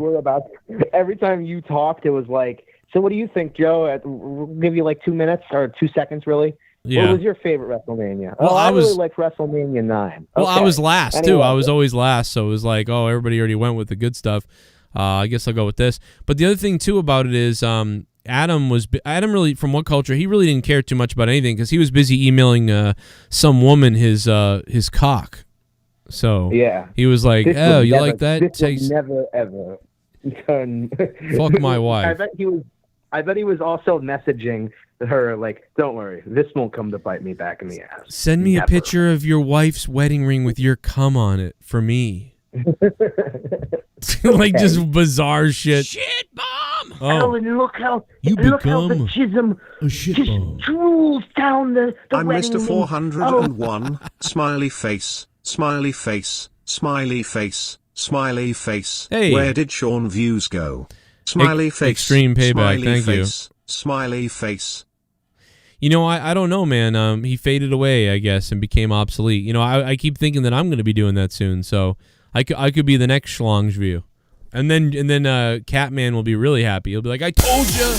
Every time you talked, it was like, so what do you think, Joe? We'll give you like 2 minutes or 2 seconds, really. Yeah. What was your favorite WrestleMania? Well, I really like WrestleMania 9. Well, I was last, too. I was always last, so it was like, oh, everybody already went with the good stuff. I guess I'll go with this. But the other thing, too, about it is Adam really, from What Culture, he really didn't care too much about anything because he was busy emailing some woman his cock. So he was like, "Oh, you like that?" This never ever done. Fuck my wife. I bet he was also messaging her like, "Don't worry, this won't come to bite me back in the ass." Send me a picture of your wife's wedding ring with your cum on it for me. Like just bizarre shit. Shit bomb. Oh, and look how the jism just drools down the I'm wedding Mr. 401. Smiley face. Smiley face, smiley face, smiley face. Hey. Where did Sean Views go? Smiley face. Extreme payback, smiley thank face, you. Smiley face. You know, I don't know, man. He faded away, I guess, and became obsolete. You know, I keep thinking that I'm going to be doing that soon, so I could be the next Schlong's View. And then Catman will be really happy. He'll be like, I told you.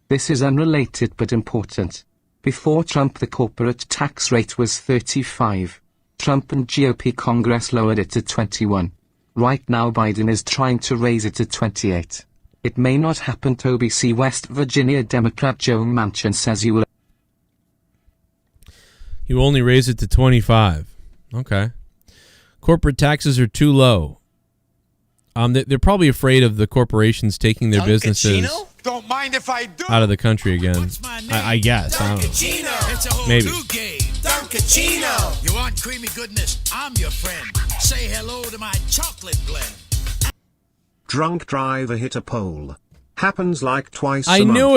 This is unrelated but important. Before Trump, the corporate tax rate was 35. Trump and GOP Congress lowered it to 21. Right now Biden is trying to raise it to 28. It may not happen. Toby C. West Virginia Democrat Joe Manchin says he will only raise it to 25. Okay. Corporate taxes are too low. They're probably afraid of the corporations taking their businesses Don't mind if I do. out of the country again. I guess. I don't know. It's a whole Maybe. new game. Duncachino. You want creamy goodness? I'm your friend. Say hello to my chocolate blend. Drunk driver hit a pole. Happens like twice a I month. knew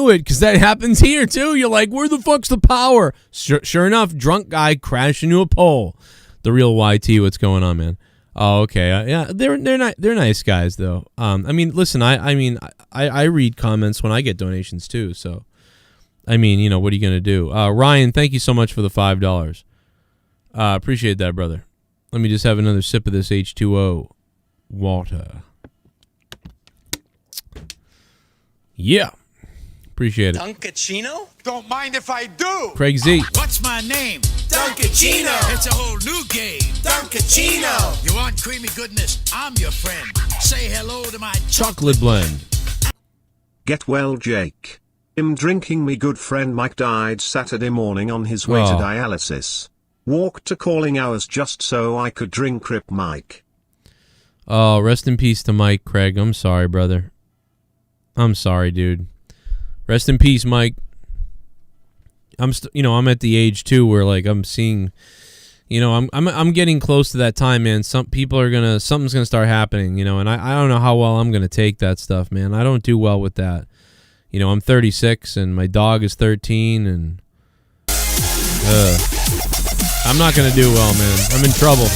it, because that happens here too. You're like, where the fuck's the power? Sure enough, drunk guy crashed into a pole. The real YT, what's going on, man? Oh, okay. Yeah, they're nice guys though. I mean, listen, I read comments when I get donations too. So, I mean, you know, what are you gonna do? Ryan, thank you so much for the $5. Appreciate that, brother. Let me just have another sip of this H2O water. Yeah. Appreciate it. Duncachino? Don't mind if I do. Craig Z. What's my name? Duncachino. It's a whole new game. Duncachino. You want creamy goodness? I'm your friend. Say hello to my chocolate blend. Get well, Jake. Him drinking me good friend Mike died Saturday morning on his way to dialysis. Walked to calling hours just so I could drink Rip Mike. Oh, rest in peace to Mike, Craig. I'm sorry, brother. I'm sorry, dude. Rest in peace, Mike. I'm at the age too where like I'm seeing, I'm getting close to that time, man. Something's gonna start happening, and I don't know how well I'm gonna take that stuff, man. I don't do well with that. I'm 36 and my dog is 13 and I'm not gonna do well, man. I'm in trouble.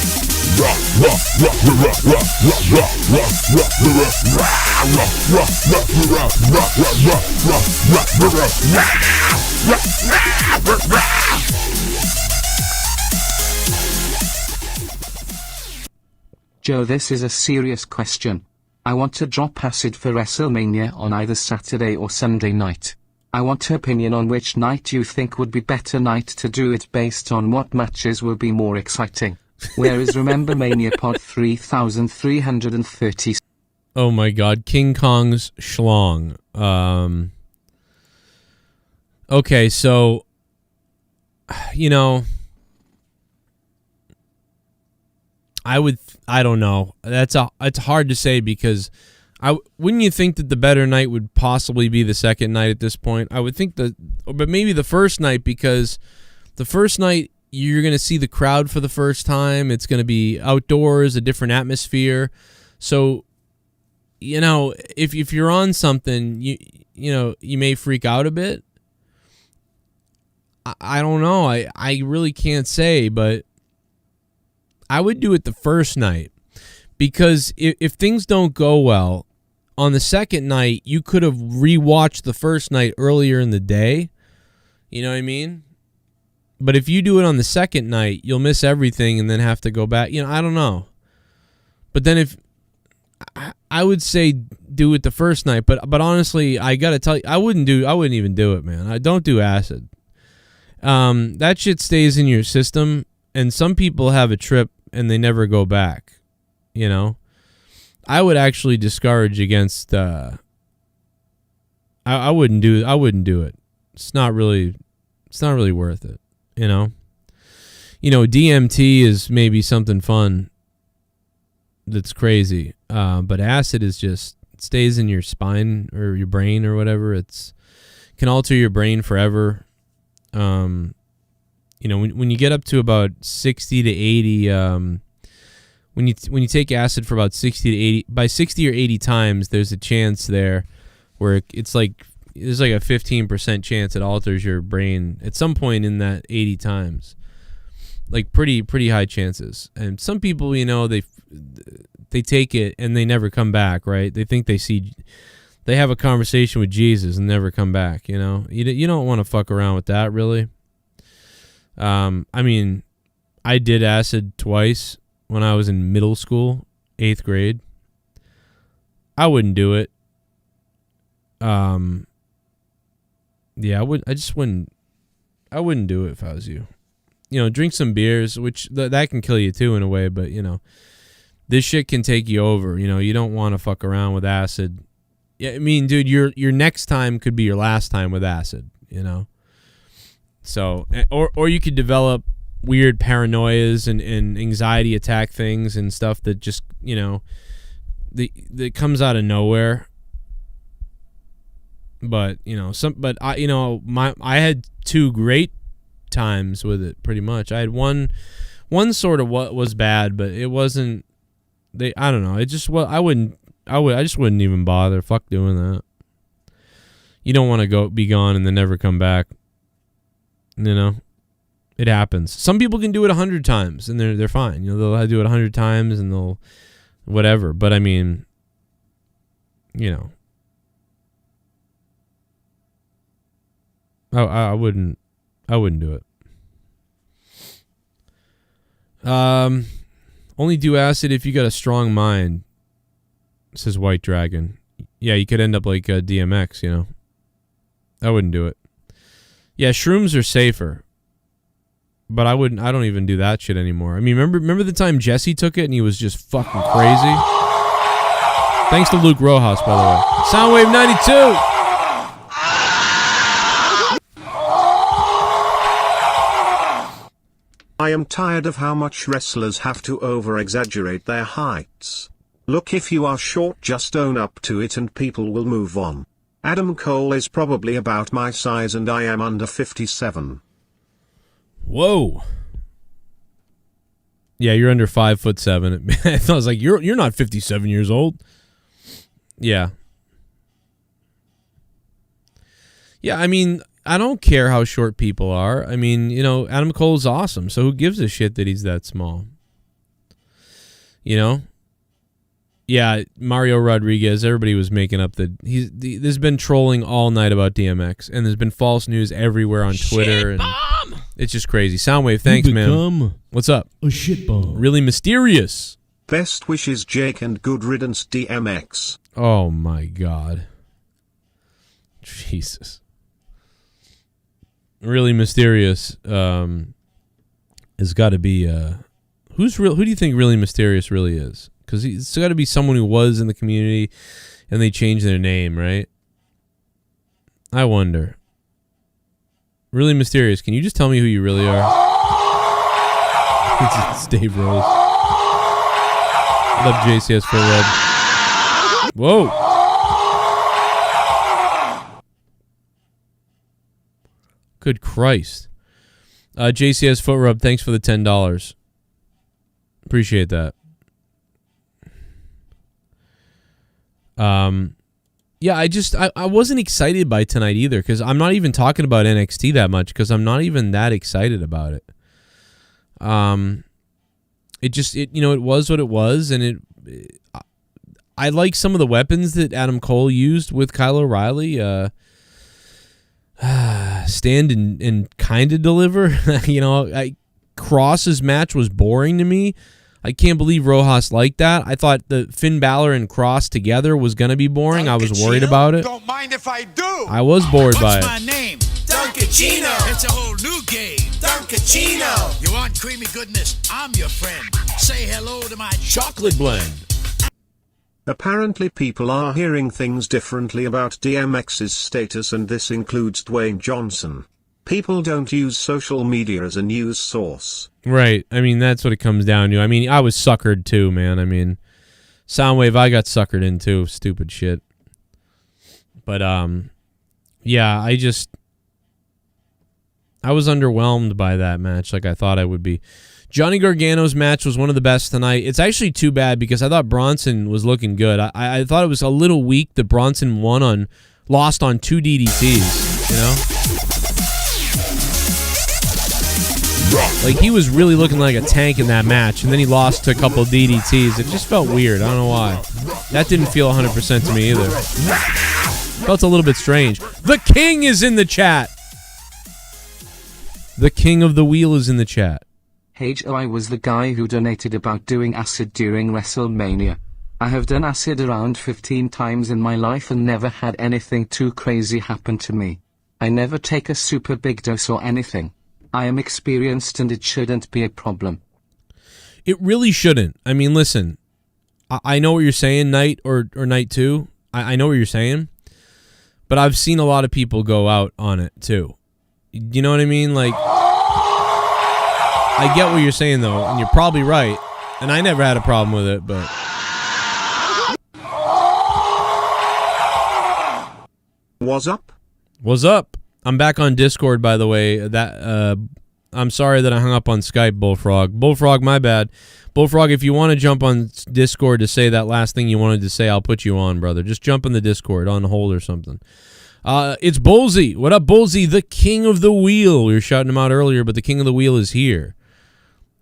Joe, this is a serious question. I want to drop acid for WrestleMania on either Saturday or Sunday night. I want your opinion on which night you think would be better night to do it based on what matches will be more exciting. Where is Remember Mania Pod 3330? Oh my God, King Kong's schlong. Okay, so, I don't know. It's hard to say because wouldn't you think that the better night would possibly be the second night at this point? I would think but maybe the first night, because the first night you're going to see the crowd for the first time. It's going to be outdoors, a different atmosphere. So, if you're on something, you may freak out a bit. I don't know. I really can't say, but I would do it the first night, because if things don't go well on the second night, you could have rewatched the first night earlier in the day. You know what I mean? But if you do it on the second night, you'll miss everything and then have to go back. I don't know. But then I would say do it the first night, but honestly, I got to tell you, I wouldn't even do it, man. I don't do acid. That shit stays in your system, and some people have a trip and they never go back. I would actually discourage against I wouldn't do it. It's not really worth it, DMT is maybe something fun that's crazy. But acid is just, it stays in your spine or your brain or whatever. It can alter your brain forever. When you get up to about 60 to 80, when you take acid for about 60 to 80, by 60 or 80 times, there's a chance there where there's like a 15% chance it alters your brain at some point in that 80 times. Like pretty high chances. And some people, they take it and they never come back, right? They think they have a conversation with Jesus and never come back, You don't want to fuck around with that, really. I did acid twice when I was in middle school, 8th grade. I wouldn't do it. Yeah, I wouldn't do it if I was you. Drink some beers, which that can kill you too in a way, but this shit can take you over. You don't want to fuck around with acid. Yeah, dude, your next time could be your last time with acid, So, or you could develop weird paranoias and anxiety attack things and stuff that just, that comes out of nowhere. But I had 2 great times with it. Pretty much, I had one sort of what was bad, but it wasn't. I don't know. It just I just wouldn't even bother. Fuck doing that. You don't want to be gone and then never come back. It happens. Some people can do it 100 times and they're fine. They'll do it 100 times and they'll whatever. But I mean, I wouldn't do it. Only do acid if you got a strong mind, says White Dragon. Yeah, you could end up like DMX, I wouldn't do it. Yeah, shrooms are safer. But I don't even do that shit anymore. I mean, remember the time Jesse took it and he was just fucking crazy? Thanks to Luke Rojas, by the way. Soundwave 92! I am tired of how much wrestlers have to over-exaggerate their heights. Look, if you are short, just own up to it and people will move on. Adam Cole is probably about my size and I am under 57. Whoa. Yeah, you're under 5'7". I was like, you're not 57 years old. Yeah. Yeah, I mean, I don't care how short people are. I mean, Adam Cole's awesome, so who gives a shit that he's that small? Yeah, Mario Rodriguez, everybody was making up that there's been trolling all night about DMX, and there's been false news everywhere on Twitter. And it's just crazy. Soundwave, thanks, man. What's up? A shit bomb. Really mysterious. Best wishes, Jake, and good riddance, DMX. Oh, my God. Jesus. Really mysterious has got to be... Who do you think Really Mysterious really is? Because it's got to be someone who was in the community and they changed their name, right? I wonder. Really Mysterious, can you just tell me who you really are? It's Dave Rose. Love JCS for Red. Whoa. Good Christ. JCS Foot Rub, thanks for the $10. Appreciate that. Yeah, I wasn't excited by tonight either, because I'm not even talking about NXT that much, because I'm not even that excited about it. It was what it was, and I like some of the weapons that Adam Cole used with Kyle O'Reilly. Stand and kind of deliver. Cross's match was boring to me. I can't believe Rojas liked that. I thought the Finn Balor and Cross together was going to be boring. I was worried about it. Don't mind if I do. I was bored by it. What's my name? Duncachino. It's a whole new game. Duncachino. You want creamy goodness? I'm your friend. Say hello to my chocolate blend. Apparently people are hearing things differently about DMX's status, and this includes Dwayne Johnson. People don't use social media as a news source. Right. I mean, that's what it comes down to. I mean, I was suckered too, man. I mean, Soundwave, I got suckered into stupid shit. But, yeah, I was underwhelmed by that match like I thought I would be. Johnny Gargano's match was one of the best tonight. It's actually too bad because I thought Bronson was looking good. I thought it was a little weak that Bronson lost on 2 DDTs, you know? Like, he was really looking like a tank in that match, and then he lost to a couple DDTs. It just felt weird. I don't know why. That didn't feel 100% to me either. Felt a little bit strange. The King is in the chat. The King of the Wheel is in the chat. Hey Joe, I was the guy who donated about doing acid during WrestleMania. I have done acid around 15 times in my life and never had anything too crazy happen to me. I never take a super big dose or anything. I am experienced and it shouldn't be a problem. It really shouldn't. I mean, listen, I know what you're saying, Night or Night 2. I know what you're saying. But I've seen a lot of people go out on it, too. You know what I mean? Like, I get what you're saying, though, and you're probably right. And I never had a problem with it, but was up? What's up? I'm back on Discord, by the way. I'm sorry that I hung up on Skype, Bullfrog. Bullfrog, my bad. Bullfrog, if you want to jump on Discord to say that last thing you wanted to say, I'll put you on, brother. Just jump in the Discord on hold or something. It's Bullsy. What up, Bullsy? The king of the wheel. We were shouting him out earlier, but the king of the wheel is here.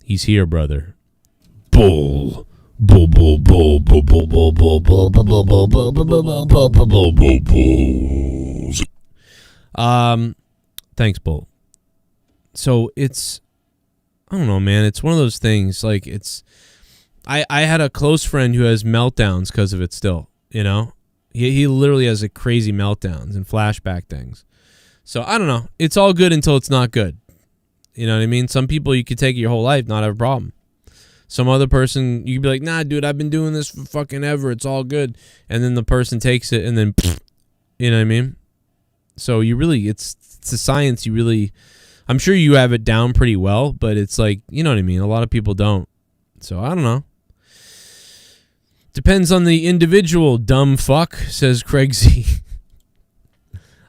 He's here, brother. Bull. Bull, bull, bull, bull, bull, bull, bull, bull, bull, bull, bull, bull, bull, bull, bull, bull, bulls. Thanks, Bull. So it's, I don't know, man. It's one of those things. Like I had a close friend who has meltdowns because of it. Still, you know, he literally has a crazy meltdowns and flashback things. So I don't know. It's all good until it's not good. You know what I mean? Some people you could take your whole life, not have a problem. Some other person, you could be like, nah, dude, I've been doing this for fucking ever. It's all good. And then the person takes it and then, you know what I mean? So you really, it's a science. You really, I'm sure you have it down pretty well, but it's like, you know what I mean? A lot of people don't. So I don't know. Depends on the individual, dumb fuck, says Craig Z.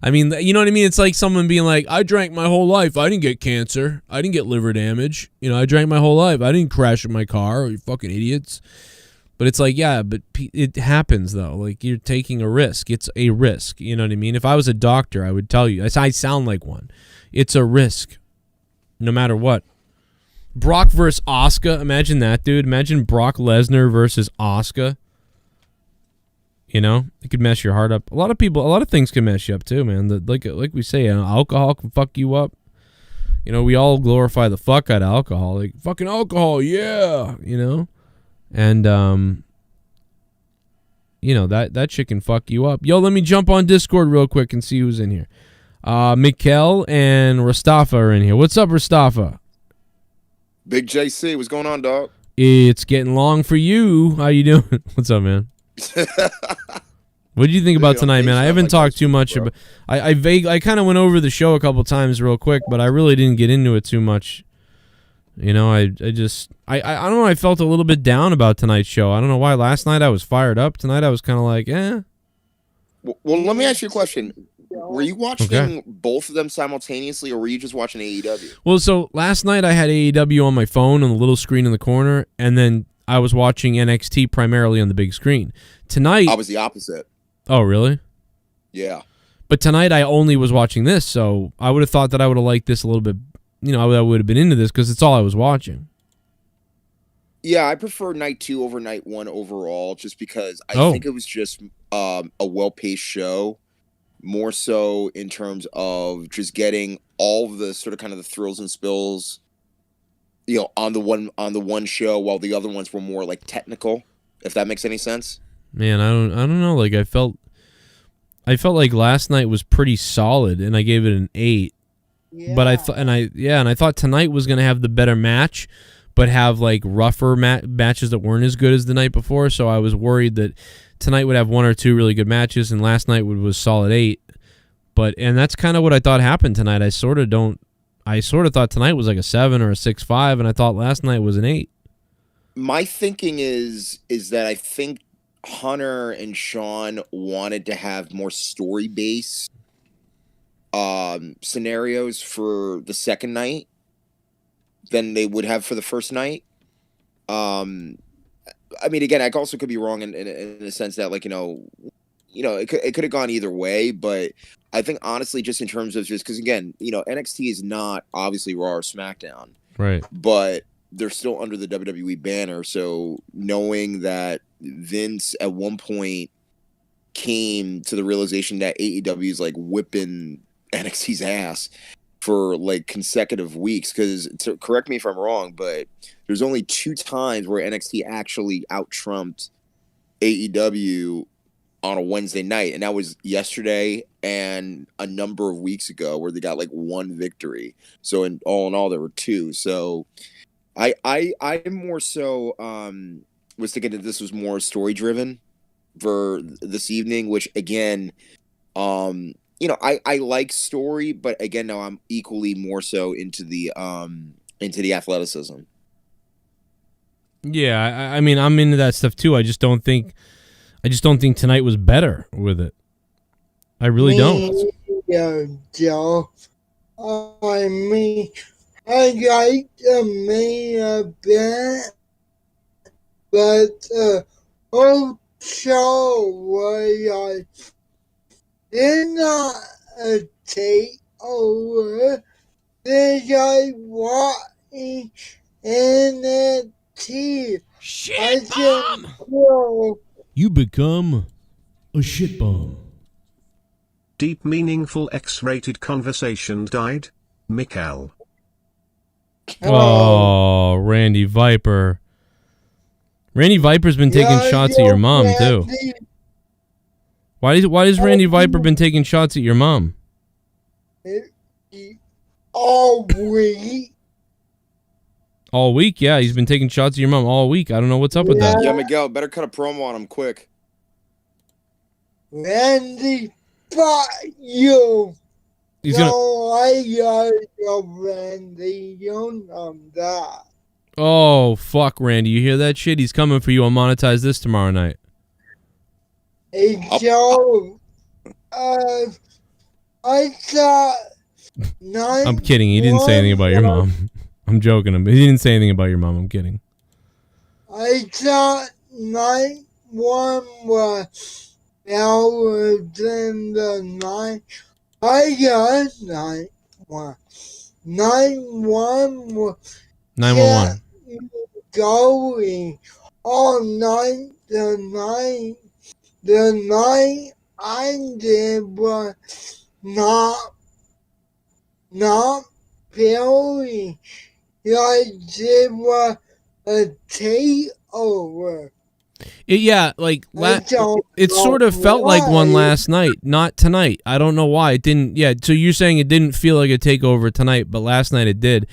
I mean, you know what I mean? It's like someone being like, I drank my whole life. I didn't get cancer. I didn't get liver damage. You know, I drank my whole life. I didn't crash in my car. You fucking idiots. But it's like, yeah, but it happens, though. Like, you're taking a risk. It's a risk. You know what I mean? If I was a doctor, I would tell you. I sound like one. It's a risk, no matter what. Brock versus Asuka. Imagine that, dude. Imagine Brock Lesnar versus Asuka. You know, it could mess your heart up. A lot of things can mess you up too, man. Like we say, alcohol can fuck you up. You know, we all glorify the fuck out of alcohol. Like, fucking alcohol, yeah, you know? And, you know, that shit can fuck you up. Yo, let me jump on Discord real quick and see who's in here. Mikkel and Rastafa are in here. What's up, Rastafa? Big JC, what's going on, dog? It's getting long for you. How you doing? What's up, man? What did you think about tonight, man? I haven't talked too much about. I kind of went over the show a couple times real quick, but I really didn't get into it too much. You know, I don't know. I felt a little bit down about tonight's show. I don't know why. Last night I was fired up. Tonight I was kind of like, eh. Well, let me ask you a question. Were you watching both of them simultaneously, or were you just watching AEW? Well, so last night I had AEW on my phone on the little screen in the corner, and then I was watching NXT primarily on the big screen. Tonight, I was the opposite. Oh, really? Yeah. But tonight I only was watching this, so I would have thought that I would have liked this a little bit. You know, I would have been into this because it's all I was watching. Yeah, I prefer night 2 over night 1 overall, just because I think it was just a well-paced show, more so in terms of just getting all of the sort of kind of the thrills and spills, you know, on the one show, while the other ones were more like technical, if that makes any sense. Man, I don't know. Like I felt like last night was pretty solid, and I gave it an 8. Yeah. But I thought tonight was gonna have the better match, but have like rougher matches that weren't as good as the night before. So I was worried that tonight would have 1 or 2 really good matches, and last night was solid 8. And that's kind of what I thought happened tonight. I sort of thought tonight was like a 7 or a 6.5, and I thought last night was an 8. My thinking is that I think Hunter and Sean wanted to have more story-based scenarios for the second night than they would have for the first night. I mean, again, I also could be wrong in the sense that, like, you know, it could have gone either way, but I think honestly, just in terms of just because, again, you know, NXT is not obviously Raw or SmackDown, right? But they're still under the WWE banner, so knowing that Vince at one point came to the realization that AEW is like whipping NXT's ass for like consecutive weeks, because correct me if I'm wrong, but there's only 2 times where NXT actually out-trumped AEW on a Wednesday night, and that was yesterday and a number of weeks ago where they got like 1 victory. So in all there were 2. So I more so was thinking that this was more story driven for this evening, which again, you know, I like story, but again, now I'm equally more so into the athleticism. Yeah, I mean, I'm into that stuff too. I just don't think tonight was better with it. I really don't. Joe. I mean, I like the main event, but whole show was they're not a takeover. They're just watching NXT. Shit bomb! You become a shit bomb. Deep meaningful X-rated conversation died. Mikkel. Oh, Randy Viper. Randy Viper's been taking shots at your mom too. Why does Randy Viper been taking shots at your mom? All week. All week, yeah. He's been taking shots at your mom all week. I don't know what's up with that. Yeah, Miguel, better cut a promo on him quick. Randy, fuck you. He's gonna. Randy, you know that. Oh, fuck, Randy. You hear that shit? He's coming for you. I'll monetize this tomorrow night. Hey, Joe. I thought. I'm kidding. He didn't say anything about your mom. I'm joking. He didn't say anything about your mom. I'm kidding. I thought night one was hours in the night. I got night one. Night one was 911. Going all night. The night I did was not feeling like it was a takeover. It sort of felt like one last night, not tonight. I don't know why it didn't. Yeah, so you're saying it didn't feel like a takeover tonight, but last night it did.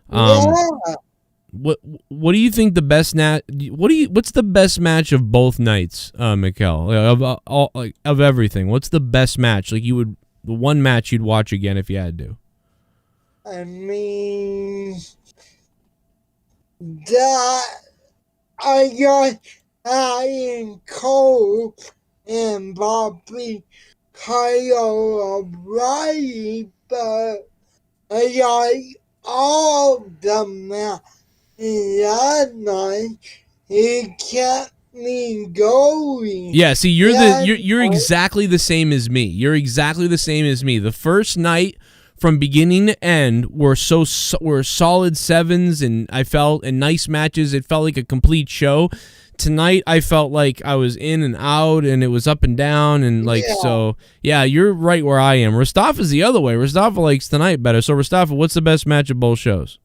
What do you think the best what's the best match of both nights, Mikkel? Of everything, what's the best match? Like the one match you'd watch again if you had to. I mean, that I got Ian Cole and Bobby Kyle O'Reilly, but I like all the matches that night. It kept me going. Yeah, see, you're exactly the same as me. You're exactly the same as me. The first night, from beginning to end, were solid sevens, and I felt in nice matches. It felt like a complete show. Tonight, I felt like I was in and out, and it was up and down, and so. Yeah, you're right where I am. Mustafa's the other way. Mustafa likes tonight better. So, Mustafa, what's the best match of both shows?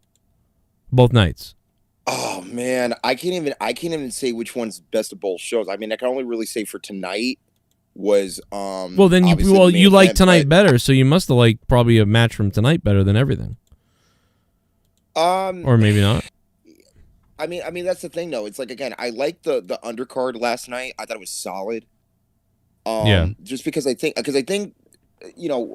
Both nights. Oh man, I can't even say which one's best of both shows. I mean, I can only really say for tonight was well, then you like tonight better, so you must have liked probably a match from tonight better than everything. Or maybe not. I mean that's the thing though. It's like, again, I liked the undercard last night. I thought it was solid. Just because I think a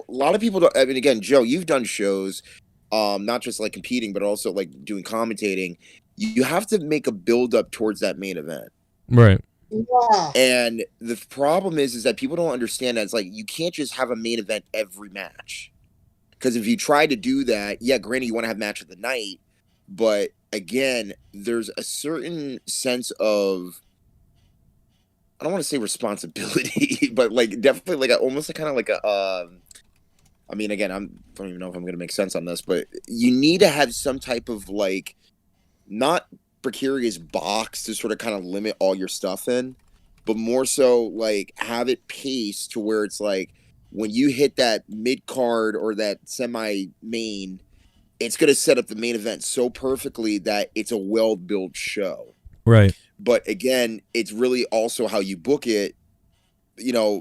lot of people don't. I mean, again, Joe, you've done shows, not just like competing, but also like doing commentating. You have to make a build up towards that main event, right? Yeah. And the problem is that people don't understand that it's like you can't just have a main event every match, because if you try to do that, yeah, granted you want to have match of the night, but again, there's a certain sense of, I don't want to say responsibility, but like definitely like almost like kind of like a. I mean, again, I don't even know if I'm going to make sense on this, but you need to have some type of like, not precarious box to sort of kind of limit all your stuff in, but more so like have it paced to where it's like when you hit that mid card or that semi main, it's going to set up the main event so perfectly that it's a well built show. Right. But again, it's really also how you book it,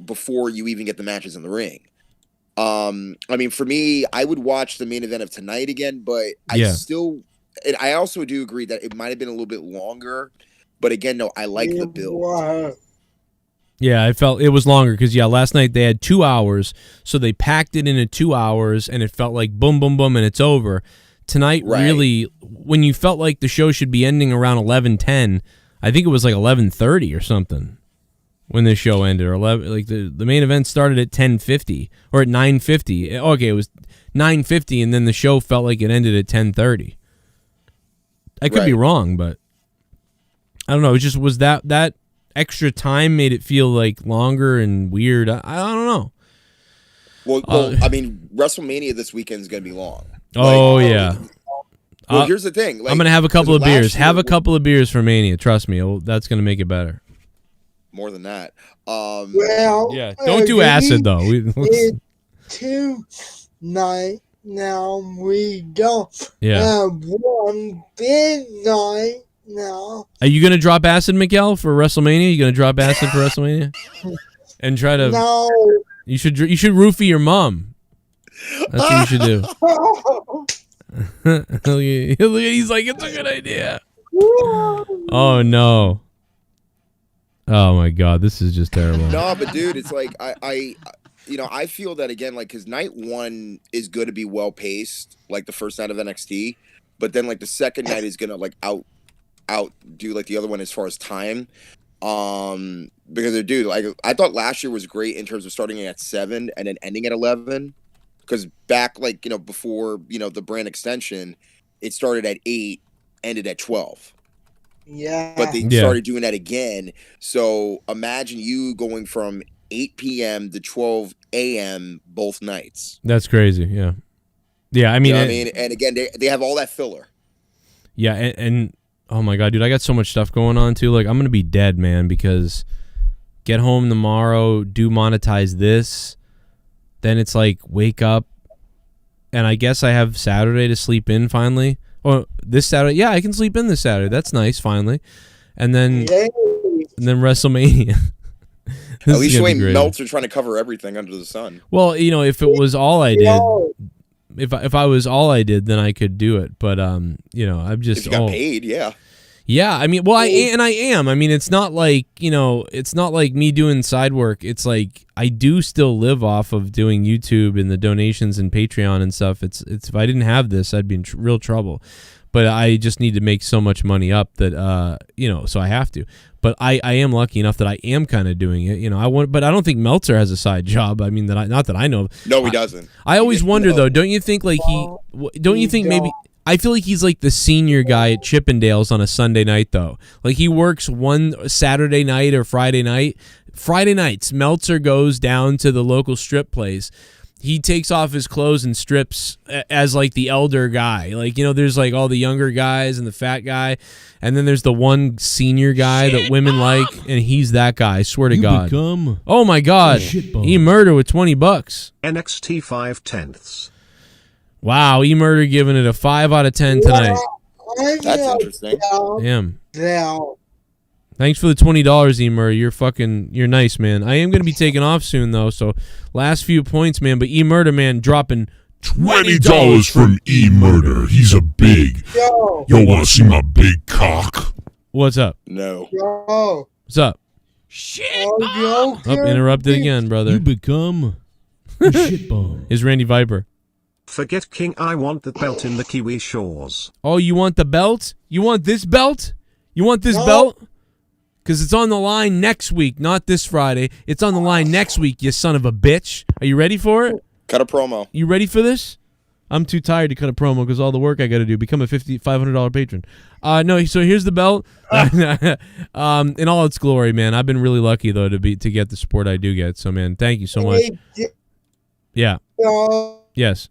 before you even get the matches in the ring. I mean, for me, I would watch the main event of tonight again, but I also do agree that it might have been a little bit longer, but again, no, I like the build. Yeah, I felt it was longer because, last night they had 2 hours, so they packed it into 2 hours, and it felt like boom, boom, boom, and it's over. Tonight, really, when you felt like the show should be ending around 11:10, I think it was like 11:30 or something. when the show ended, or 11. Like the main event started at 10:50 or at 9:50. Okay, it was 9:50, and then the show felt like it ended at 10:30. I could be wrong, but I don't know. It just was that extra time made it feel like longer and weird. I don't know. Well, I mean, WrestleMania this weekend is going to be long. Oh, yeah. Well, here's the thing. I'm going to have a couple of beers. Have a couple of beers for Mania. Trust me. That's going to make it better. More than that. Well, yeah. Don't do acid, though. It's tonight now. We don't have one big night now. Are you going to drop acid, Miguel, for WrestleMania? You going to drop acid for WrestleMania? And try to... No. You should roofie your mom. That's what you should do. He's like, it's a good idea. Oh no. Oh my God, this is just terrible. No, but dude, it's like I feel that again, like, because night one is going to be well paced, like the first night of NXT, but then like the second night is gonna like out do like the other one as far as time. Because dude, like I thought last year was great in terms of starting at 7 and then ending at 11. Because back before the brand extension, it started at 8, ended at 12. Yeah. But they started doing that again. So imagine you going from 8 p.m. to 12 a.m. both nights. That's crazy. Yeah. Yeah. I mean, and again, they have all that filler. Yeah, and oh my God, dude, I got so much stuff going on too. Like, I'm gonna be dead, man, because get home tomorrow, do monetize this, then it's like wake up, and I guess I have Saturday to sleep in finally. Or this Saturday, yeah, I can sleep in this Saturday. That's nice, finally. And then WrestleMania. At least you ain't Meltzer trying to cover everything under the sun. Well, if it was all I did. If I was all I did, then I could do it. But I'm just if you got paid, yeah. Yeah, I mean, well, I am. I mean, it's not like it's not like me doing side work. It's like I do still live off of doing YouTube and the donations and Patreon and stuff. It's if I didn't have this, I'd be in real trouble. But I just need to make so much money up that so I have to. But I am lucky enough that I am kind of doing it. But I don't think Meltzer has a side job. I mean, not that I know of. No, he doesn't. I always wonder though. Don't you think like maybe? I feel like he's like the senior guy at Chippendales on a Sunday night, though. Like, he works one Saturday night or Friday night. Friday nights, Meltzer goes down to the local strip place. He takes off his clothes and strips as, like, the elder guy. Like, there's, like, all the younger guys and the fat guy. And then there's the one senior guy that women like, and he's that guy. I swear to God. Oh, my God. E-Murder with $20. NXT 5/10. Wow, E-Murder giving it a 5 out of 10 tonight. That's interesting. Damn. Yeah. Thanks for the $20, E-Murder. You're nice, man. I am going to be taking off soon, though, so last few points, man. But E-Murder, man, dropping $20 from E-Murder. He's a big. Yo, want to see my big cock? What's up? No. Yo. What's up? Shit. Interrupted again, brother. You become a shit bomb. Is Randy Viper. Forget King, I want the belt in the Kiwi Shores. Oh, you want the belt? You want this belt? You want this belt? Because it's on the line next week, not this Friday. It's on the line next week, you son of a bitch. Are you ready for it? Cut a promo. You ready for this? I'm too tired to cut a promo because all the work I got to do. Become a $500 patron. No, so here's the belt. In all its glory, man. I've been really lucky, though, to get the support I do get. So, man, thank you so much. Yeah. Yes.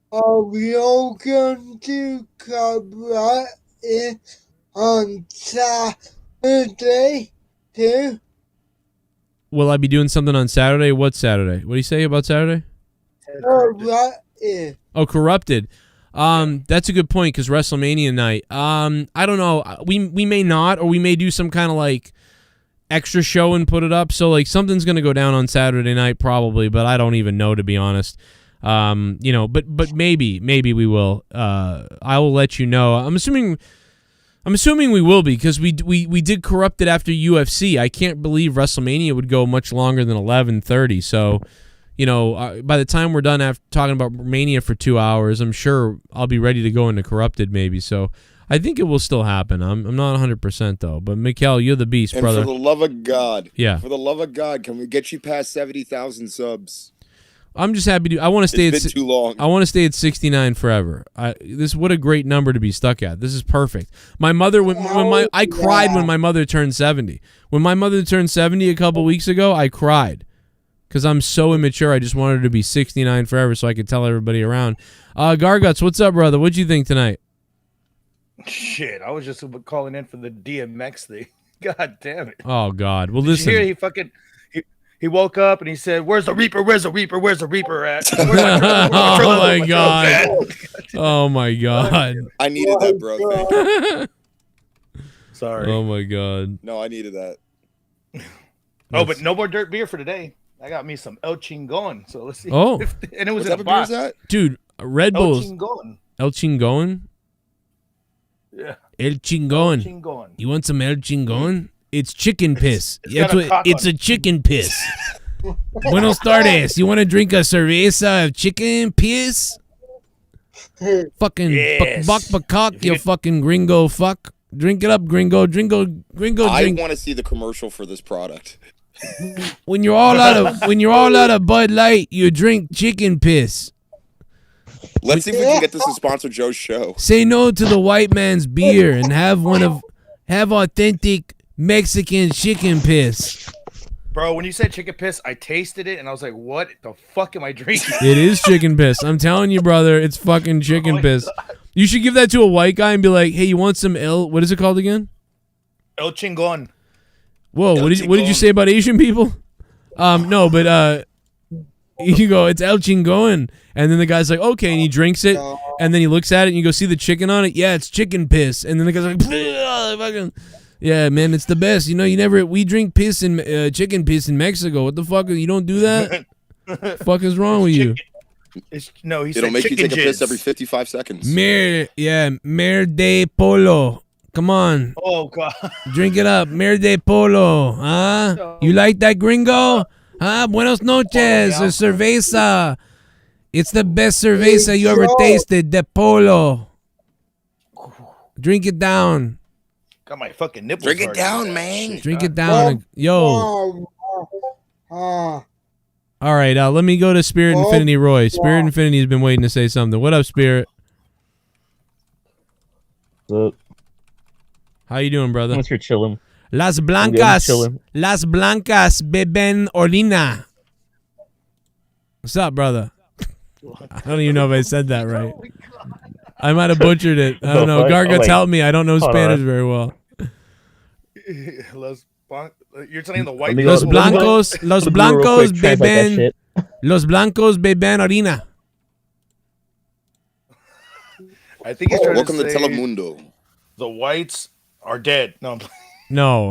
Are we all going to cover it on Saturday too? Will I be doing something on Saturday? What's Saturday? What do you say about Saturday? Corrupted. Oh, Corrupted. That's a good point because WrestleMania night. I don't know. We may not, or we may do some kind of like extra show and put it up. So like something's gonna go down on Saturday night probably, but I don't even know, to be honest. But maybe we will. I will let you know. I'm assuming we will be because we did Corrupted after UFC. I can't believe WrestleMania would go much longer than 11:30. So, by the time we're done after talking about Mania for 2 hours, I'm sure I'll be ready to go into Corrupted maybe. So I think it will still happen. I'm not 100% though. But Mikkel, you're the beast, And brother. for the love of God, for the love of God, can we get you past 70,000 subs? I'm just happy to. I want to stay It's at. been too long. I want to stay at 69 forever. What a great number to be stuck at. This is perfect. My mother, I cried when my mother turned 70. When my mother turned 70 a couple weeks ago, I cried because I'm so immature. I just wanted her to be 69 forever so I could tell everybody around. Garguts, what's up, brother? What'd you think tonight? Shit, I was just calling in for the DMX thing. God damn it. Oh God. Well, Did listen. you hear he woke up and he said, "Where's the Reaper? Where's the Reaper? Where's the Reaper at?" Oh my God. Oh my God. I needed that, bro. Thank you. Sorry. Oh my God. No, I needed that. Oh, but no more dirt beer for today. I got me some El Chingon. So let's see. Oh. And it was What in type a of beer box. is that? Dude, Red El Bulls. Chingon. El Chingon? Yeah. El Chingon. Chingon. You want some El Chingon? It's chicken piss. It's got a cock It's on a chicken piss. Buenos tardes. You want to drink a cerveza of chicken piss? Fucking Yes. buck you fucking gringo fuck. Drink it up, gringo. I Drink. want to see the commercial for this product. When you're all out of Bud Light, you drink chicken piss. Let's see if we can get this to sponsor Joe's show. Say no to the white man's beer and have authentic Mexican chicken piss. Bro, when you said chicken piss, I tasted it and I was like, what the fuck am I drinking? It is chicken piss. I'm telling you, brother, it's fucking chicken piss. God. You should give that to a white guy and be like, hey, you want some what is it called again? El Chingon. Whoa, what did you say about Asian people? No, but you go, it's El Chingon. And then the guy's like, okay, and he drinks it, and then he looks at it, and you go, see the chicken on it? Yeah, it's chicken piss. And then the guy's like, fucking, yeah, man, it's the best. We drink piss and chicken piss in Mexico. What the fuck? You don't do that? Fuck is wrong with you? It'll make you take a piss every 55 seconds. Mer de polo. Come on. Oh, God. Drink it up. Mer de polo. Huh? You like that, gringo? Huh? Buenos noches. Cerveza. It's the best cerveza you ever tasted. De polo. Drink it down. Got my fucking nipples. Drink it down, man. Drink it down. Yo. All right. Let me go to Spirit Infinity Roy. Spirit Infinity has been waiting to say something. What up, Spirit? What's up? How you doing, brother? I'm just here chilling. Las Blancas beben orina. What's up, brother? I don't even know if I said that right. I might have butchered it. I don't know. Garguts, help me. I don't know Spanish very well. You're telling the white Los blancos beben orina. I think he's trying Welcome to to say Telemundo. the whites are dead. No. No.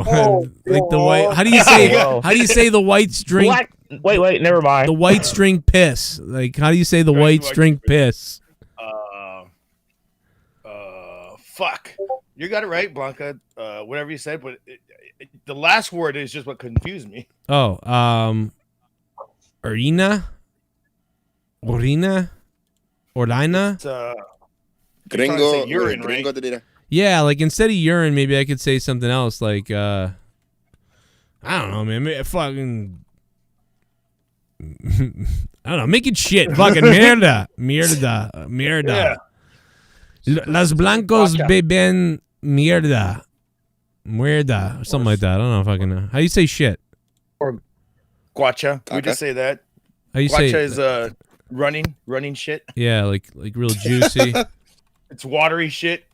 Like the white. How do you say? How do you say the whites drink? Wait, never mind. The whites drink piss. Like, how do you say the whites drink piss? Fuck. You got it right, Blanca. Whatever you said, but the last word is just what confused me. Oh, orina, orina. It's, Gringo, urine, gringo right? Yeah, like instead of urine, maybe I could say something else. Like, I don't know, man. Fucking, I don't know. Make it shit. Fucking mierda. Yeah. Las blancos beben mierda. Or something like that. I don't know if I can know. How do you say shit? Or guacha. We just say that. How you guacha say is running shit. Yeah, like real juicy. It's watery shit.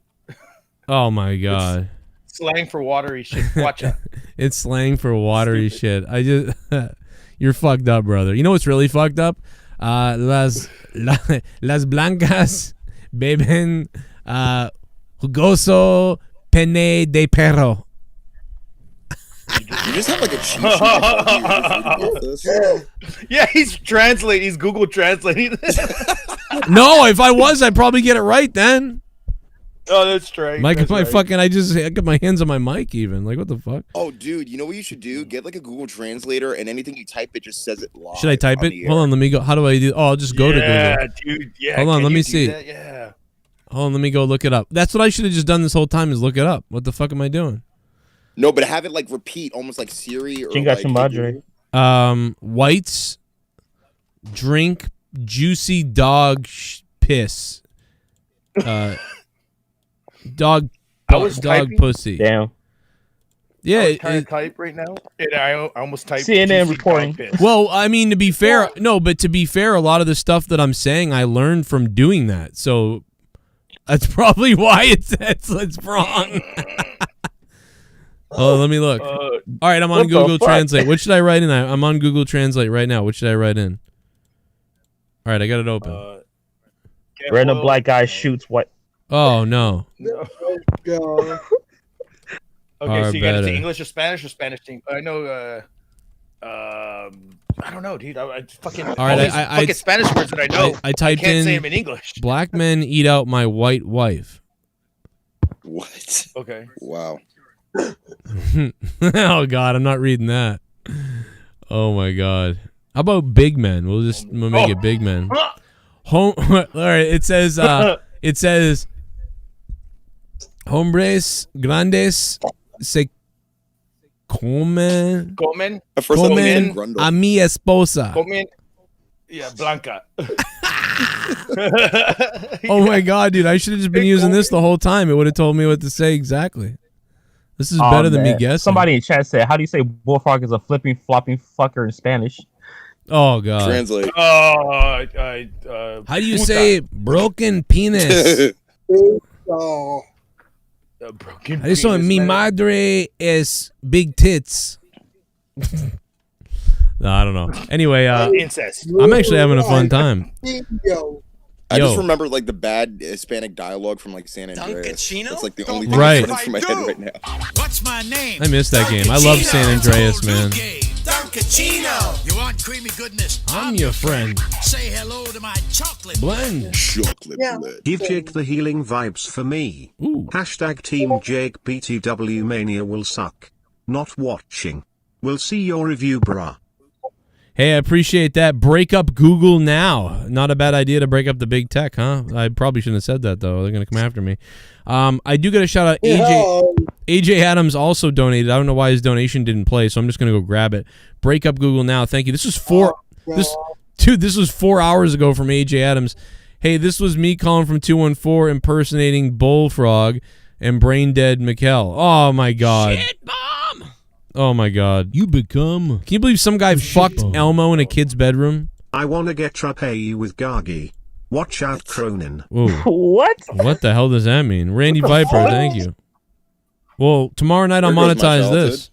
Oh my god. It's slang for watery shit. Guacha. It's slang for watery shit. You're fucked up, brother. You know what's really fucked up? Las blancas beben jugoso pene de perro. You just have like a cheat sheet. Yeah, he's translating. He's Google translating. No, if I was, I'd probably get it right then. Oh, that's right. Mike, that's my right. fucking, I got my hands on my mic even. Like, what the fuck? Oh, dude, you know what you should do? Get like a Google Translator, and anything you type, it just says it live. Should I type on it? the Hold air. on, let me go. How do I do? Oh, I'll just go to Google. Yeah, dude. Yeah. Hold on, can let you me do see. that? Yeah. Hold on, let me go look it up. That's what I should have just done this whole time is look it up. What the fuck am I doing? No, but have it like repeat, almost like Siri or Chinga like. tu madre. Whites drink juicy dog piss. Dog I was dog typing. pussy. Damn. Yeah. I was trying to type right now, and I almost typed CNN juicy reporting. dog piss. Well, I mean, to be fair, no, but to be fair, a lot of the stuff that I'm saying, I learned from doing that. So that's probably why it's wrong. Oh, let me look. All right, I'm on what the Google fuck? Translate. What should I write in? I'm on Google Translate right now. What should I write in? All right, I got it open. Random black guy shoots white. Oh no. God. Okay, so you got it better. to English or Spanish to I know. I don't know, dude. I fucking All right, all these I fucking Spanish words that I know. I typed can't in say them in English. black men eat out my white wife. What? Okay. Wow. Oh God, I'm not reading that. Oh my God. How about big men? We'll make it big men. All right. It says. Hombres grandes se comen a mi esposa. Comen. Yeah, Blanca. Oh my God, dude! I should have just been using this the whole time. It would have told me what to say exactly. This is better than me guessing. Somebody in chat said, "How do you say bullfrog is a flipping, flopping fucker in Spanish?" Oh God! Translate. How do you say broken penis? Oh. Broken I just saw mi madre es big tits. No, I don't know. Anyway, incest. I'm actually having a fun time. I just remember like the bad Hispanic dialogue from like San Andreas. Duncachino? That's like the only thing Right. that's running through my head right now. What's my name? I miss that game. I love San Andreas, man. Duncachino. You want creamy goodness? I'm your friend. Say hello to my chocolate blend. Chocolate Yeah. blend. Give Jake the healing vibes for me. Hashtag Team Jake BTW Mania will suck. Not watching. We'll see your review, bruh. Hey, I appreciate that. Break up Google now. Not a bad idea to break up the big tech, huh? I probably shouldn't have said that, though. They're going to come after me. I do get a shout out. AJ Adams also donated. I don't know why his donation didn't play, so I'm just going to go grab it. Break up Google now. Thank you. This was this was 4 hours ago from AJ Adams. Hey, this was me calling from 214 impersonating Bullfrog and Brain Dead Mikkel. Oh, my God. Shit bomb! Oh, my God. You become... Can you believe some guy fucked Elmo in a kid's bedroom? I wanna get Trapey with Gargi. Watch out, Cronin. Ooh. What? What the hell does that mean? Randy Viper, thank you. Well, tomorrow night I'll There goes my monetize childhood. this.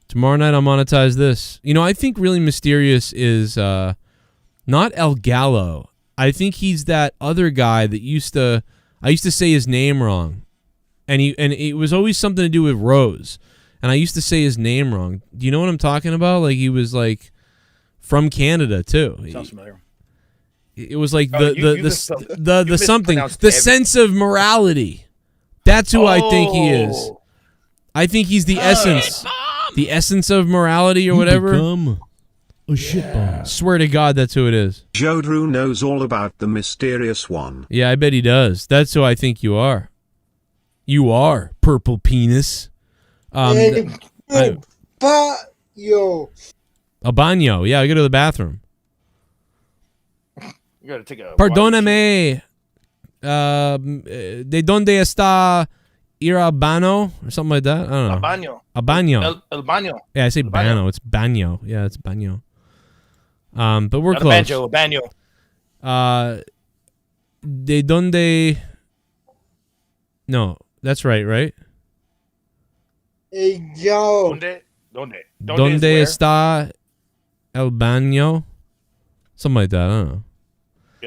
Tomorrow night I'll monetize this. You know, I think really mysterious is not El Gallo. I think he's that other guy that I used to say his name wrong. And it was always something to do with Rose. And I used to say his name wrong. Do you know what I'm talking about? Like he was like from Canada too. Sounds familiar. It was like You the something, mispronounced the everything. sense of morality. That's who I think he is. I think he's the essence of morality or whatever. A shit bomb. Swear to God, that's who it is. Joe Drew knows all about the mysterious one. Yeah, I bet he does. That's who I think you are. You are purple penis. Yo. A baño. Yeah, I go to the bathroom. You gotta take a. Perdóname. ¿De dónde está ir al baño? Or something like that. I don't know. A baño. A baño. El baño. Yeah, I say El baño. It's baño. Yeah, it's baño. But we're Not close. a banjo, a baño. De donde... No, that's right? Hey, yo. Donde está el baño? Something like that. I don't know.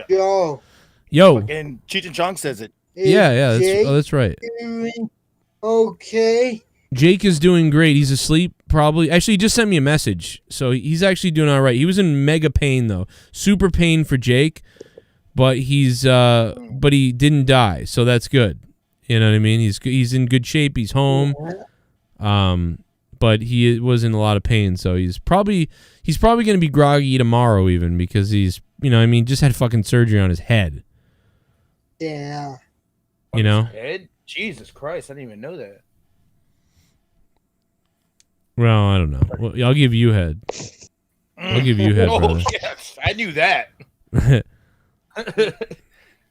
Yo. Yo. Fucking Cheech and Chong says it. Yeah, that's right. Okay. Jake is doing great. He's asleep, probably. Actually, he just sent me a message, so he's actually doing all right. He was in mega pain, though. Super pain for Jake, but but he didn't die, so that's good. You know what I mean? He's in good shape. He's home. But he was in a lot of pain, so he's probably going to be groggy tomorrow even, because he's, you know, I mean, just had fucking surgery on his head. Yeah. You know? Head? Jesus Christ, I didn't even know that. Well, I don't know. Well, I'll give you head. I'll give you head, brother. Oh, yes, I knew that.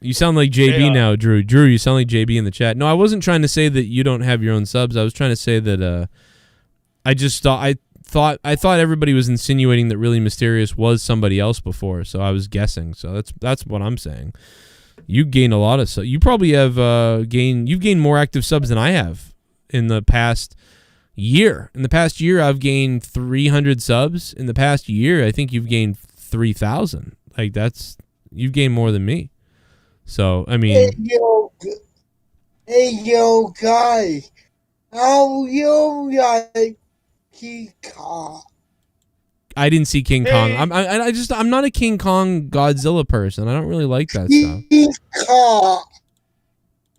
You sound like JB now, Drew. Drew, you sound like JB in the chat. No, I wasn't trying to say that you don't have your own subs. I was trying to say that I thought everybody was insinuating that Really Mysterious was somebody else before, so I was guessing. So that's what I'm saying. You gained a lot of subs. You probably have you've gained more active subs than I have in the past year. In the past year, I've gained 300 subs. In the past year, I think you've gained 3,000. Like you've gained more than me. So, I mean... Hey, yo, guys. How you like King Kong? I didn't see King Kong. I'm not a King Kong Godzilla person. I don't really like that stuff.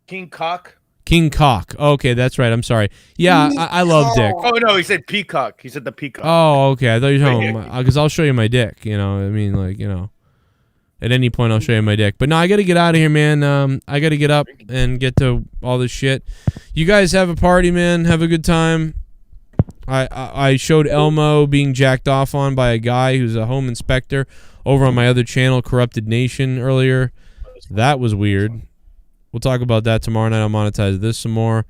King Cock? King Cock. Okay, that's right. I'm sorry. Yeah, I love dick. Oh, no, he said peacock. He said the peacock. Oh, okay. I thought you were talking about... Because I'll show you my dick, you know. I mean, like, you know... At any point, I'll show you my dick. But no, I got to get out of here, man. I got to get up and get to all this shit. You guys have a party, man. Have a good time. I showed Elmo being jacked off on by a guy who's a home inspector over on my other channel, Corrupted Nation, earlier. That was weird. We'll talk about that tomorrow night. I'll monetize this some more.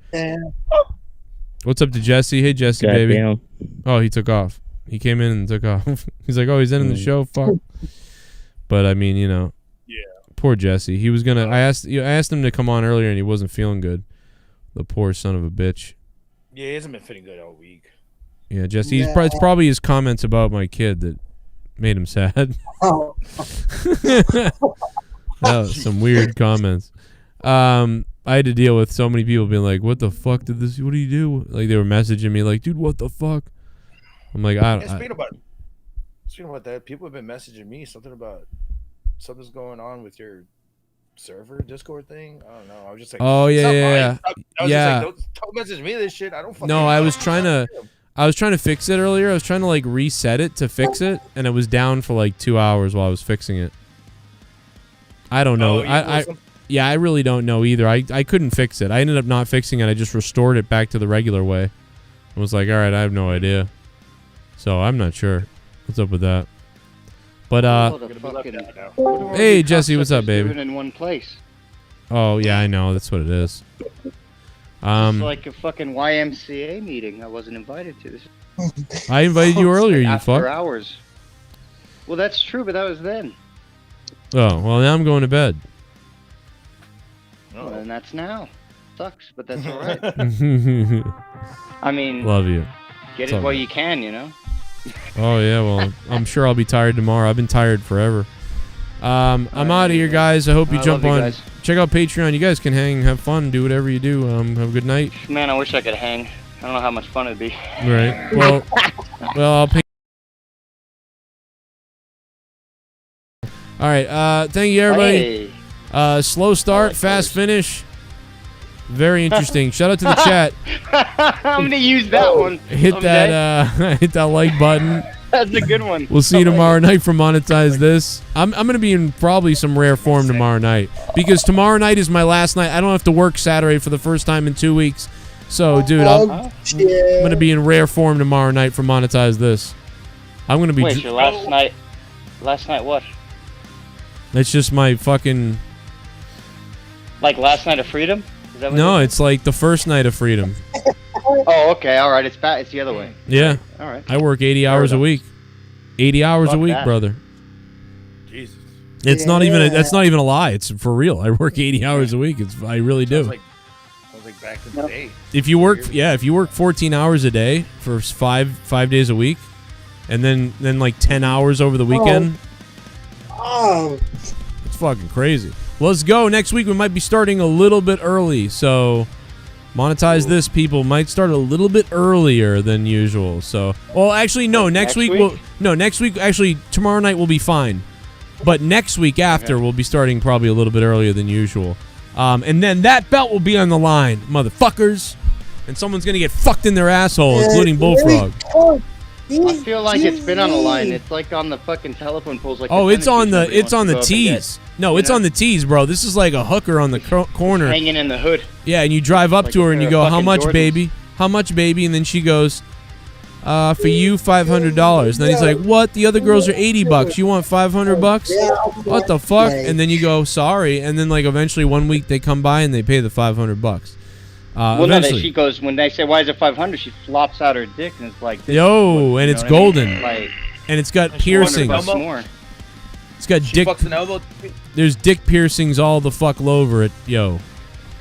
What's up to Jesse? Hey, Jesse, baby. Damn. Oh, he took off. He came in and took off. He's like, oh, he's ending the show? Fuck. But I mean, you know, poor Jesse. He was gonna. I asked him to come on earlier, and he wasn't feeling good. The poor son of a bitch. Yeah, he hasn't been feeling good all week. Yeah, Jesse. It's probably his comments about my kid that made him sad. Oh. That was some weird comments. I had to deal with so many people being like, "What the fuck did this? What do you do?" Like they were messaging me like, "Dude, what the fuck?" I'm like, Speaking about that, people have been messaging me something's going on with your server Discord thing. I don't know. I was just like, oh yeah. I was just like, don't message me this shit. I don't fucking No, I was trying to fix it earlier. I was trying to like reset it to fix it, and it was down for like 2 hours while I was fixing it. I don't know. I really don't know either. I couldn't fix it. I ended up not fixing it. I just restored it back to the regular way. I was like, all right, I have no idea. So I'm not sure. What's up with that? But hey Jesse, what's up, baby? In one place. Oh yeah, I know. That's what it is. It's like a fucking YMCA meeting. I wasn't invited to this. I invited you earlier. You after fuck. Hours. Well, that's true, but that was then. Oh well, now I'm going to bed. Well, and that's now. Sucks, but that's all right. I mean, love you. Get it while you can, you know. Oh yeah, well, I'm sure I'll be tired tomorrow. I've been tired forever. I'm out of here, guys. I hope you jump on. Check out Patreon. You guys can hang, have fun, do whatever you do. Have a good night. Man, I wish I could hang. I don't know how much fun it'd be. Right. Well, I'll pay. All right. Thank you, everybody. Hey. Slow start, fast finish. Very interesting. Shout out to the chat. I'm gonna use that one. Hit that like button. That's a good one. We'll see you tomorrow night for Monetize This. I'm gonna be in probably some rare form tomorrow night, because tomorrow night is my last night. I don't have to work Saturday for the first time in 2 weeks. So, dude, I'm gonna be in rare form tomorrow night for Monetize This. I'm gonna be. Wait, your last night? Last night what? That's just my fucking. Like last night of freedom? Is that what no, it's like the first night of freedom. Oh, okay, all right. It's bad. It's the other way. Yeah. All right. I work 80 hours a week. 80 hours a week, brother. Jesus. It's not even. That's not even a lie. It's for real. I work 80 hours a week. I really do. Sounds like back in the day. If you work 14 hours a day for five days a week, and then like 10 hours over the weekend. Oh. It's fucking crazy. Let's go. Next week we might be starting a little bit early, so Monetize This, people, might start a little bit earlier than usual. So, well, actually, no. Next week, actually, tomorrow night will be fine. But next week after, we'll be starting probably a little bit earlier than usual. And then that belt will be on the line, motherfuckers. And someone's going to get fucked in their asshole, including Bullfrog. I feel like it's been on the line. It's like on the fucking telephone poles. Like Oh, it's on the tees. No, it's on the tees, bro. This is like a hooker on the corner. Hanging in the hood. Yeah, and you drive up Like to a her and you pair go, of how fucking much, Jordans. baby? How much, baby? And then she goes, for you, $500. And then he's like, what? The other girls are $80. You want $500? What the fuck? And then you go, sorry. And then like eventually one week they come by and they pay the $500. Well, no, Eventually. she goes, when they say, why is it 500? She flops out her dick and it's like, this Yo, is and you it's know what I mean? golden. Like, And it's got $200 piercings. more. It's got She dick. fucks an elbow. There's dick piercings all the fuck over it. Yo.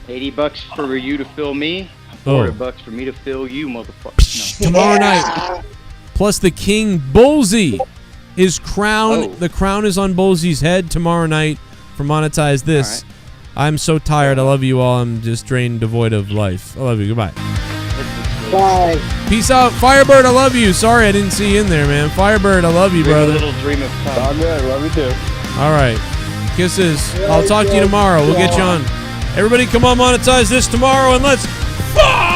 $80 for you to fill me, Oh. $40 for me to fill you, motherfucker. No. Tomorrow night. Plus the King Bullsy. His crown. The crown is on Bullsy's head tomorrow night for Monetize This. I'm so tired. I love you all. I'm just drained, devoid of life. I love you. Goodbye. Bye. Peace out. Firebird, I love you. Sorry I didn't see you in there, man. Firebird, I love you, Dream a brother. little dream of fun. I'm good. Love you too. All right. Kisses. I'll talk to you tomorrow. We'll get you on. Everybody come on Monetize This tomorrow and let's fuck!